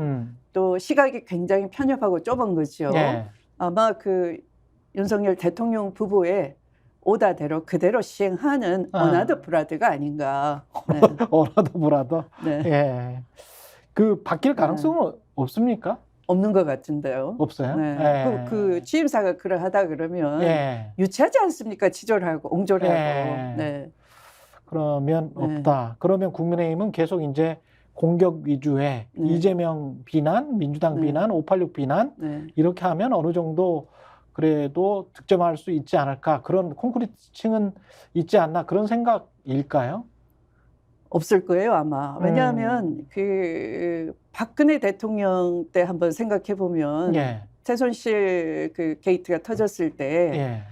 또 시각이 굉장히 편협하고 좁은 거죠. 예. 아마 그 윤석열 대통령 부부의 오다대로 그대로 시행하는 어나더 브라더가 아닌가. 네. 어라더 브라더. 네. 예. 그 바뀔 가능성은 없습니까? 없는 것 같은데요. 없어요. 네. 예. 그 취임사가 그러하다 그러면 예. 유치하지 않습니까? 치졸하고 옹졸하고. 예. 네. 그러면 네. 없다. 그러면 국민의힘은 계속 이제 공격 위주의 네. 이재명 비난, 민주당 네. 비난, 586 비난 네. 이렇게 하면 어느 정도 그래도 득점할 수 있지 않을까, 그런 콘크리트층은 있지 않나, 그런 생각일까요? 없을 거예요, 아마. 왜냐하면 그 박근혜 대통령 때 한번 생각해 보면 예. 최순실 그 게이트가 터졌을 때 예.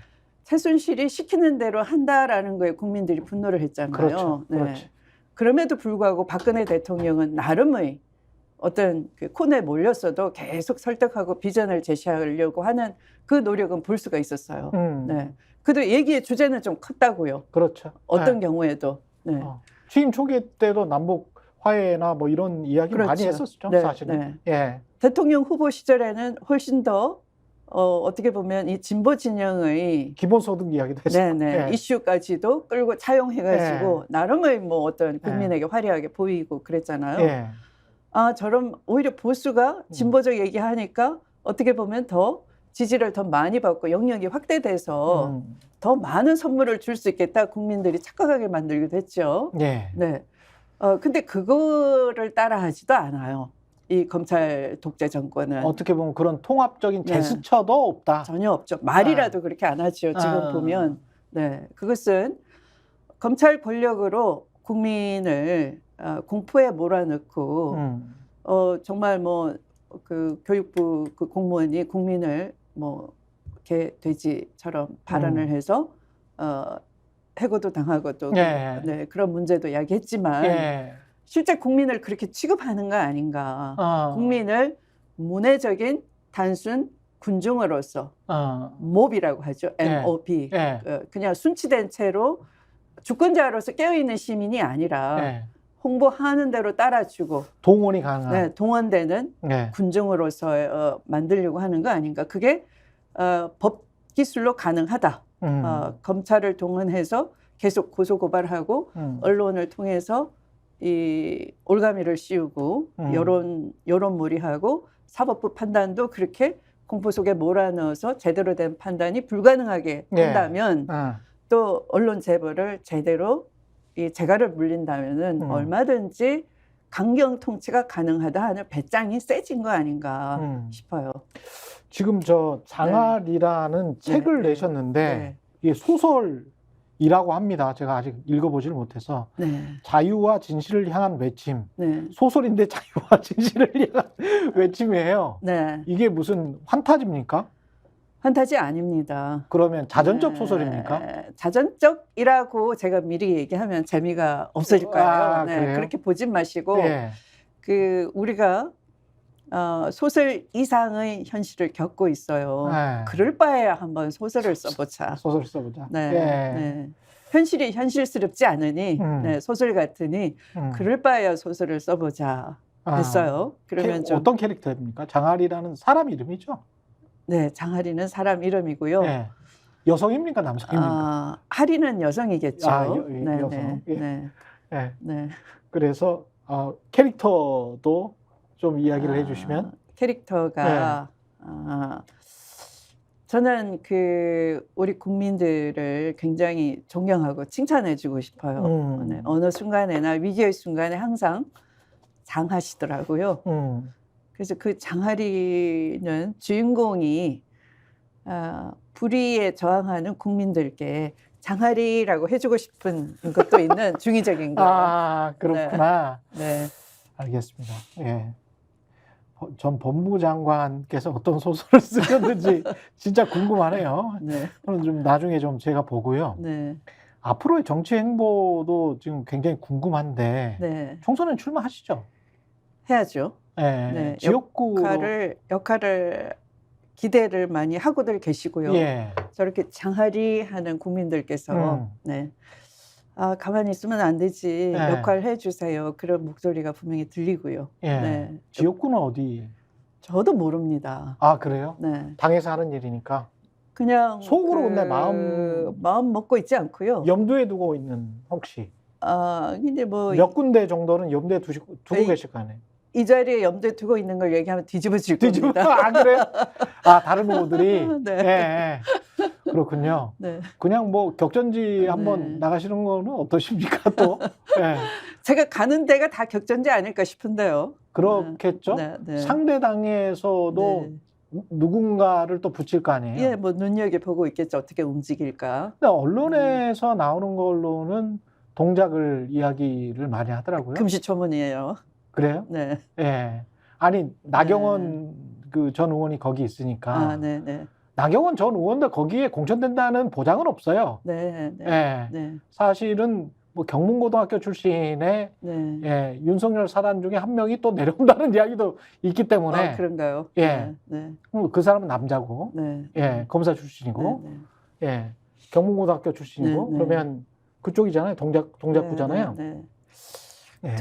최순실이 시키는 대로 한다라는 거에 국민들이 분노를 했잖아요. 그렇죠. 네. 그렇죠. 그럼에도 불구하고 박근혜 대통령은 나름의 어떤 그 코너에 몰렸어도 계속 설득하고 비전을 제시하려고 하는 그 노력은 볼 수가 있었어요. 네. 그래도 얘기의 주제는 좀 컸다고요. 그렇죠. 어떤 예. 경우에도. 네. 취임 초기 때도 남북 화해나 뭐 이런 이야기 그렇죠. 많이 했었죠, 네, 사실은. 네. 예. 대통령 후보 시절에는 훨씬 더 어떻게 보면 이 진보 진영의 기본소득 이야기도 했었고. 네네. 예. 이슈까지도 끌고 차용해가지고 나름의 뭐 어떤 국민에게 화려하게 보이고 그랬잖아요. 예. 아, 저런 오히려 보수가 진보적 얘기하니까 어떻게 보면 더 지지를 더 많이 받고 영역이 확대돼서 더 많은 선물을 줄 수 있겠다 국민들이 착각하게 만들기도 했죠. 예. 네. 근데 그거를 따라하지도 않아요. 이 검찰 독재 정권은. 어떻게 보면 그런 통합적인 네. 제스처도 없다. 전혀 없죠. 말이라도 그렇게 안 하죠. 지금 보면. 네. 그것은 검찰 권력으로 국민을 공포에 몰아넣고 정말 뭐 그 교육부 그 공무원이 국민을 뭐 개돼지처럼 발언을 해서 해고도 당하고 또 예. 네, 그런 문제도 야기했지만 예. 실제 국민을 그렇게 취급하는 거 아닌가. 국민을 문외적인 단순 군중으로서 몹이라고 하죠. MOB. 예. 그냥 순치된 채로 주권자로서 깨어있는 시민이 아니라 예. 홍보하는 대로 따라주고 동원이 가능한. 네, 동원되는 예. 군중으로서 만들려고 하는 거 아닌가. 그게 법 기술로 가능하다. 검찰을 동원해서 계속 고소고발하고 언론을 통해서 이 올가미를 씌우고 여론몰이하고 사법부 판단도 그렇게 공포 속에 몰아넣어서 제대로 된 판단이 불가능하게 한다면 또 언론 제보를 제대로 이 재갈을 물린다면은 얼마든지 강경 통치가 가능하다 하는 배짱이 세진 거 아닌가 싶어요. 지금 저 장알이라는 책을 네. 내셨는데 네. 이게 소설이라고 합니다. 제가 아직 읽어보지를 못해서. 네. 자유와 진실을 향한 외침. 네. 소설인데 자유와 진실을 향한 외침이에요. 네. 이게 무슨 환타지입니까? 판타지 아닙니다. 그러면 자전적 네. 소설입니까? 자전적이라고 제가 미리 얘기하면 재미가 없을 거예요. 아, 네, 그래요? 그렇게 보진 마시고 예. 그 우리가 소설 이상의 현실을 겪고 있어요. 네. 그럴 바에야 한번 소설을 써보자. 소설 써보자. 네, 예. 네. 현실이 현실스럽지 않으니 네, 소설 같으니 그럴 바에야 소설을 써보자 했어요. 그러면 좀 어떤 캐릭터입니까? 장알이라는 사람 이름이죠? 네, 장하리는 사람 이름이고요. 예. 여성입니까? 남성입니까? 하리는 여성이겠죠. 네, 여성. 네, 네, 예. 네. 그래서 캐릭터도 좀 이야기를 해주시면. 캐릭터가 저는 그 우리 국민들을 굉장히 존경하고 칭찬해주고 싶어요. 네, 어느 순간에나 위기의 순간에 항상 장하시더라고요. 그래서 그 장하리는 주인공이 불의에 저항하는 국민들께 장하리라고 해주고 싶은 것도 있는 중의적인 거예요. 아, 그렇구나. 네. 알겠습니다. 예. 전 법무부 장관께서 어떤 소설을 쓰셨는지 진짜 궁금하네요. 네. 그럼 좀 나중에 좀 제가 보고요. 네. 앞으로의 정치 행보도 지금 굉장히 궁금한데 네. 총선에 출마하시죠? 해야죠. 예. 네, 지역구 역할을 기대를 많이 하고들 계시고요. 예. 저렇게 장하리 하는 국민들께서 네. 가만히 있으면 안 되지. 네. 역할 해주세요. 그런 목소리가 분명히 들리고요. 예. 네. 지역구는 어디? 저도 모릅니다. 아, 그래요? 네. 당에서 하는 일이니까 그냥 속으로 근데 마음 먹고 있지 않고요. 염두에 두고 있는 혹시 근데 뭐 몇 군데 정도는 염두에 두고 계실 거 아니에요? 이 자리에 염두에 두고 있는 걸 얘기하면 뒤집어질 겁니다. 아, 그래요? 아, 다른 후보들이? 네. 예. 그렇군요. 네. 그냥 뭐 격전지 한번 나가시는 거는 어떠십니까 또? 예. 제가 가는 데가 다 격전지 아닐까 싶은데요. 그렇겠죠? 네, 네. 상대 당에서도 네. 누군가를 또 붙일 거 아니에요? 예, 뭐 눈여겨보고 있겠죠. 어떻게 움직일까. 근데 언론에서 나오는 걸로는 동작을 이야기를 많이 하더라고요. 금시초문이에요. 그래요? 네. 예. 아니, 나경원 그 전 의원이 거기 있으니까. 네, 네. 나경원 전 의원도 거기에 공천된다는 보장은 없어요. 네, 네. 예. 네. 사실은 뭐 경문고등학교 출신의 네. 예, 윤석열 사단 중에 한 명이 또 내려온다는 이야기도 있기 때문에 그런가요? 예. 네. 그 사람은 남자고 네. 예, 검사 출신이고 네, 예, 경문고등학교 출신이고 네, 네. 그러면 그쪽이잖아요. 동작구잖아요. 네, 네. 예.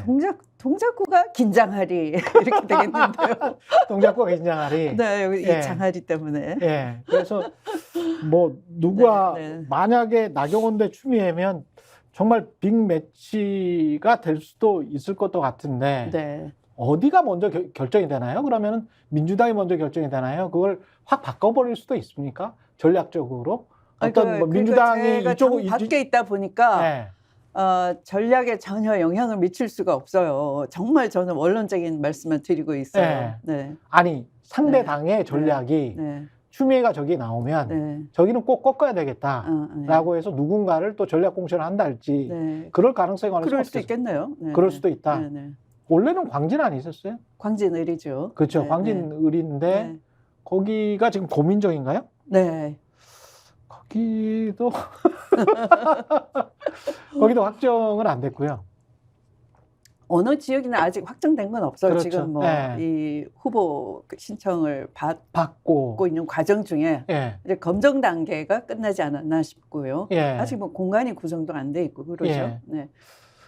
동작구가 긴장하리 이렇게 되겠는데요. 동작구가 긴장하리. 네, 여기 예. 이 장하리 때문에. 예. 그래서 뭐 누가 네, 네. 만약에 나경원 대 추미애면 정말 빅매치가 될 수도 있을 것도 같은데 네. 어디가 먼저 결정이 되나요? 그러면은 민주당이 먼저 결정이 되나요? 그걸 확 바꿔버릴 수도 있습니까? 전략적으로 어떤 뭐 민주당이 제가 이쪽으로 밖에 있다 보니까 네. 전략에 전혀 영향을 미칠 수가 없어요. 정말 저는 원론적인 말씀만 드리고 있어요. 네. 아니 상대 네. 당의 전략이 네. 추미애가 저기 나오면 네. 저기는 꼭 꺾어야 되겠다라고 해서 누군가를 또 전략 공천을 한다 할지 네. 그럴 가능성이 어느 그럴 정도 수도 있겠네요. 네. 그럴 수도 있다. 네. 네. 원래는 광진 아니었어요? 광진을이죠. 그렇죠. 네. 광진을인데 네. 거기가 지금 고민정인가요? 네. 거기도 거기도 확정은 안 됐고요. 어느 지역이나 아직 확정된 건 없어요. 그렇죠. 지금 뭐 예. 이 후보 신청을 받고. 받고 있는 과정 중에 예. 이제 검증 단계가 끝나지 않았나 싶고요. 예. 아직 뭐 공간이 구성도 안 돼 있고 그러죠. 예. 네.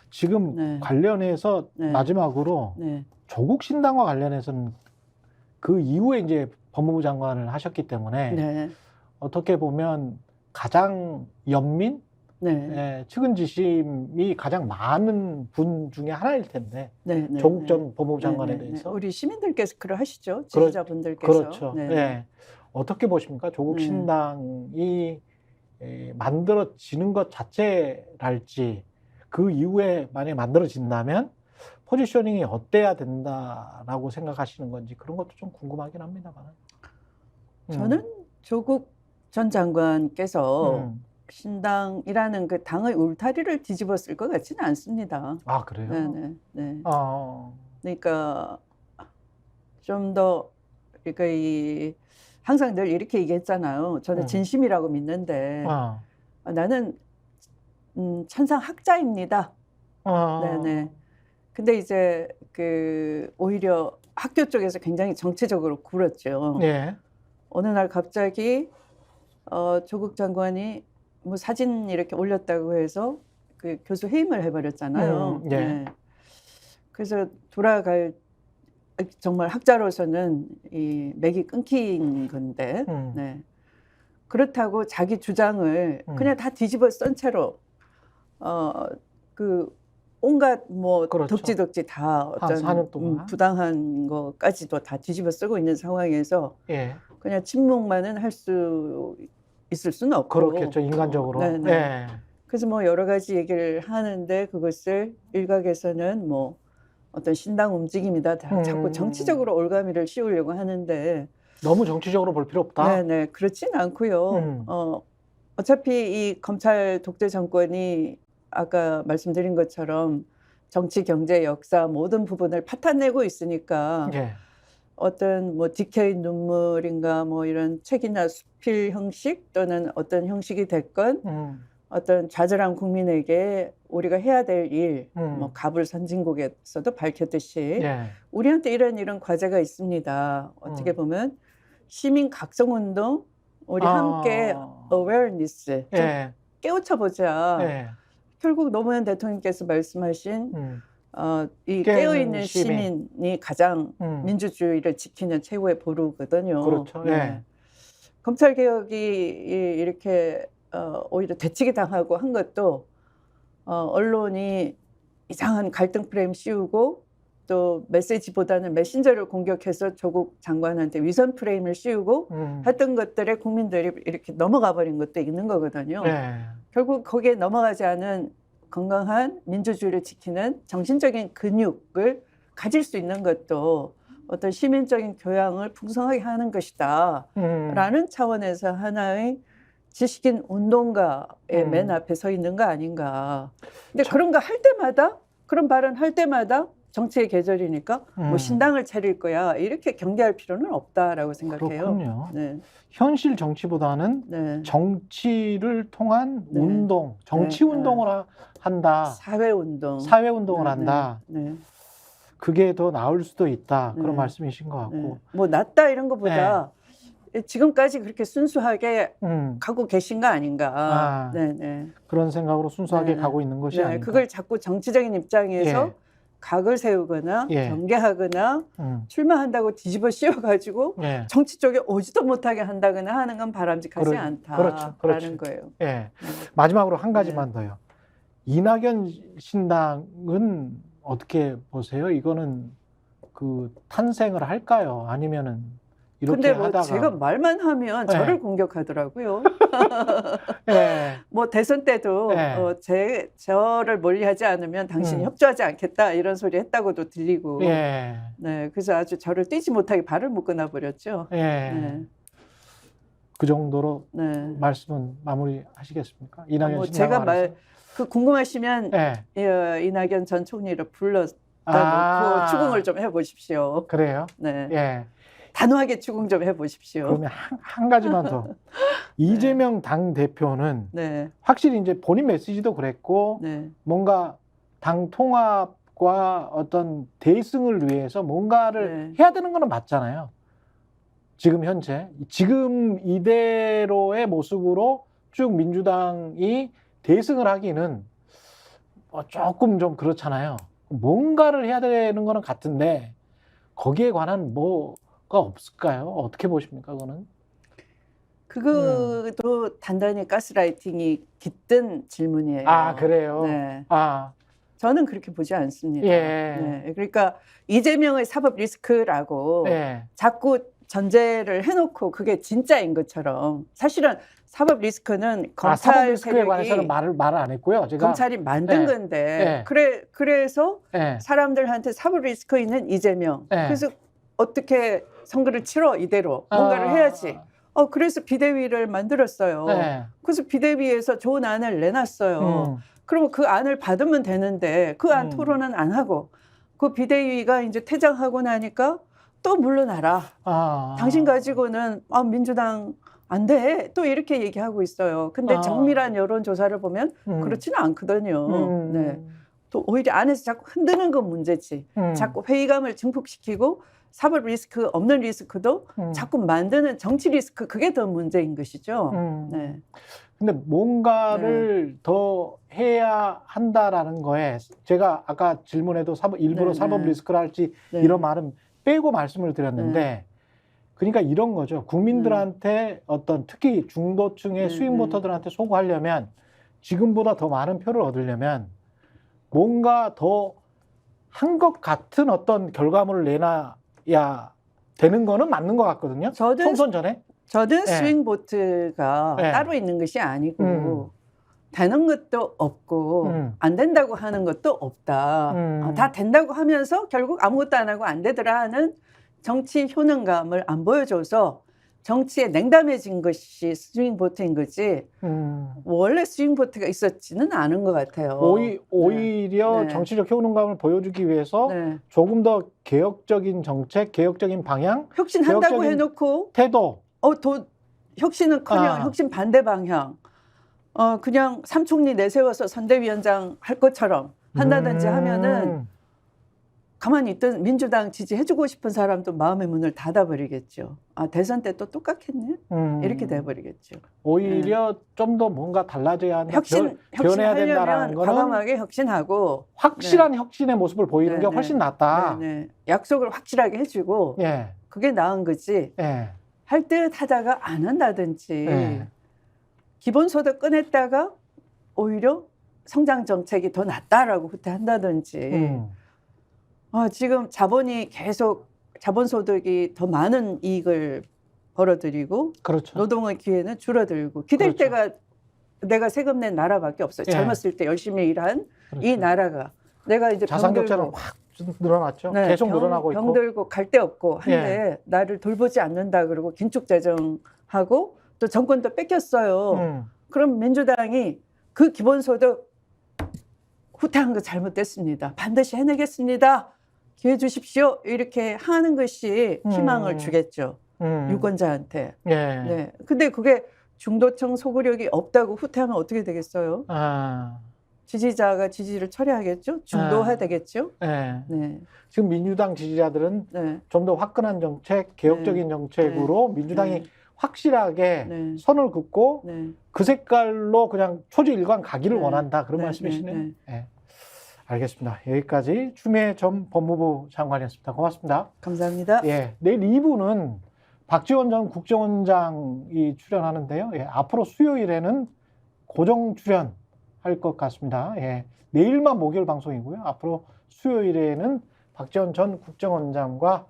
지금 네. 관련해서 네. 마지막으로 네. 조국 신당과 관련해서는 그 이후에 이제 법무부 장관을 하셨기 때문에 네. 어떻게 보면 가장 연민, 네. 측은지심이 가장 많은 분 중에 하나일 텐데 네. 네. 조국 네. 전 법무부 장관에 네, 네, 네. 대해서 우리 시민들께서 그러하시죠. 그렇- 지지자분들께서. 그렇죠. 네. 예. 어떻게 보십니까? 조국 네. 신당이 만들어지는 것 자체랄지 그 이후에 만약에 만들어진다면 포지셔닝이 어때야 된다라고 생각하시는 건지 그런 것도 좀 궁금하긴 합니다만. 저는 조국 전 장관께서 신당이라는 그 당의 울타리를 뒤집었을 것 같지는 않습니다. 아, 그래요? 네네. 네. 그러니까 좀 더 그러니까 이 항상 늘 이렇게 얘기했잖아요. 저는 진심이라고 믿는데 나는 천상 학자입니다. 네네. 근데 이제 그 오히려 학교 쪽에서 굉장히 정치적으로 굴었죠. 예. 어느 날 갑자기 조국 장관이 뭐 사진 이렇게 올렸다고 해서 그 교수 해임을 해버렸잖아요. 예. 네. 그래서 돌아갈 정말 학자로서는 이 맥이 끊긴 건데, 네. 그렇다고 자기 주장을 그냥 다 뒤집어 쓴 채로 그 온갖 뭐 그렇죠. 덕지덕지 다 한 어떤 4년 동안. 부당한 것까지도 다 뒤집어 쓰고 있는 상황에서 예. 그냥 침묵만은 할 수 있을 수는 없고 그렇겠죠. 인간적으로. 네네. 예. 그래서 뭐 여러 가지 얘기를 하는데 그것을 일각에서는 뭐 어떤 신당 움직임이다 자꾸 정치적으로 올가미를 씌우려고 하는데 너무 정치적으로 볼 필요 없다. 네네 그렇진 않고요. 어차피 이 검찰 독재 정권이 아까 말씀드린 것처럼 정치, 경제, 역사 모든 부분을 파탄내고 있으니까 예. 어떤 뭐 디케이 눈물인가 뭐 이런 책이나 수필 형식 또는 어떤 형식이 됐건 어떤 좌절한 국민에게 우리가 해야 될 일, 뭐 가불 선진국에서도 밝혔듯이 예. 우리한테 이런 과제가 있습니다. 어떻게 보면 시민 각성운동 우리 함께 awareness 좀 예. 깨우쳐보자. 예. 결국 노무현 대통령께서 말씀하신 이 깨어있는 깨어있는 시민이 가장 민주주의를 지키는 최고의 보루거든요. 그렇죠. 예. 검찰 개혁이 이렇게 오히려 되치기 당하고 한 것도 언론이 이상한 갈등 프레임 씌우고 또 메시지보다는 메신저를 공격해서 조국 장관한테 위선 프레임을 씌우고 했던 것들에 국민들이 이렇게 넘어가 버린 것도 있는 거거든요. 예. 결국 거기에 넘어가지 않은 건강한 민주주의를 지키는 정신적인 근육을 가질 수 있는 것도 어떤 시민적인 교양을 풍성하게 하는 것이다 라는 차원에서 하나의 지식인 운동가의 맨 앞에 서 있는 거 아닌가. 근데 그런 거 할 때마다 그런 발언 할 때마다 정치의 계절이니까 뭐 신당을 차릴 거야 이렇게 경계할 필요는 없다라고 생각해요. 그렇군요. 네. 현실 정치보다는 네. 정치를 통한 네. 운동, 정치 네. 운동을 한다. 사회운동. 사회 운동을 네, 한다. 네. 그게 더 나을 수도 있다. 네. 그런 말씀이신 것 같고. 네. 뭐 낫다 이런 것보다 지금까지 그렇게 순수하게 가고 계신 거 아닌가. 네네. 그런 생각으로 순수하게 네. 가고 있는 것이 네. 아닌가. 그걸 자꾸 정치적인 입장에서 예. 각을 세우거나 예. 경계하거나 출마한다고 뒤집어 씌워가지고 예. 정치 쪽에 오지도 못하게 한다거나 하는 건 바람직하지 않다라는 그렇죠. 거예요. 예. 마지막으로 한 가지만 더요. 이낙연 신당은 어떻게 보세요? 이거는 그 탄생을 할까요? 아니면은 이렇게 근데 뭐 하다가 제가 말만 하면 네. 저를 공격하더라고요. 예. 뭐 대선 때도 네. 저를 멀리하지 않으면 당신이 협조하지 않겠다 이런 소리 했다고도 들리고. 예. 네, 그래서 아주 저를 뛰지 못하게 발을 묶어놔 버렸죠. 예. 네. 그 정도로 네. 말씀은 마무리하시겠습니까? 이낙연 뭐 신당 제가 궁금하시면 예. 이낙연 전 총리를 불러다 아. 놓고 추궁을 좀 해보십시오. 그래요? 네. 예. 단호하게 추궁 좀 해보십시오. 그러면 한 가지만 더. 이재명 당 대표는 네. 확실히 이제 본인 메시지도 그랬고 네. 뭔가 당 통합 정책과 어떤 대승을 위해서 뭔가를 해야 되는 거는 맞잖아요. 지금 현재. 지금 이대로의 모습으로 쭉 민주당이 대승을 하기는 조금 좀 그렇잖아요. 뭔가를 해야 되는 거는 같은데 거기에 관한 뭐가 없을까요? 어떻게 보십니까, 그거는? 그것도 단단히 가스라이팅이 깃든 질문이에요. 아, 그래요? 네. 아, 저는 그렇게 보지 않습니다. 예. 네. 그러니까 이재명의 사법 리스크라고 예. 자꾸 전제를 해놓고 그게 진짜인 것처럼 사실은 사법 리스크는 사법 검찰 리스크에 세력이 관해서는 말을 안 했고요. 제가 검찰이 만든 예. 건데 예. 그래서 예. 사람들한테 사법 리스크 있는 이재명 예. 그래서 어떻게 선거를 치러 이대로 뭔가를 해야지. 그래서 비대위를 만들었어요. 예. 그래서 비대위에서 좋은 안을 내놨어요. 그러면 그 안을 받으면 되는데 그 안 토론은 안 하고 그 비대위가 이제 퇴장하고 나니까 또 물러나라. 당신 가지고는 민주당 안 돼. 또 이렇게 얘기하고 있어요. 근데 정밀한 여론조사를 보면 그렇지는 않거든요. 네. 또 오히려 안에서 자꾸 흔드는 건 문제지. 자꾸 회의감을 증폭시키고 사법 리스크 없는 리스크도 자꾸 만드는 정치 리스크 그게 더 문제인 것이죠. 네. 근데 뭔가를 더 해야 한다라는 거에 제가 아까 질문에도 일부러 사법 리스크를 할지 이런 말은 빼고 말씀을 드렸는데 그러니까 이런 거죠. 국민들한테 어떤 특히 중도층의 스윙 보터들한테 소구하려면 지금보다 더 많은 표를 얻으려면 뭔가 더 한 것 같은 어떤 결과물을 내놔야 되는 거는 맞는 것 같거든요. 총선 전에. 저는 스윙 보트가 따로 있는 것이 아니고 되는 것도 없고 안 된다고 하는 것도 없다. 다 된다고 하면서 결국 아무것도 안 하고 안 되더라 하는 정치 효능감을 안 보여줘서 정치에 냉담해진 것이 스윙보트인 거지 원래 스윙보트가 있었지는 않은 것 같아요. 오히려 정치적 효능감을 보여주기 위해서 조금 더 개혁적인 정책, 개혁적인 방향, 혁신한다고 해놓고 태도. 혁신은커녕 혁신 반대 방향. 그냥 삼총리 내세워서 선대위원장 할 것처럼 한다든지 하면은 가만히 있던 민주당 지지해주고 싶은 사람도 마음의 문을 닫아버리겠죠. 대선 때 또 똑같겠네? 이렇게 돼버리겠죠. 오히려 좀 더 뭔가 달라져야 한다. 변해야 된다라는 거는 과감하게 혁신하고 확실한 혁신의 모습을 보이는 게 훨씬 낫다. 약속을 확실하게 해주고 그게 나은 거지. 할 듯 하다가 안 한다든지 기본소득 꺼냈다가 오히려 성장 정책이 더 낫다라고 후퇴한다든지 지금 자본이 계속 자본소득이 더 많은 이익을 벌어들이고 그렇죠. 노동의 기회는 줄어들고 기댈 때가 내가 세금 낸 나라밖에 없어요. 젊었을 때 열심히 일한 이 나라가 내가 이제 자산 격차는 확 늘어났죠. 계속 늘어나고 있고. 병들고 갈 데 없고 한데 나를 돌보지 않는다 그러고 긴축 재정하고 또 정권도 뺏겼어요. 그럼 민주당이 그 기본소득 후퇴한 거 잘못됐습니다. 반드시 해내겠습니다. 기회 주십시오. 이렇게 하는 것이 희망을 주겠죠. 유권자한테. 네. 근데 그게 중도층 소구력이 없다고 후퇴하면 어떻게 되겠어요? 지지자가 지지를 철회하겠죠? 중도화되겠죠? 네. 지금 민주당 지지자들은 좀 더 화끈한 정책, 개혁적인 정책으로 민주당이 확실하게 선을 긋고 그 색깔로 그냥 초지일관 가기를 원한다. 그런 말씀이시네요. 알겠습니다. 여기까지 추미애 전 법무부 장관이었습니다. 고맙습니다. 감사합니다. 내일 2부는 박지원 전 국정원장이 출연하는데요. 앞으로 수요일에는 고정 출연할 것 같습니다. 내일만 목요일 방송이고요. 앞으로 수요일에는 박지원 전 국정원장과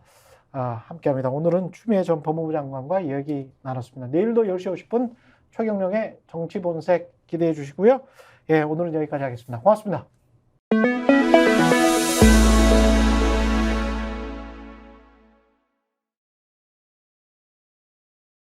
함께합니다. 오늘은 추미애 전 법무부 장관과 이야기 나눴습니다. 내일도 10시 50분 최경영의 정치본색 기대해 주시고요. 오늘은 여기까지 하겠습니다. 고맙습니다.